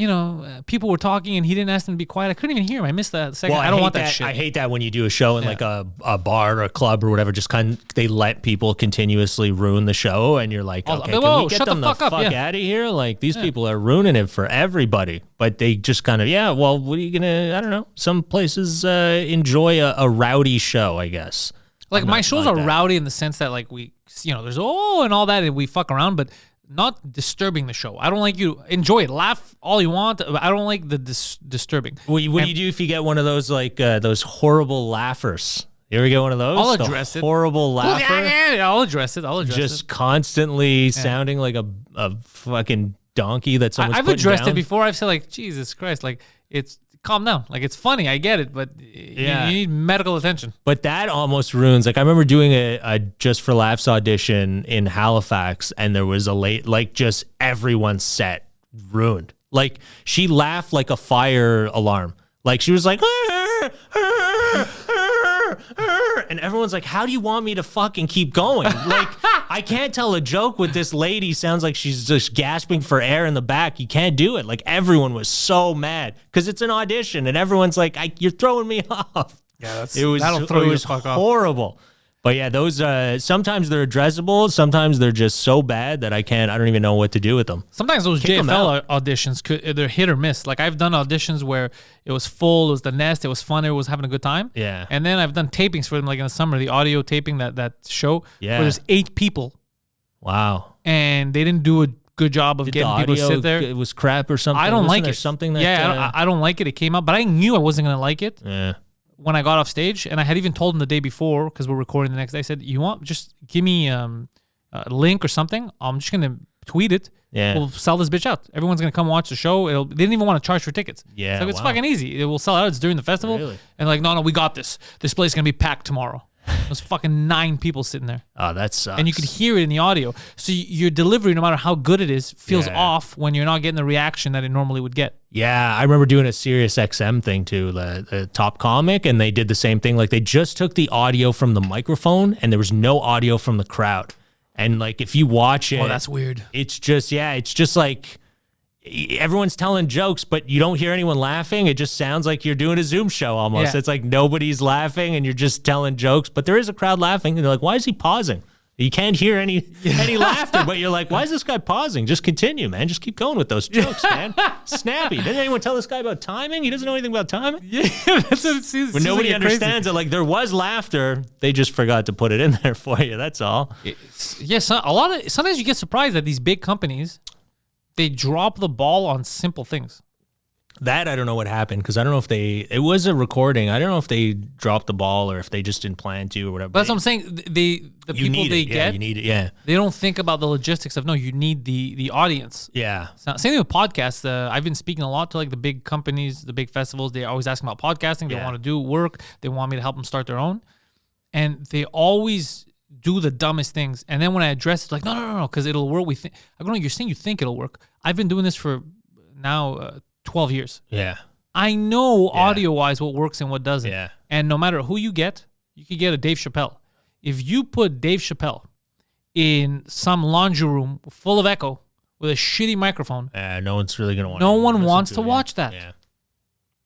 People were talking and he didn't ask them to be quiet. I couldn't even hear him. I missed that second. I don't want that shit. I hate that when you do a show in like a bar or a club or whatever. Just they let people continuously ruin the show, and you're like, okay, can we get shut them the fuck up, out of here? Like these people are ruining it for everybody. But they just kind of well, what are you gonna? I don't know. Some places enjoy a rowdy show, I guess. Like my shows like are that. rowdy in the sense that like there's and all that and we fuck around, but not disturbing the show. I don't like you enjoy it, laugh all you want. But I don't like the disturbing. What do you do if you get one of those like those horrible laughers? You ever get one of those? I'll address it. Horrible laugher. Yeah, I'll address it. Just constantly sounding like a fucking donkey that someone's I've putting addressed down. it before. I've said like, Jesus Christ, like it's calm down. Like it's funny, I get it, but you need medical attention. But that almost ruins. Like I remember doing a Just for Laughs audition in Halifax, and there was just everyone's set ruined. Like she laughed like a fire alarm. Like she was like, and everyone's like, how do you want me to fucking keep going? Like I can't tell a joke with this lady. Sounds like she's just gasping for air in the back. You can't do it. Like everyone was so mad because it's an audition, and everyone's like, you're throwing me off. Yeah, That'll throw you the fuck off. Horrible. But yeah, those sometimes they're addressable. Sometimes they're just so bad that I don't even know what to do with them. Sometimes those Kick 'em JFL auditions they're hit or miss. Like I've done auditions where it was full, it was the nest, it was fun, everyone was having a good time. Yeah. And then I've done tapings for them, like in the summer, the audio taping that show Yeah. where there's 8 people Wow. and they didn't do a good job of getting people to sit there. It was crap or something. I don't Wasn't like there it. Something that I don't like it. It came out, but I knew I wasn't gonna like it. Yeah. When I got off stage, and I had even told him the day before because we're recording the next day. I said, "You want just give me a link or something? I'm just gonna tweet it. Yeah. We'll sell this bitch out. Everyone's gonna come watch the show. They didn't even want to charge for tickets. Yeah, so it's wow. fucking easy. It will sell out. It's during the festival. Really? And like, no, we got this. This place is gonna be packed tomorrow. There's fucking 9 people sitting there. Oh, that sucks. And you could hear it in the audio. So your delivery, no matter how good it is, feels Yeah. off when you're not getting the reaction that it normally would get. Yeah, I remember doing a Sirius XM thing too, the Top Comic, and they did the same thing. Like they just took the audio from the microphone, and there was no audio from the crowd. And like if you watch it, Oh, that's weird. it's just like everyone's telling jokes, but you don't hear anyone laughing. It just sounds like you're doing a Zoom show almost. Yeah. It's like nobody's laughing and you're just telling jokes, but there is a crowd laughing. And they're like, why is he pausing? You can't hear any laughter, but you're like, why is this guy pausing? Just continue, man. Just keep going with those jokes, man. Snappy. Didn't anyone tell this guy about timing? He doesn't know anything about timing. Yeah, that's what it seems. When nobody understands it, like there was laughter, they just forgot to put it in there for you. That's all. Yes, sometimes you get surprised that these big companies, they drop the ball on simple things. That I don't know what happened because I don't know if it was a recording. I don't know if they dropped the ball or if they just didn't plan to or whatever. But that's what I'm saying. The people they get, you need it. Yeah, they don't think about the logistics of, no, you need the audience. yeah, So, same thing with podcasts. I've been speaking a lot to like the big companies, the big festivals. They're always asking about podcasting. They Yeah. want to do work. They want me to help them start their own. And they always do the dumbest things. And then when I address it, like, no, because it'll work. I go, no, you're saying you think it'll work. I've been doing this for now 12 years. yeah. I know audio-wise what works and what doesn't. Yeah. And no matter who you could get a Dave Chappelle. If you put Dave Chappelle in some laundry room full of echo with a shitty microphone, No one's really gonna want. no one listen wants to it. watch that. Yeah.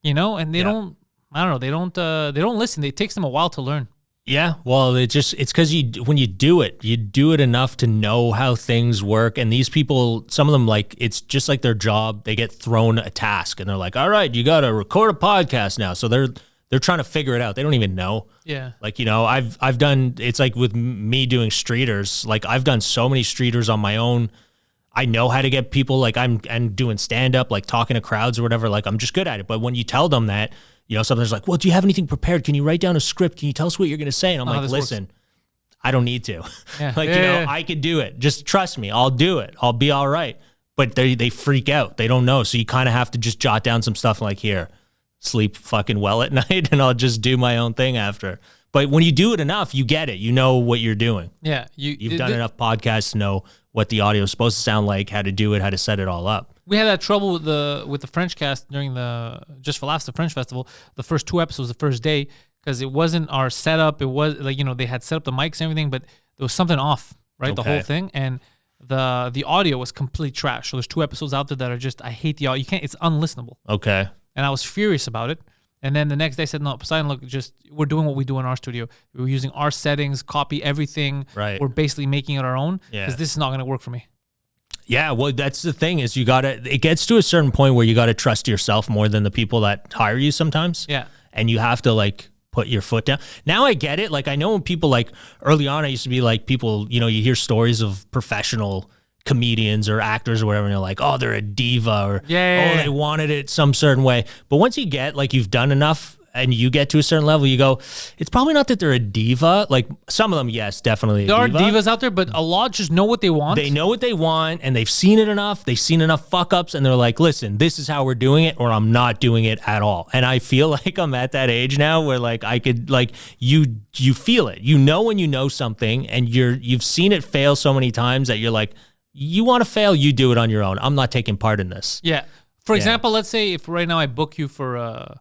You know, and they Yeah. don't. I don't know. They don't listen. It takes them a while to learn. Yeah, well, it's because when you do it enough to know how things work. And these people, some of them, like, it's just like their job. They get thrown a task and they're like, all right, you got to record a podcast now. So they're trying to figure it out. They don't even know. Yeah. Like, you know, I've done, it's like with me doing streeters, like I've done so many streeters on my own. I know how to get people, like I'm doing stand up, like talking to crowds or whatever. Like I'm just good at it. But when you tell them that, you know, sometimes like, well, do you have anything prepared? Can you write down a script? Can you tell us what you're going to say? And I'm like, listen, I don't need to. Yeah. Like, Yeah, you know, yeah. I could do it. Just trust me. I'll do it. I'll be all right. But they freak out. They don't know. So you kind of have to just jot down some stuff like, here, sleep fucking well at night and I'll just do my own thing after. But when you do it enough, you get it. You know what you're doing. Yeah. You've done enough podcasts to know what the audio is supposed to sound like, how to do it, how to set it all up. We had that trouble with the French cast during the Just for Laughs, the French festival. The first 2 episodes, the first day, because it wasn't our setup. It was like, you know, they had set up the mics and everything, but there was something off, right? The Okay. whole thing, and the audio was complete trash. So there's 2 episodes out there that are just, I hate the audio. You can't. It's unlistenable. Okay. And I was furious about it. And then the next day I said, no, Poseidon, look, we're doing what we do in our studio. We're using our settings, copy everything. Right. We're basically making it our own Yeah. because this is not going to work for me. Yeah, well, that's the thing is it gets to a certain point where you got to trust yourself more than the people that hire you sometimes. Yeah. And you have to like put your foot down. Now I get it. Like I know when people like early on, I used to be like people, you know, you hear stories of professional comedians or actors or whatever, and you're like, oh, they're a diva or, Yeah. oh, they wanted it some certain way. But once you get like you've done enough and you get to a certain level, you go, it's probably not that they're a diva. Like some of them, yes, definitely. There are divas out there, but a lot just know what they want. They know what they want and they've seen it enough. They've seen enough fuck ups and they're like, listen, this is how we're doing it or I'm not doing it at all. And I feel like I'm at that age now where like I could like you feel it. You know when you know something and you've seen it fail so many times that you're like, you want to fail, you do it on your own. I'm not taking part in this. Yeah. For example, let's say if right now I book you for a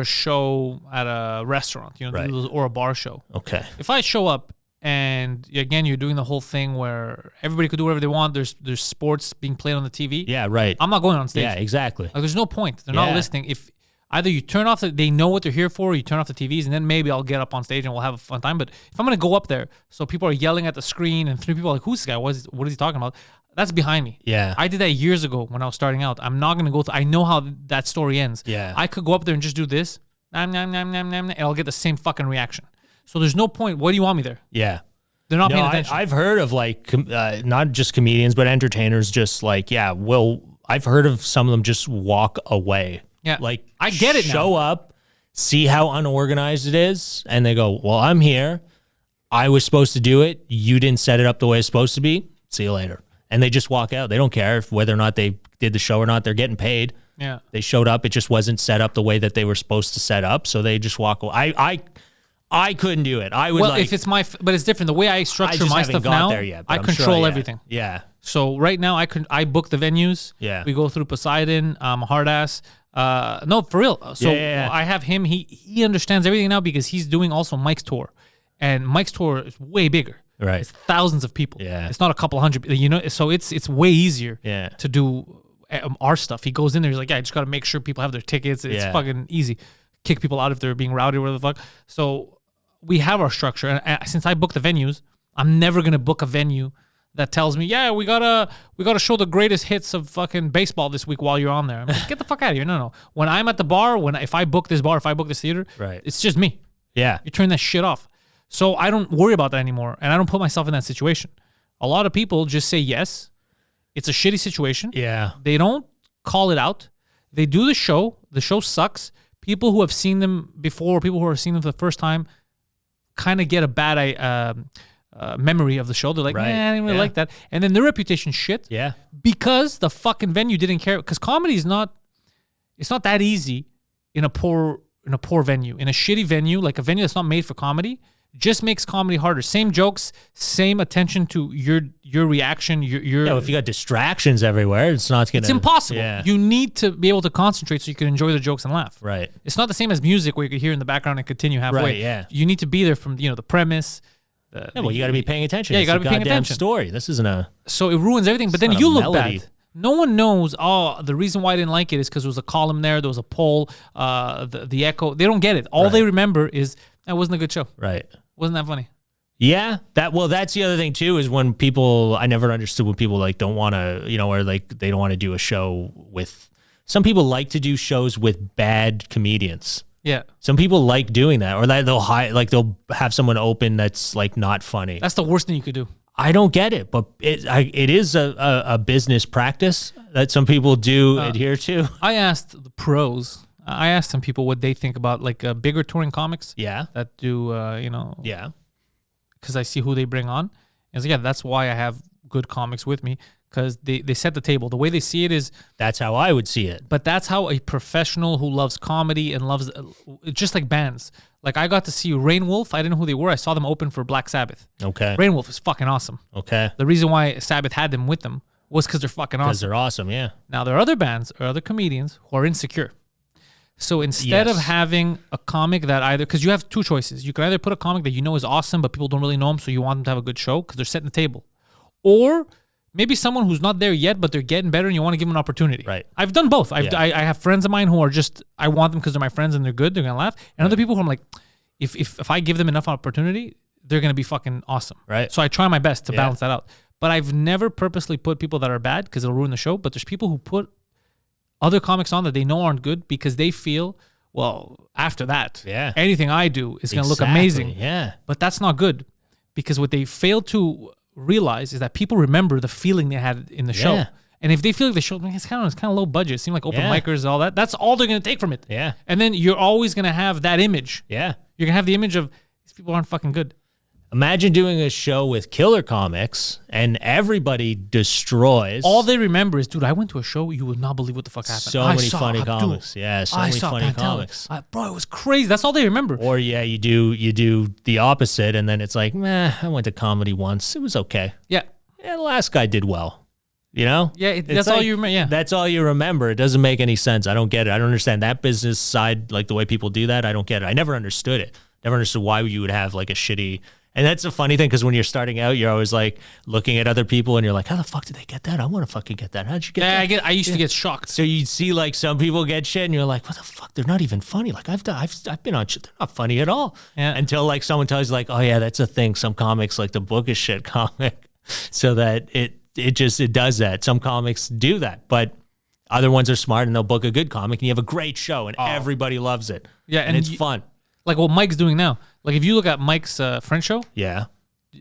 show at a restaurant, you know, Right. or a bar show. Okay. If I show up and again you're doing the whole thing where everybody could do whatever they want, there's sports being played on the TV. Yeah, right. I'm not going on stage. Yeah, exactly. Like there's no point. They're not Yeah. listening. If either you turn off they know what they're here for, or you turn off the TVs, and then maybe I'll get up on stage and we'll have a fun time. But if I'm gonna go up there, so people are yelling at the screen and 3 people are like, who's this guy? What is he talking about? That's behind me. Yeah. I did that years ago when I was starting out. I'm not gonna go I know how that story ends. Yeah. I could go up there and just do this, and I'll get the same fucking reaction. So there's no point. What do you want me there? Yeah. They're not No, paying attention. I've heard of like not just comedians, but entertainers just like, yeah, I've heard of some of them just walk away. Yeah. Like I get it now. Show up, see how unorganized it is, and they go, well, I'm here. I was supposed to do it. You didn't set it up the way it's supposed to be. See you later. And they just walk out. They don't care whether or not they did the show or not. They're getting paid. Yeah. They showed up. It just wasn't set up the way that they were supposed to set up. So they just walk away. I couldn't do it. I would If it's but it's different. The way I structure just my haven't stuff got now, there yet, but I I'm sure, control yeah. everything. Yeah. So right now I book the venues. Yeah. We go through Poseidon, hard ass. No, for real. So Yeah. I have him. He understands everything now because he's doing also Mike's tour, and Mike's tour is way bigger. Right. It's thousands of people. Yeah. It's not a couple hundred. You know. So it's way easier. Yeah. To do our stuff. He goes in there. He's like, yeah, I just got to make sure people have their tickets. It's fucking easy. Kick people out if they're being rowdy or whatever the fuck. So we have our structure. And since I book the venues, I'm never going to book a venue that tells me, yeah, we gotta show the greatest hits of fucking baseball this week while you're on there. I'm like, get the fuck out of here. No. When I'm at the bar, if I book this bar, if I book this theater, it's just me. Yeah. You turn that shit off. So I don't worry about that anymore. And I don't put myself in that situation. A lot of people just say yes. It's a shitty situation. Yeah. They don't call it out. They do the show. The show sucks. People who have seen them before, people who are seeing them for the first time, kind of get a bad memory of the show. They're like, I didn't really like that. And then their reputation shit. Yeah. Because the fucking venue didn't care. Because comedy is not, it's not that easy in a poor venue. In a shitty venue, like a venue that's not made for comedy, just makes comedy harder. Same jokes, same attention to your reaction. Well, if you got distractions everywhere, it's not gonna. It's impossible. Yeah. You need to be able to concentrate so you can enjoy the jokes and laugh. Right. It's not the same as music where you could hear in the background and continue halfway. Right. Yeah. You need to be there from the premise. Well, you got to be paying attention. Yeah, you It's got to a be paying goddamn attention. Story. This isn't a. So it ruins everything. But then not a you look melody. bad. No one knows. Oh, the reason why I didn't like it is because there was a column there. There was a poll. The echo. They don't get it. All they remember is that wasn't a good show. Right. Wasn't that funny? Yeah, that's the other thing too, is when people, I never understood when people like don't want to, or like they don't want to do a show with, some people like to do shows with bad comedians. Yeah. Some people like doing that, or they'll have someone open that's like not funny. That's the worst thing you could do. I don't get it, but it is a business practice that some people do adhere to. I asked the pros. I asked some people what they think about like bigger touring comics. Yeah. That do Yeah. because I see who they bring on. And so, yeah, that's why I have good comics with me, because they set the table. The way they see it is... That's how I would see it. But that's how a professional who loves comedy and loves... just like bands. Like, I got to see Rain Wolf. I didn't know who they were. I saw them open for Black Sabbath. Okay. Rain Wolf is fucking awesome. Okay. The reason why Sabbath had them with them was because they're fucking awesome. Because they're awesome, yeah. Now, there are other bands or other comedians who are insecure. So instead of having a comic that either, because you have two choices. You can either put a comic that you know is awesome, but people don't really know him, so you want them to have a good show because they're setting the table. Or maybe someone who's not there yet, but they're getting better and you want to give them an opportunity. Right. I've done both. I have friends of mine who are just, I want them because they're my friends and they're good, they're going to laugh. And other people who I'm like, if I give them enough opportunity, they're going to be fucking awesome. Right. So I try my best to balance that out. But I've never purposely put people that are bad because it'll ruin the show. But there's people who put other comics on that they know aren't good because they feel, well, after that, anything I do is going to look amazing. Yeah. But that's not good, because what they fail to realize is that people remember the feeling they had in the show. And if they feel like the show, it's kind of low budget, it seemed like open micers and all that, that's all they're going to take from it. Yeah. And then you're always going to have that image. Yeah. You're going to have the image of these people aren't fucking good. Imagine doing a show with killer comics and everybody destroys. All they remember is, dude, I went to a show. You would not believe what the fuck happened. So many funny comics. Yeah, so many funny Pantelis. comics. Bro, it was crazy. That's all they remember. Or you do the opposite, and then it's like, I went to comedy once. It was okay. Yeah. Yeah, the last guy did well. You know? Yeah, that's all you remember. Yeah. That's all you remember. It doesn't make any sense. I don't get it. I don't understand that business side, like the way people do that. I don't get it. I never understood it. Never understood why you would have like a shitty... And that's a funny thing, because when you're starting out, you're always like looking at other people and you're like, how the fuck did they get that? I want to fucking get that. How'd you get that? I used to get shocked. So you'd see like some people get shit and you're like, what the fuck? They're not even funny. Like I've been on shit. They're not funny at all. Yeah. Until like someone tells you like, oh yeah, that's a thing. Some comics like to book a shit comic so that it does that. Some comics do that, but other ones are smart and they'll book a good comic and you have a great show and everybody loves it. Yeah. And it's fun. Like what Mike's doing now. Like if you look at Mike's French show. Yeah.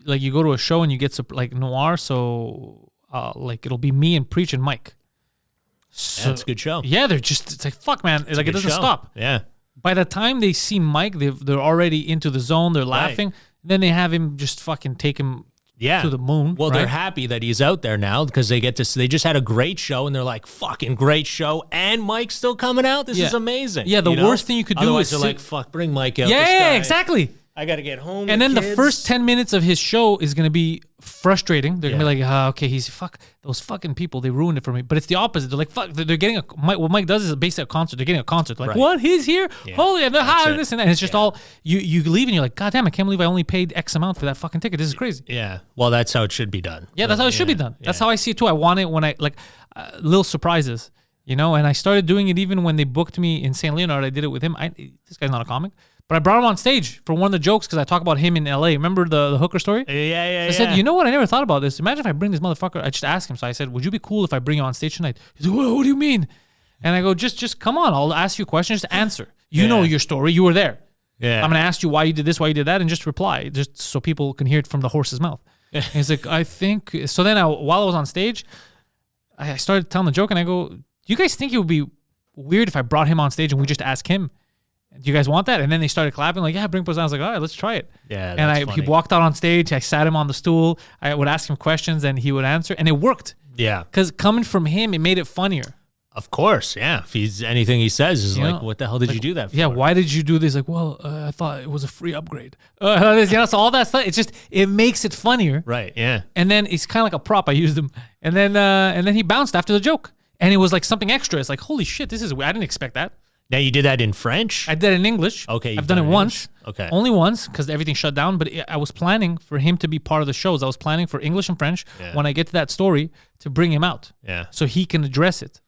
Like you go to a show and you get like noir, so like it'll be me and Preach and Mike. So, it's a good show. Yeah, it's like, fuck, man. Like it doesn't stop. Yeah. By the time they see Mike, they're already into the zone. They're laughing. Right. Then they have him just fucking take him to the moon. Well, they're happy that he's out there now because they just had a great show and they're like, fucking great show. And Mike's still coming out. This is amazing. Yeah, the worst thing you could do is they're like, fuck, bring Mike out. Yeah, exactly. I got to get home. And then kids. the first 10 minutes of his show is going to be frustrating. They're going to be like, okay, those fucking people, they ruined it for me. But it's the opposite. They're like, fuck, they're getting what Mike does is basically a concert. They're getting a concert. Like, what? He's here? Yeah. Holy, and they're high this and that. And it's just all, you leave and you're like, God damn, I can't believe I only paid X amount for that fucking ticket. This is crazy. Yeah. Well, that's how it should be done. Yeah, that's how it should be done. That's how I see it too. I want it when I, like, little surprises, you know? And I started doing it even when they booked me in St. Leonard. I did it with him. This guy's not a comic. But I brought him on stage for one of the jokes because I talk about him in LA. Remember the hooker story? Yeah. I said, you know what? I never thought about this. Imagine if I bring this motherfucker. I just asked him. So I said, would you be cool if I bring you on stage tonight? He's like, what do you mean? And I go, just come on. I'll ask you questions. Just answer. You know your story. You were there. Yeah. I'm going to ask you why you did this, why you did that, and just reply, just so people can hear it from the horse's mouth. And he's like, I think. So then while I was on stage, I started telling the joke, and I go, do you guys think it would be weird if I brought him on stage and we just ask him? Do you guys want that? And then they started clapping, like, yeah, bring Poseidon. I was like, all right, let's try it. Yeah. And he walked out on stage. I sat him on the stool. I would ask him questions and he would answer. And it worked. Yeah. Because coming from him, it made it funnier. Of course. Yeah. If anything he says is like, what the hell did you do that for? Yeah. Why did you do this? Like, well, I thought it was a free upgrade. So all that stuff, it makes it funnier. Right. Yeah. And then it's kind of like a prop. I used him. And then he bounced after the joke. And it was like something extra. It's like, holy shit, this is weird. I didn't expect that. Now, you did that in French? I did it in English. Okay. I've done it once. Okay. Only once because everything shut down. But I was planning for him to be part of the shows. I was planning for English and French when I get to that story to bring him out. Yeah. So he can address it.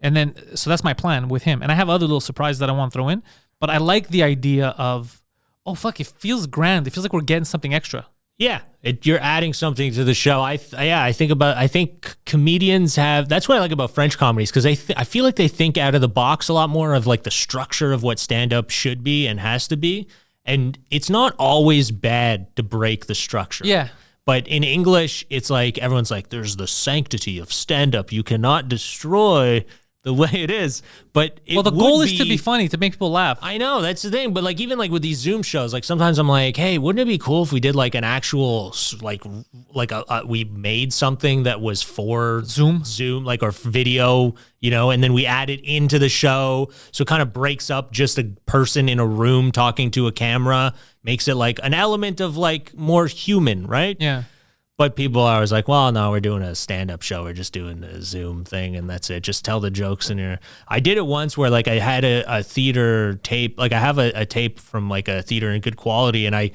And then, so that's my plan with him. And I have other little surprises that I want to throw in. But I like the idea of, oh, fuck, it feels grand. It feels like we're getting something extra. Yeah, you're adding something to the show. I think comedians have. That's what I like about French comedies because I feel like they think out of the box a lot more of like the structure of what stand up should be and has to be, and it's not always bad to break the structure. Yeah. But in English, it's like everyone's like, there's the sanctity of stand up. You cannot destroy the way it is. But the goal is to be funny, to make people laugh. I know, that's the thing. But like even like with these Zoom shows, like sometimes I'm like, hey, wouldn't it be cool if we did like an actual we made something that was for Zoom, like or video, you know, and then we add it into the show, so it kind of breaks up just a person in a room talking to a camera, makes it like an element of like more human, right? Yeah. But people are always like, well, no, we're doing a stand-up show. We're just doing a Zoom thing, and that's it. Just tell the jokes in here. I did it once where, like, I had a theater tape. Like, I have a tape from, like, a theater in good quality, and I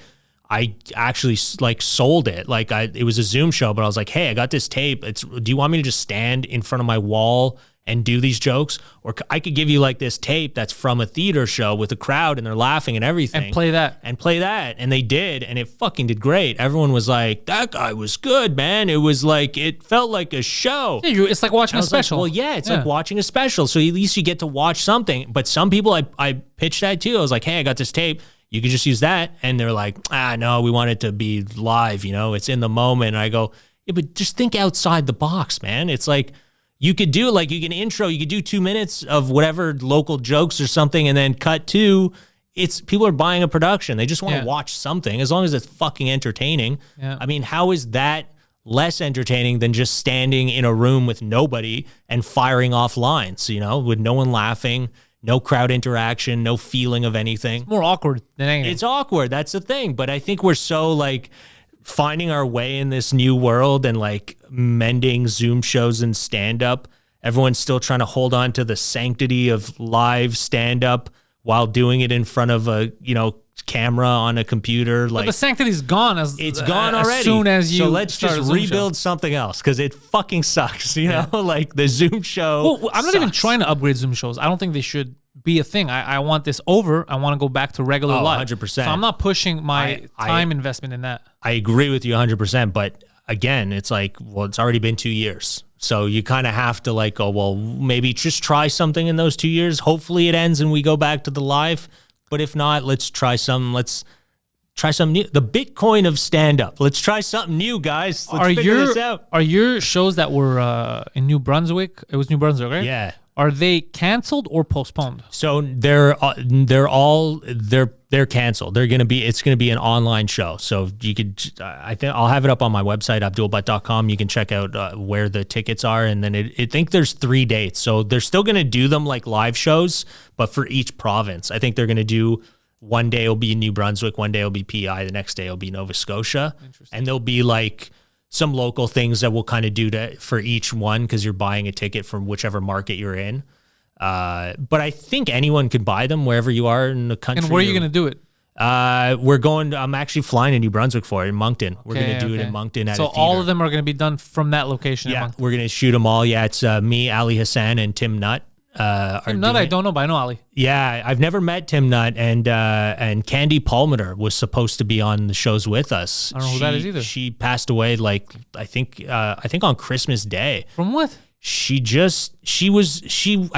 actually, like, sold it. Like, it was a Zoom show, but I was like, hey, I got this tape. Do you want me to just stand in front of my wall and do these jokes? Or I could give you, like, this tape that's from a theater show with a crowd, and they're laughing and everything. And play that. And they did, and it fucking did great. Everyone was like, that guy was good, man. It was like, it felt like a show. Yeah, it's like watching a special. Like, well, yeah, it's like watching a special. So at least you get to watch something. But some people I pitched that to. I was like, hey, I got this tape. You could just use that. And they're like, no, we want it to be live, you know, it's in the moment. And I go, yeah, but just think outside the box, man. It's like, you could do like, you can intro, you could do 2 minutes of whatever local jokes or something, and then cut to, people are buying a production. They just want to watch something as long as it's fucking entertaining. Yeah. I mean, how is that less entertaining than just standing in a room with nobody and firing off lines, you know, with no one laughing, no crowd interaction, no feeling of anything. It's more awkward than anything. It's awkward. That's the thing. But I think we're so like finding our way in this new world and like mending Zoom shows and stand-up. Everyone's still trying to hold on to the sanctity of live stand-up while doing it in front of a, you know, camera on a computer. Like, but the sanctity's gone. It's gone already. As soon as you so let's just rebuild something else because it fucking sucks. You know, like the Zoom show. Well, I'm not even trying to upgrade Zoom shows. I don't think they should be a thing. I want this over. I want to go back to regular live. 100%. So I'm not pushing my time investment in that. I agree with you 100%. But again, it's like, well, it's already been 2 years. So you kind of have to like go, well, maybe just try something in those 2 years. Hopefully it ends and we go back to the live. But if not, let's try something new. The Bitcoin of stand-up. Let's try something new, guys. Let's figure this out. Are your shows that were in New Brunswick? It was New Brunswick, right? Yeah. Are they canceled or postponed? So they're canceled. It's gonna be an online show. So you could, I think I'll have it up on my website, abdulbutt.com. You can check out where the tickets are, and then I think there's 3 dates. So they're still gonna do them like live shows, but for each province. I think they're gonna do one day it'll be New Brunswick, one day it'll be PI, the next day it'll be Nova Scotia. And there'll be like some local things that we'll kind of do for each one because you're buying a ticket from whichever market you're in. But I think anyone could buy them wherever you are in the country. And where are you going to do it? I'm actually flying to New Brunswick for it in Moncton. We're going to do it in Moncton at a So theater. all of them are going to be done from that location. Yeah, we're going to shoot them all. Yeah, it's me, Ali Hassan, and Tim Nutt. Tim Nutt, I don't know, but I know Ali. Yeah, I've never met Tim Nutt, and Candy Palmater was supposed to be on the shows with us. I don't know who that is either. She passed away I think on Christmas Day. From what? I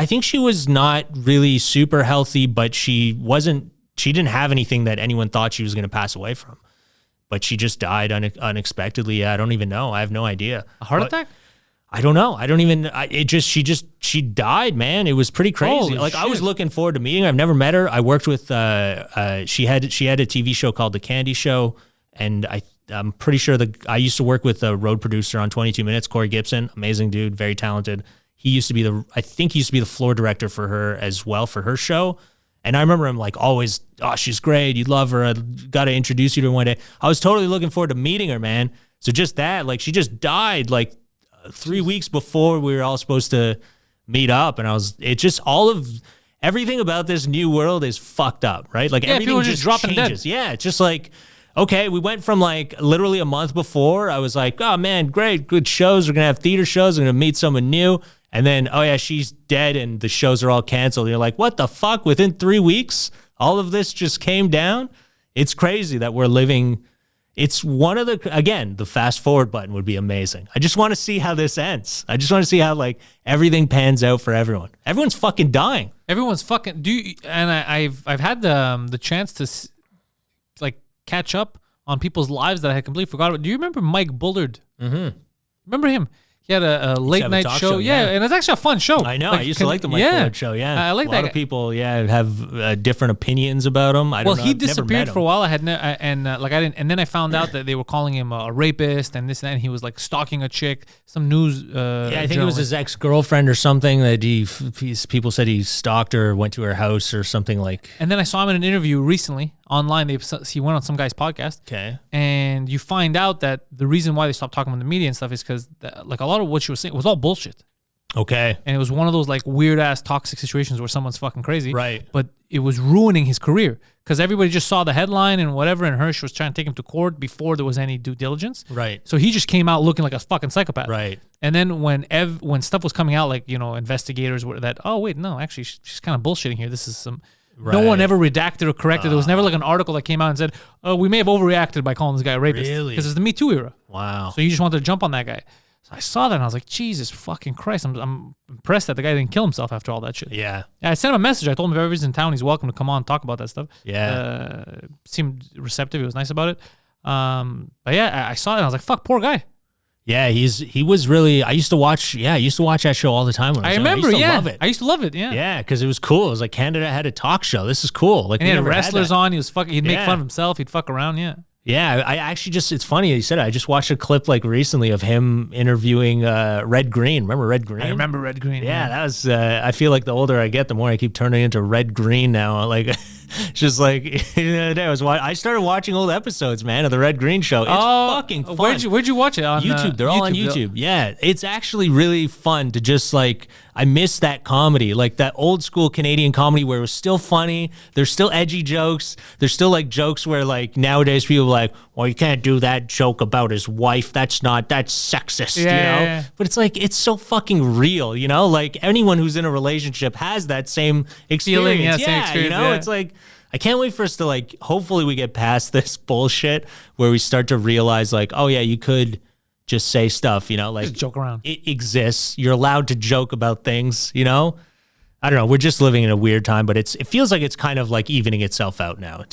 think she was not really super healthy, but she didn't have anything that anyone thought she was going to pass away from. But she just died unexpectedly. I don't even know. I have no idea. A heart attack? I don't know. She died, man. It was pretty crazy. Holy I was shit. looking forward to meeting her. I've never met her. I worked with, she had a TV show called The Candy Show. And I'm pretty sure I used to work with a road producer on 22 Minutes, Corey Gibson, amazing dude, very talented. He used to be the floor director for her as well for her show. And I remember him like always, oh, she's great. You'd love her. I got to introduce you to her one day. I was totally looking forward to meeting her, man. So just that, like she just died like 3 weeks before we were all supposed to meet up. And everything about this new world is fucked up, right? Like everything people just dropping changes. dead. Yeah, it's just like, okay, we went from like literally a month before. I was like, oh man, great, good shows. We're going to have theater shows. We're going to meet someone new. And then, oh yeah, she's dead and the shows are all canceled. And you're like, what the fuck? Within 3 weeks, all of this just came down? It's crazy that we're living. It's one of the fast forward button would be amazing. I just want to see how this ends. I just want to see how like everything pans out for everyone. Everyone's fucking dying. Everyone's fucking. I've had the chance to like catch up on people's lives that I had completely forgot about. Do you remember Mike Bullard? Mm-hmm. Remember him? He had a late night show. Yeah, and it's actually a fun show. I know. I used to like the Mike Bullard show. Yeah, I like that. A lot of people, have different opinions about him. I don't know. He I've never disappeared met for a him. while. I didn't, and then I found out that they were calling him a rapist and this and that. And he was like stalking a chick. Some news. I think it was his ex-girlfriend or something that people said he stalked her, or went to her house or something like. And then I saw him in an interview recently online. He went on some guy's podcast. Okay. And you find out that the reason why they stopped talking about the media and stuff is because like a lot of what she was saying was all bullshit. Okay. And it was one of those like weird ass toxic situations where someone's fucking crazy. Right. But it was ruining his career because everybody just saw the headline and whatever, and Hirsch was trying to take him to court before there was any due diligence. Right. So he just came out looking like a fucking psychopath. Right. And then when stuff was coming out, like, investigators were that, oh wait, no, actually she's kind of bullshitting here. This is some. Right. No one ever redacted or corrected. There was never like an article that came out and said, "Oh, we may have overreacted by calling this guy a rapist." Really? Because it's the Me Too era. Wow. So you just wanted to jump on that guy. So I saw that and I was like, Jesus fucking Christ! I'm impressed that the guy didn't kill himself after all that shit. Yeah. I sent him a message. I told him if ever he's in town, he's welcome to come on and talk about that stuff. Yeah. Seemed receptive. He was nice about it. But yeah, I saw it and I was like, fuck, poor guy. Yeah, he was really. I used to watch that show all the time when I was young. remember. I used to love it. Yeah. Yeah, because it was cool. It was like Canada had a talk show. This is cool. Like And he we had never wrestlers that. on. He was fucking. He'd make Yeah. fun of himself. He'd fuck around. Yeah. Yeah, I actually it's funny you said it. I just watched a clip like recently of him interviewing Red Green. Remember Red Green? I remember Red Green. Yeah, that was. I feel like the older I get, the more I keep turning into Red Green now. Like, it's just like the other day I started watching old episodes, man, of the Red Green Show. It's fucking fun. Where'd you watch it on YouTube? They're all on YouTube. Yeah, it's actually really fun to just like. I miss that comedy, like that old school Canadian comedy where it was still funny. There's still edgy jokes. There's still like jokes where like nowadays people are like, well, you can't do that joke about his wife. That's sexist, you know? Yeah. But it's like, it's so fucking real, you know? Like anyone who's in a relationship has that same experience. Feeling, same experience, you know? yeah. It's like, I can't wait for us to like, hopefully we get past this bullshit where we start to realize like, oh yeah, you could just say stuff, you know, like Just joke around. It exists. You're allowed to joke about things, you know? I don't know. We're just living in a weird time, but it feels like it's kind of like evening itself out now.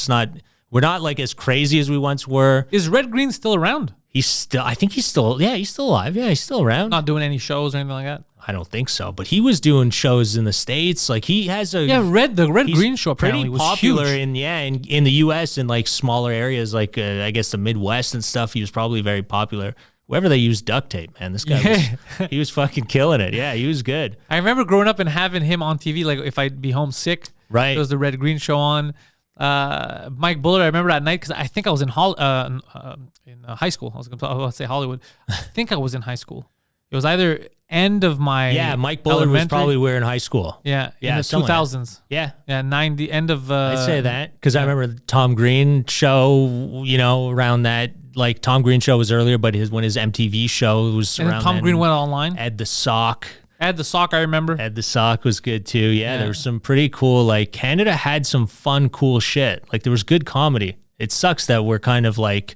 We're not like as crazy as we once were. Is Red Green still around? I think he's still alive. Yeah, he's still around. Not doing any shows or anything like that? I don't think so, but he was doing shows in the States. Like he has a the Red he's Green Show apparently pretty was popular huge. in the U.S. in like smaller areas, like I guess the Midwest and stuff. He was probably very popular. Wherever they used duct tape, man, this guy he was fucking killing it. Yeah, he was good. I remember growing up and having him on TV. Like if I'd be homesick, Right. there was the Red Green Show on. Mike Bullard, I remember at night because I think I was in high school. I was going to say Hollywood. I think I was in high school. It was either end of my Mike Bullard was probably where in high school. In the 2000s. Yeah. 90 end of. I'd say that because I remember the Tom Green show. Around that. Like Tom Green show was earlier, but when his MTV show was and around. Tom Green went online. Ed the Sock. Ed the Sock, I remember. Ed the Sock was good too. Yeah, there was some pretty cool. Like Canada had some fun, cool shit. Like there was good comedy. It sucks that we're kind of like.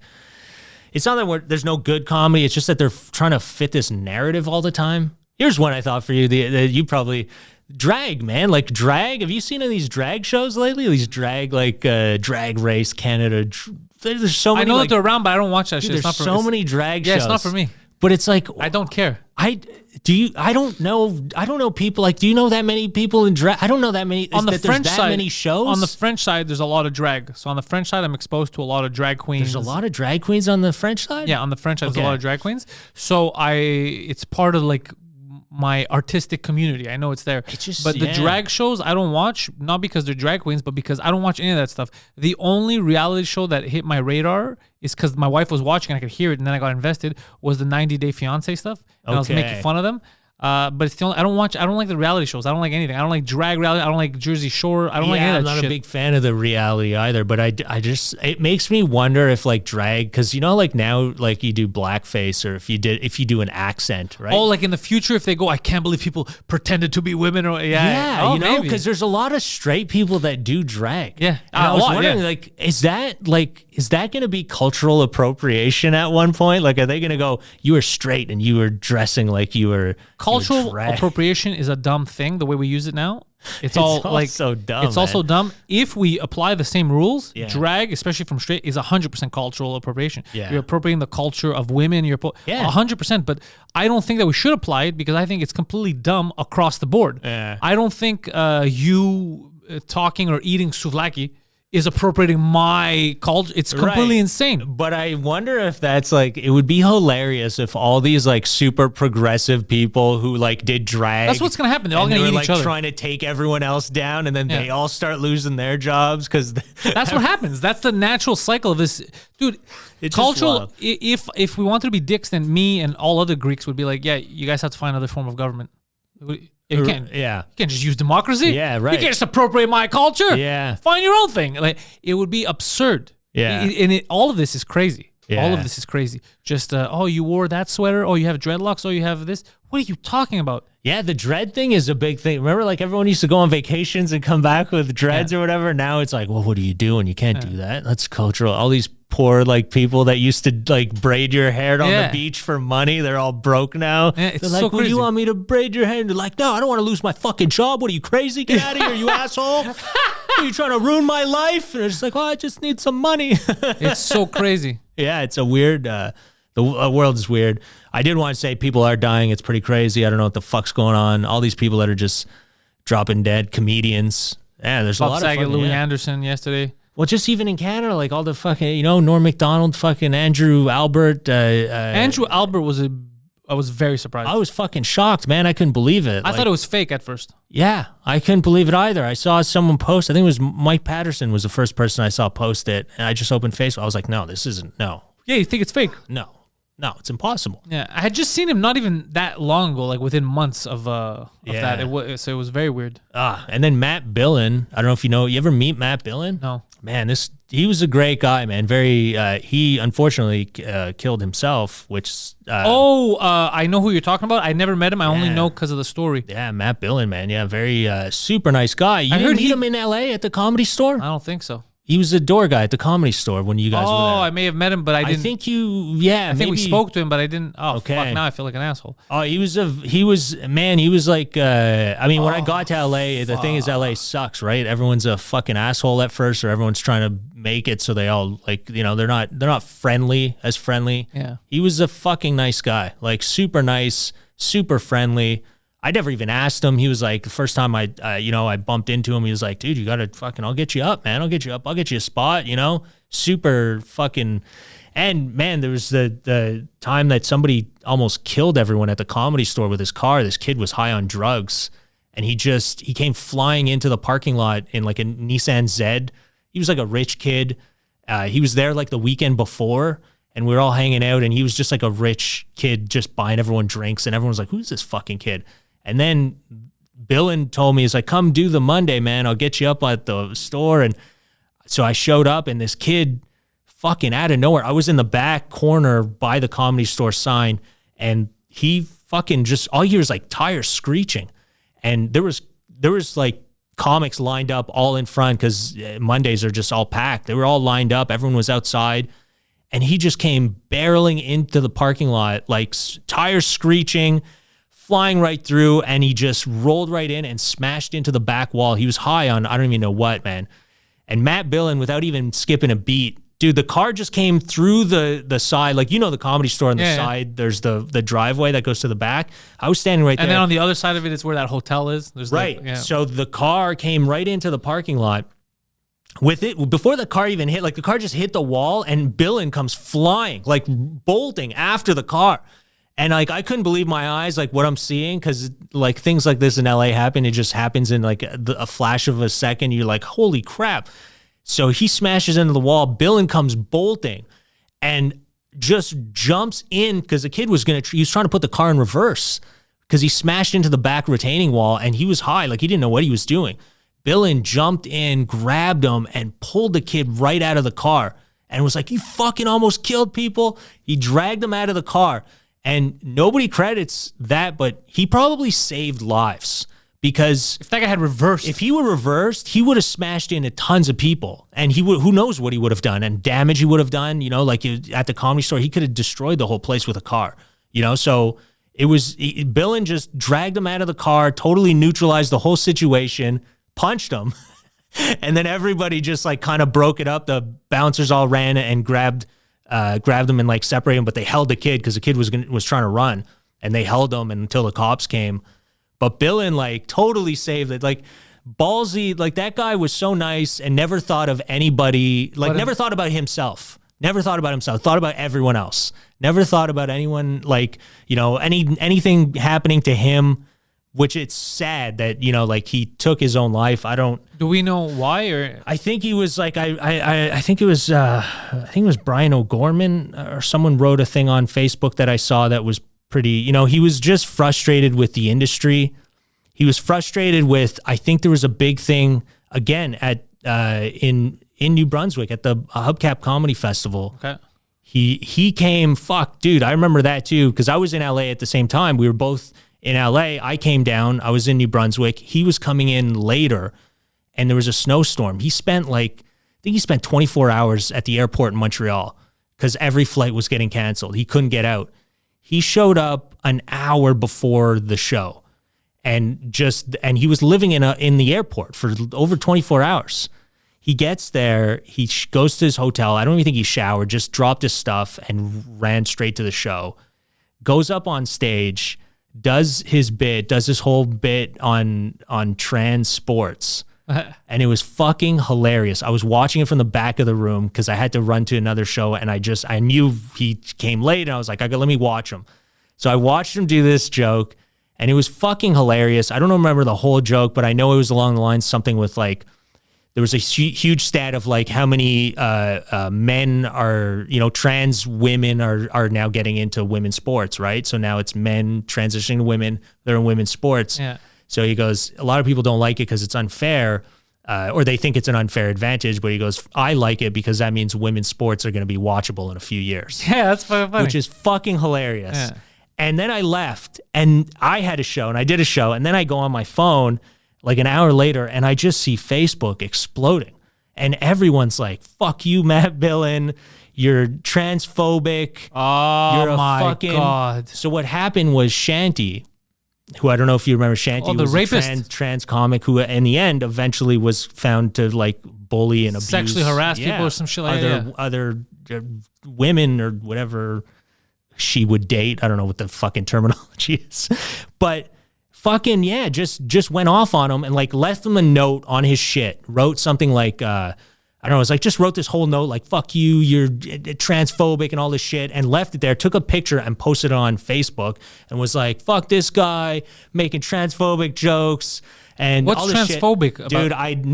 It's not that there's no good comedy. It's just that they're trying to fit this narrative all the time. Here's one I thought for you. You probably drag, man. Like drag. Have you seen any of these drag shows lately? These drag Drag Race Canada. There's so many. I know that they're around, but I don't watch that shit. There's it's not for so many drag shows. Yeah, it's not for me. But it's like I don't care. I don't know people. Like, do you know that many people in drag? I don't know that many. On the French side, many shows. On the French side, there's a lot of drag. So on the French side, I'm exposed to a lot of drag queens. There's a lot of drag queens on the French side. Yeah, on the French side, there's a lot of drag queens. So it's part of like my artistic community. I know it's there. But the drag shows I don't watch, not because they're drag queens, but because I don't watch any of that stuff. The only reality show that hit my radar is because my wife was watching and I could hear it, and then I got invested, was the 90 Day Fiance stuff. And I was making fun of them. But it's the only, I don't like the reality shows. I don't like anything. I don't like drag reality. I don't like Jersey Shore. I don't like any of that shit. I'm not a big fan of the reality either, but I just, it makes me wonder if like drag, because like now, like you do blackface, or if you do an accent, right? Oh, like in the future, if they go, I can't believe people pretended to be women, or because there's a lot of straight people that do drag. Yeah. And I was wondering, like, is that going to be cultural appropriation at one point? Like, are they going to go, you were straight and you were dressing like you were cultural appropriation is a dumb thing the way we use it now. It's all like so dumb. It's also dumb. If we apply the same rules, drag, especially from straight, is 100% cultural appropriation. Yeah. You're appropriating the culture of women. You're 100%. But I don't think that we should apply it because I think it's completely dumb across the board. Yeah. I don't think you talking or eating souvlaki is appropriating my culture. It's completely insane. But I wonder if that's like, it would be hilarious if all these like super progressive people who like did drag. That's what's going to happen. They're all going to eat each other. Trying to take everyone else down, and then they all start losing their jobs because that's what happens. That's the natural cycle of this. Dude, it's cultural. If we wanted to be dicks, then me and all other Greeks would be like, yeah, you guys have to find another form of government. You can't just use democracy. Yeah, right. You can't just appropriate my culture. Yeah. Find your own thing. Like, it would be absurd. Yeah. All of this is crazy. Yeah. All of this is crazy. Just, you wore that sweater. Oh, you have dreadlocks. Oh, you have this. What are you talking about? Yeah, the dread thing is a big thing. Remember, like, everyone used to go on vacations and come back with dreads or whatever. Now it's like, well, what are you doing? You can't do that. That's cultural. All these poor, like, people that used to, like, braid your hair on the beach for money, they're all broke now. Yeah, it's they're so like, well, crazy. you want me to braid your hair? And they're like, no, I don't want to lose my fucking job. What are you, crazy? Get out of here, you asshole. Are you trying to ruin my life? And it's like, oh, I just need some money. It's so crazy. Yeah, it's a weird, the world is weird. I did want to say people are dying. It's pretty crazy. I don't know what the fuck's going on. All these people that are just dropping dead, comedians. Yeah, there's Bob a lot Saget, of fucking, Louis Anderson yesterday. Well, just even in Canada, like all the fucking, Norm Macdonald, fucking Andrew Albert. Andrew Albert I was very surprised. I was fucking shocked, man. I couldn't believe it. I thought it was fake at first. Yeah, I couldn't believe it either. I saw someone post, I think it was Mike Patterson was the first person I saw post it, and I just opened Facebook. I was like, no, this isn't, no. Yeah, you think it's fake? No, it's impossible. Yeah, I had just seen him not even that long ago, like within months of that. So it was very weird. And then Matt Billen. I don't know if you ever meet Matt Billen? No. Man, he was a great guy, man. Very, he unfortunately killed himself, which. I know who you're talking about. I never met him. I only know because of the story. Yeah, Matt Billen, man. Yeah, very super nice guy. You didn't meet him in LA at the Comedy Store? I don't think so. He was a door guy at the Comedy Store when you guys were there. Oh, I may have met him, but I didn't. I think I think we spoke to him, but I didn't. Oh, okay. Fuck, now I feel like an asshole. Oh, he was like, I mean, when I got to LA, the thing is LA sucks, right? Everyone's a fucking asshole at first, or everyone's trying to make it so they all, like, they're not friendly. Yeah. He was a fucking nice guy, like super nice, super friendly. I never even asked him. He was like, the first time I bumped into him, he was like, dude, you got to fucking, I'll get you up, man. I'll get you up. I'll get you a spot, super fucking. And man, there was the time that somebody almost killed everyone at the Comedy Store with his car. This kid was high on drugs, and he came flying into the parking lot in like a Nissan Zed. was like a rich kid. He was there like the weekend before, and we were all hanging out, and he was just like a rich kid just buying everyone drinks, and everyone was like, who's this fucking kid? And then Billin told me, he's like, come do the Monday, man. I'll get you up at the store. And so I showed up, and this kid fucking out of nowhere, I was in the back corner by the Comedy Store sign, and he fucking just, all you hear is like tires screeching. And there was like comics lined up all in front because Mondays are just all packed. They were all lined up. Everyone was outside. And he just came barreling into the parking lot, like tires screeching, flying right through. And he just rolled right in and smashed into the back wall. He was high on, I don't even know what, man. And Matt Billin, without even skipping a beat, dude, the car just came through the side. Like, you know, the Comedy Store on the side, there's the driveway that goes to the back. I was standing right there. And then on the other side of it is where that hotel is. There's right. So the car came right into the parking lot. With it, before the car even hit, like the car just hit the wall, and Billin comes flying, like bolting after the car. And like, I couldn't believe my eyes, like what I'm seeing, because like things like this in LA happen. It just happens in like a flash of a second. You're like, holy crap. So he smashes into the wall. Billin comes bolting and just jumps in because the kid was he was trying to put the car in reverse because he smashed into the back retaining wall, and he was high. Like, he didn't know what he was doing. Billin jumped in, grabbed him, and pulled the kid right out of the car and was like, you fucking almost killed people. He dragged him out of the car, and nobody credits that, but he probably saved lives. Because if that guy had reversed, if he were reversed, he would have smashed into tons of people, and he would, who knows what he would have done and damage he would have done. You know, like at the Comedy Store, he could have destroyed the whole place with a car. You know, so Billin just dragged him out of the car, totally neutralized the whole situation, punched him, and then everybody just like kind of broke it up. The bouncers all ran and grabbed him and like separated him, but they held the kid because the kid was trying to run, and they held him until the cops came. But Billin like totally saved it. Like, ballsy, like that guy was so nice and never thought of anybody, like never thought about himself. Never thought about himself, thought about everyone else. Never thought about anyone, like, you know, anything happening to him, which it's sad that, you know, like he took his own life. Do we know why? Or I think he was like, I think it was Brian O'Gorman or someone wrote a thing on Facebook that I saw that was pretty, you know, he was just frustrated with the industry. He was frustrated with, I think there was a big thing again at in New Brunswick at the Hubcap Comedy Festival. Okay. He came, fuck, dude, I remember that too, because I was in LA at the same time. We were both in LA. I came down, I was in New Brunswick. He was coming in later, and there was a snowstorm. I think he spent 24 hours at the airport in Montreal because every flight was getting canceled. He couldn't get out. He showed up an hour before the show, and he was living in the airport for over 24 hours. He gets there, he goes to his hotel. I don't even think he showered, just dropped his stuff and ran straight to the show. Goes up on stage, does his whole bit on trans sports. And it was fucking hilarious. I was watching it from the back of the room because I had to run to another show, and I knew he came late, and I was like, let me watch him. So I watched him do this joke, and it was fucking hilarious. I don't remember the whole joke, but I know it was along the lines something with like, there was a huge stat of like how many men are, you know, trans women are now getting into women's sports, right? So now it's men transitioning to women, they're in women's sports. Yeah. So he goes, a lot of people don't like it because it's unfair, or they think it's an unfair advantage, but he goes, I like it because that means women's sports are going to be watchable in a few years. Yeah, that's funny. Which is fucking hilarious. Yeah. And then I left, and I had a show, and I did a show, and then I go on my phone like an hour later, and I just see Facebook exploding. And everyone's like, fuck you, Matt Billin. You're transphobic. Oh, You're my God. So what happened was Shanty, who I don't know if you remember, Shanty the was rapist. a trans comic who in the end eventually was found to like bully and abuse. Sexually harass people or some shit like that. Other women or whatever she would date. I don't know what the fucking terminology is. But fucking, yeah, just went off on him and like left him a note on his shit. Wrote something like, I don't know, it was like just wrote this whole note like, fuck you, you're transphobic and all this shit, and left it there, took a picture and posted it on Facebook and was like, fuck this guy, making transphobic jokes. And What's all this shit. transphobic about- Dude,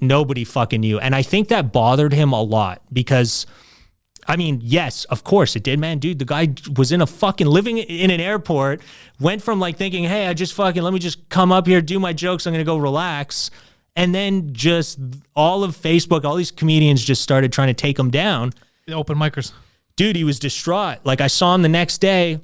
nobody fucking knew. And I think that bothered him a lot because, I mean, yes, of course it did, man. Dude, the guy was in a fucking living in an airport, went from like thinking, hey, let me just come up here, do my jokes, I'm going to go relax. And then just all of Facebook, all these comedians just started trying to take him down. The open micers. Dude, he was distraught. Like I saw him the next day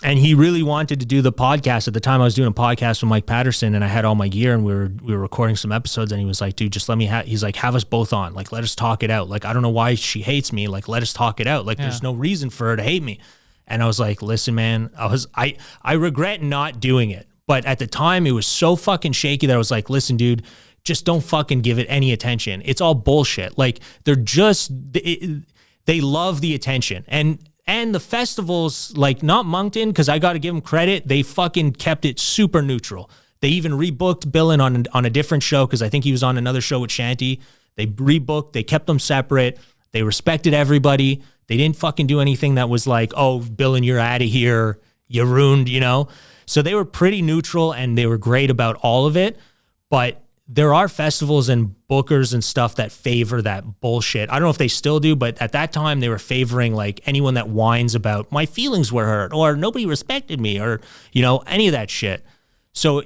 and he really wanted to do the podcast. At the time I was doing a podcast with Mike Patterson and I had all my gear and we were recording some episodes and he was like, dude, just let me he's like, have us both on. Like, let us talk it out. Like, I don't know why she hates me. Like, let us talk it out. Like, there's no reason for her to hate me. And I was like, listen, man, I regret not doing it. But at the time it was so fucking shaky that I was like, listen, dude, just don't fucking give it any attention. It's all bullshit. Like they're just, they love the attention. And the festivals, like not Moncton, because I got to give them credit, they fucking kept it super neutral. They even rebooked Billin on a different show because I think he was on another show with Shanty. They rebooked, they kept them separate. They respected everybody. They didn't fucking do anything that was like, oh, Billin, you're out of here. You ruined, you know? So they were pretty neutral and they were great about all of it. But there are festivals and bookers and stuff that favor that bullshit. I don't know if they still do, but at that time they were favoring like anyone that whines about my feelings were hurt or nobody respected me or, you know, any of that shit. So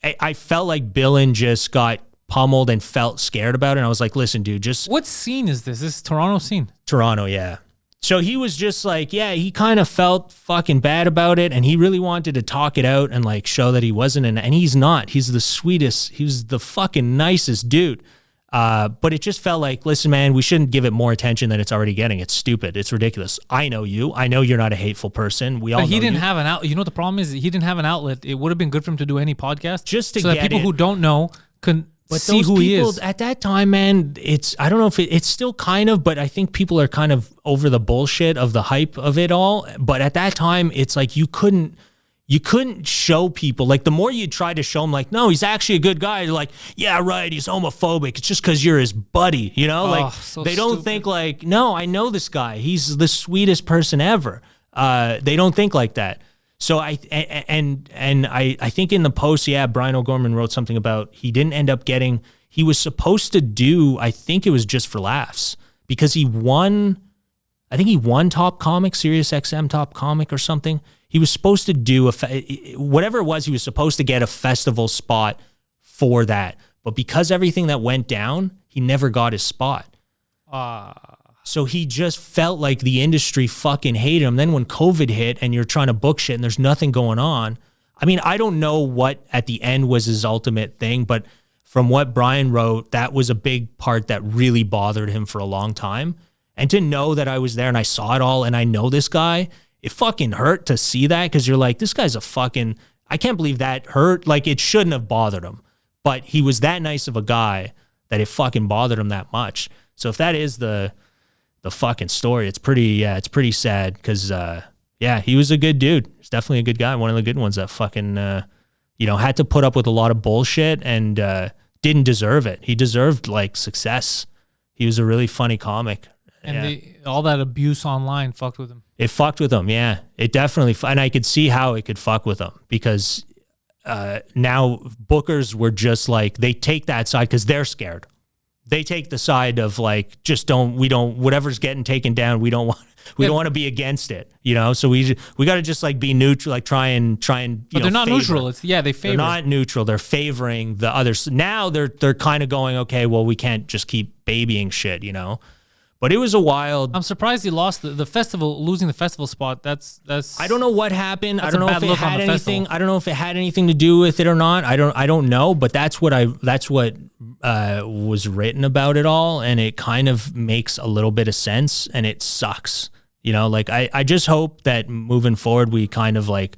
I felt like Billin just got pummeled and felt scared about it. And I was like, listen, dude, just... What scene is this? This is Toronto scene? Toronto, yeah. So he was just like, yeah, he kind of felt fucking bad about it and he really wanted to talk it out and like show that he wasn't, and he's not. He's the sweetest, he's the fucking nicest dude. But it just felt like, listen, man, we shouldn't give it more attention than it's already getting. It's stupid. It's ridiculous. I know you. I know you're not a hateful person. We all know he didn't you. have an outlet. You know, the problem is he didn't have an outlet. It would have been good for him to do any podcast. Just to so that get people it. who don't know can But see those who he people, is. at that time, man, I don't know if it's still kind of, but I think people are kind of over the bullshit of the hype of it all. But at that time, it's like you couldn't show people, like the more you try to show them, like, no, he's actually a good guy. You're like, yeah, right, he's homophobic. It's just because you're his buddy, you know? Like so they don't stupid. think like, no, I know this guy. He's the sweetest person ever. They don't think like that. So I think in the post, yeah, Brian O'Gorman wrote something about he didn't end up getting, he was supposed to do, I think it was Just for Laughs, because he won Top Comic, Sirius XM Top Comic or something. He was supposed to do whatever it was, he was supposed to get a festival spot for that. But because everything that went down, he never got his spot. So he just felt like the industry fucking hated him. Then when COVID hit and you're trying to book shit and there's nothing going on, I mean, I don't know what at the end was his ultimate thing, but from what Brian wrote, that was a big part that really bothered him for a long time. And to know that I was there and I saw it all and I know this guy, it fucking hurt to see that because you're like, this guy's a fucking, I can't believe that hurt. Like it shouldn't have bothered him, but he was that nice of a guy that it fucking bothered him that much. So if that is the fucking story, it's pretty sad because he was a good dude. He's definitely a good guy, one of the good ones that fucking had to put up with a lot of bullshit and didn't deserve it. He deserved like success. He was a really funny comic. And all that abuse online fucked with him. It fucked with him, yeah. It definitely, and I could see how it could fuck with him because now bookers were just like, they take that side because they're scared. They take the side of like, whatever's getting taken down, we don't want to be against it, you know? So we got to just like be neutral, like try and But they're not favor. neutral. They favor. They're not neutral. They're favoring the others. Now they're kind of going, okay, well, we can't just keep babying shit, you know? But it was a wild. I'm surprised he lost the festival, losing the festival spot. That's. I don't know what happened. I That's don't a know bad if it look on had the anything. festival. I don't know if it had anything to do with it or not. I don't know. But that's what was written about it all, and it kind of makes a little bit of sense, and it sucks. You know, like I just hope that moving forward we kind of like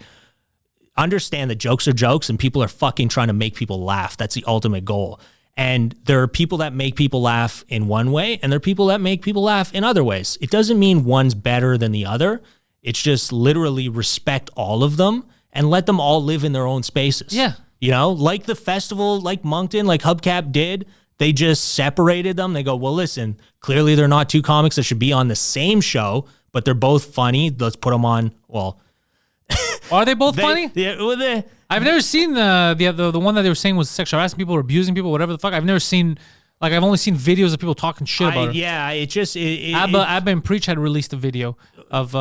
understand that jokes are jokes, and people are fucking trying to make people laugh. That's the ultimate goal. And there are people that make people laugh in one way, and there are people that make people laugh in other ways. It doesn't mean one's better than the other. It's just literally respect all of them and let them all live in their own spaces. Yeah. You know, like the festival, like Moncton, like Hubcap did, they just separated them. They go, well, listen, clearly they're not two comics that should be on the same show, but they're both funny. Let's put them on, well... Are they both funny? Yeah, well, I've never seen the one that they were saying was sexual harassing people or abusing people, whatever the fuck. I've never seen, like, I've only seen videos of people talking shit about her. yeah, it just Abba and Preach had released a video of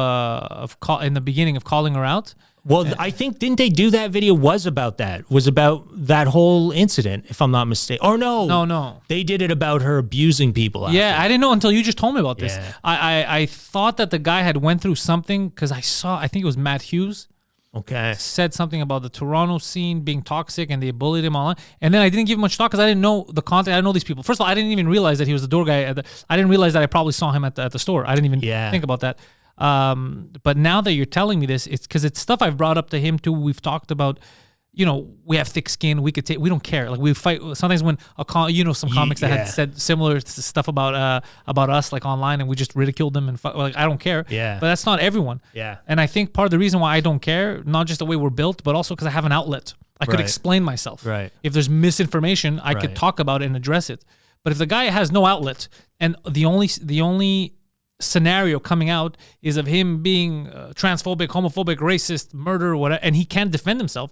in the beginning of calling her out. Well, I think, didn't they do that video was about that whole incident, if I'm not mistaken. Or no. They did it about her abusing people. Yeah, I didn't know until you just told me about this. Yeah. I thought that the guy had went through something because I think it was Matt Hughes. Okay. Said something about the Toronto scene being toxic and they bullied him online. And then I didn't give much thought because I didn't know the content. I didn't know these people. First of all, I didn't even realize that he was the door guy. I didn't realize that I probably saw him at the store. I didn't even think about that. But now that you're telling me this, it's because it's stuff I've brought up to him too. We've talked about, we have thick skin. We don't care. Like we fight sometimes when some comics that had said similar stuff about us like online, and we just ridiculed them and like I don't care. Yeah. But that's not everyone. Yeah. And I think part of the reason why I don't care, not just the way we're built, but also because I have an outlet. I could explain myself. Right. If there's misinformation, I could talk about it and address it. But if the guy has no outlet and the only scenario coming out is of him being transphobic, homophobic, racist, murder, whatever, and he can't defend himself,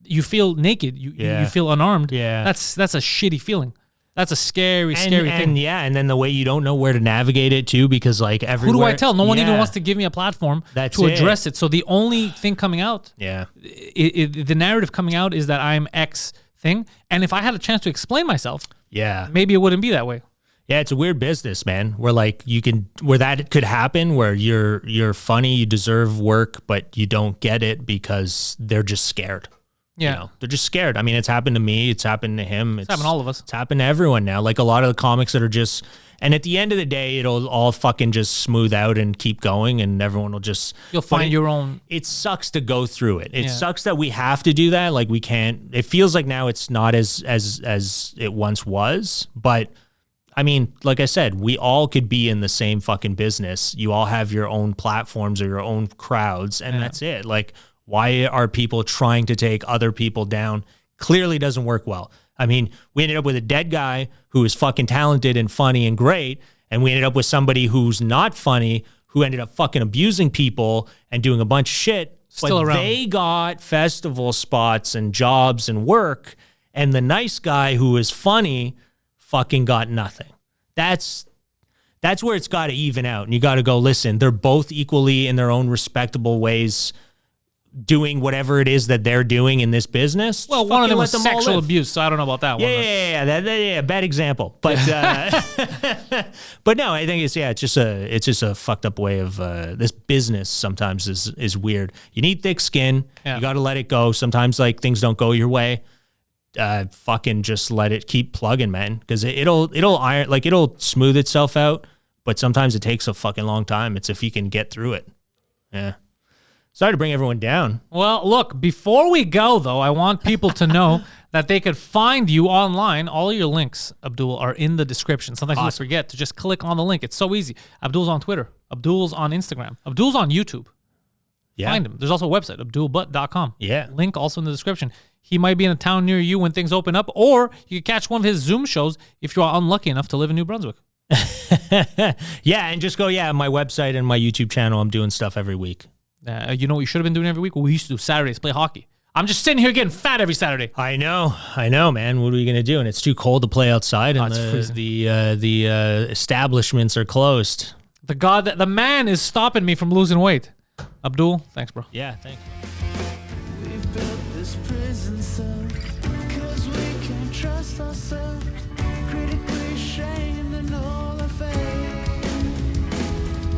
you feel naked. You feel unarmed. Yeah. That's a shitty feeling. That's a scary thing. And then the way you don't know where to navigate it too, because like everywhere. Who do I tell? No one even wants to give me a platform to address it. So the only thing coming out, the narrative coming out is that I'm X thing, and if I had a chance to explain myself, maybe it wouldn't be that way. Yeah, it's a weird business, man. Where like where that could happen, where you're funny, you deserve work, but you don't get it because they're just scared. Yeah, they're just scared. I mean, it's happened to me. It's happened to him. It's happened to all of us. It's happened to everyone now. Like a lot of the comics that are just, and at the end of the day, it'll all fucking just smooth out and keep going, and everyone will just. You'll find your own. It sucks to go through it. It sucks that we have to do that. Like we can't. It feels like now it's not as it once was, but. I mean, like I said, we all could be in the same fucking business. You all have your own platforms or your own crowds, and that's it. Like, why are people trying to take other people down? Clearly doesn't work well. I mean, we ended up with a dead guy who is fucking talented and funny and great, and we ended up with somebody who's not funny who ended up fucking abusing people and doing a bunch of shit. Still around. They got festival spots and jobs and work, and the nice guy who is funny fucking got nothing. That's where it's got to even out. And you got to go, listen, they're both equally in their own respectable ways doing whatever it is that they're doing in this business. Well, one of them was sexual abuse, so I don't know about that one. Yeah, bad example. But but no, I think it's just a fucked up way of this business sometimes is weird. You need thick skin. Yeah. You got to let it go. Sometimes like things don't go your way. Fucking just let it keep plugging, man, because it'll smooth itself out, but sometimes it takes a fucking long time. It's if you can get through it. Yeah. Sorry to bring everyone down. Well, look, before we go though, I want people to know that they could find you online. All your links, Abdul, are in the description. Sometimes you forget to just click on the link. It's so easy. Abdul's on Twitter. Abdul's on Instagram. Abdul's on YouTube. Yeah. Find him. There's also a website, abdulbutt.com. Yeah. Link also in the description. He might be in a town near you when things open up, or you could catch one of his Zoom shows if you are unlucky enough to live in New Brunswick. Yeah, and just go, my website and my YouTube channel. I'm doing stuff every week. You know what you should have been doing every week? Well, we used to do Saturdays, play hockey. I'm just sitting here getting fat every Saturday. I know, man. What are we gonna do? And it's too cold to play outside, and the establishments are closed. The man is stopping me from losing weight. Abdul, thanks, bro. Yeah, thanks. We've built this prison cell 'cause we can't trust ourselves. Critically shamed and all our faith.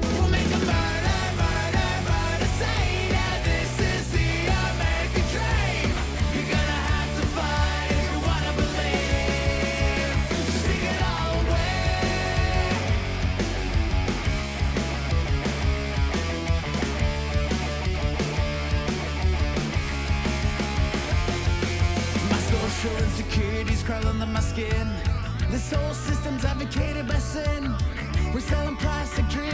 We'll make a murder say that this is the American dream. You're gonna have to fight if you wanna believe. Stick it all away. My social insecurities crawl under my skin. This whole system's advocated by sin. We're selling plastic dreams.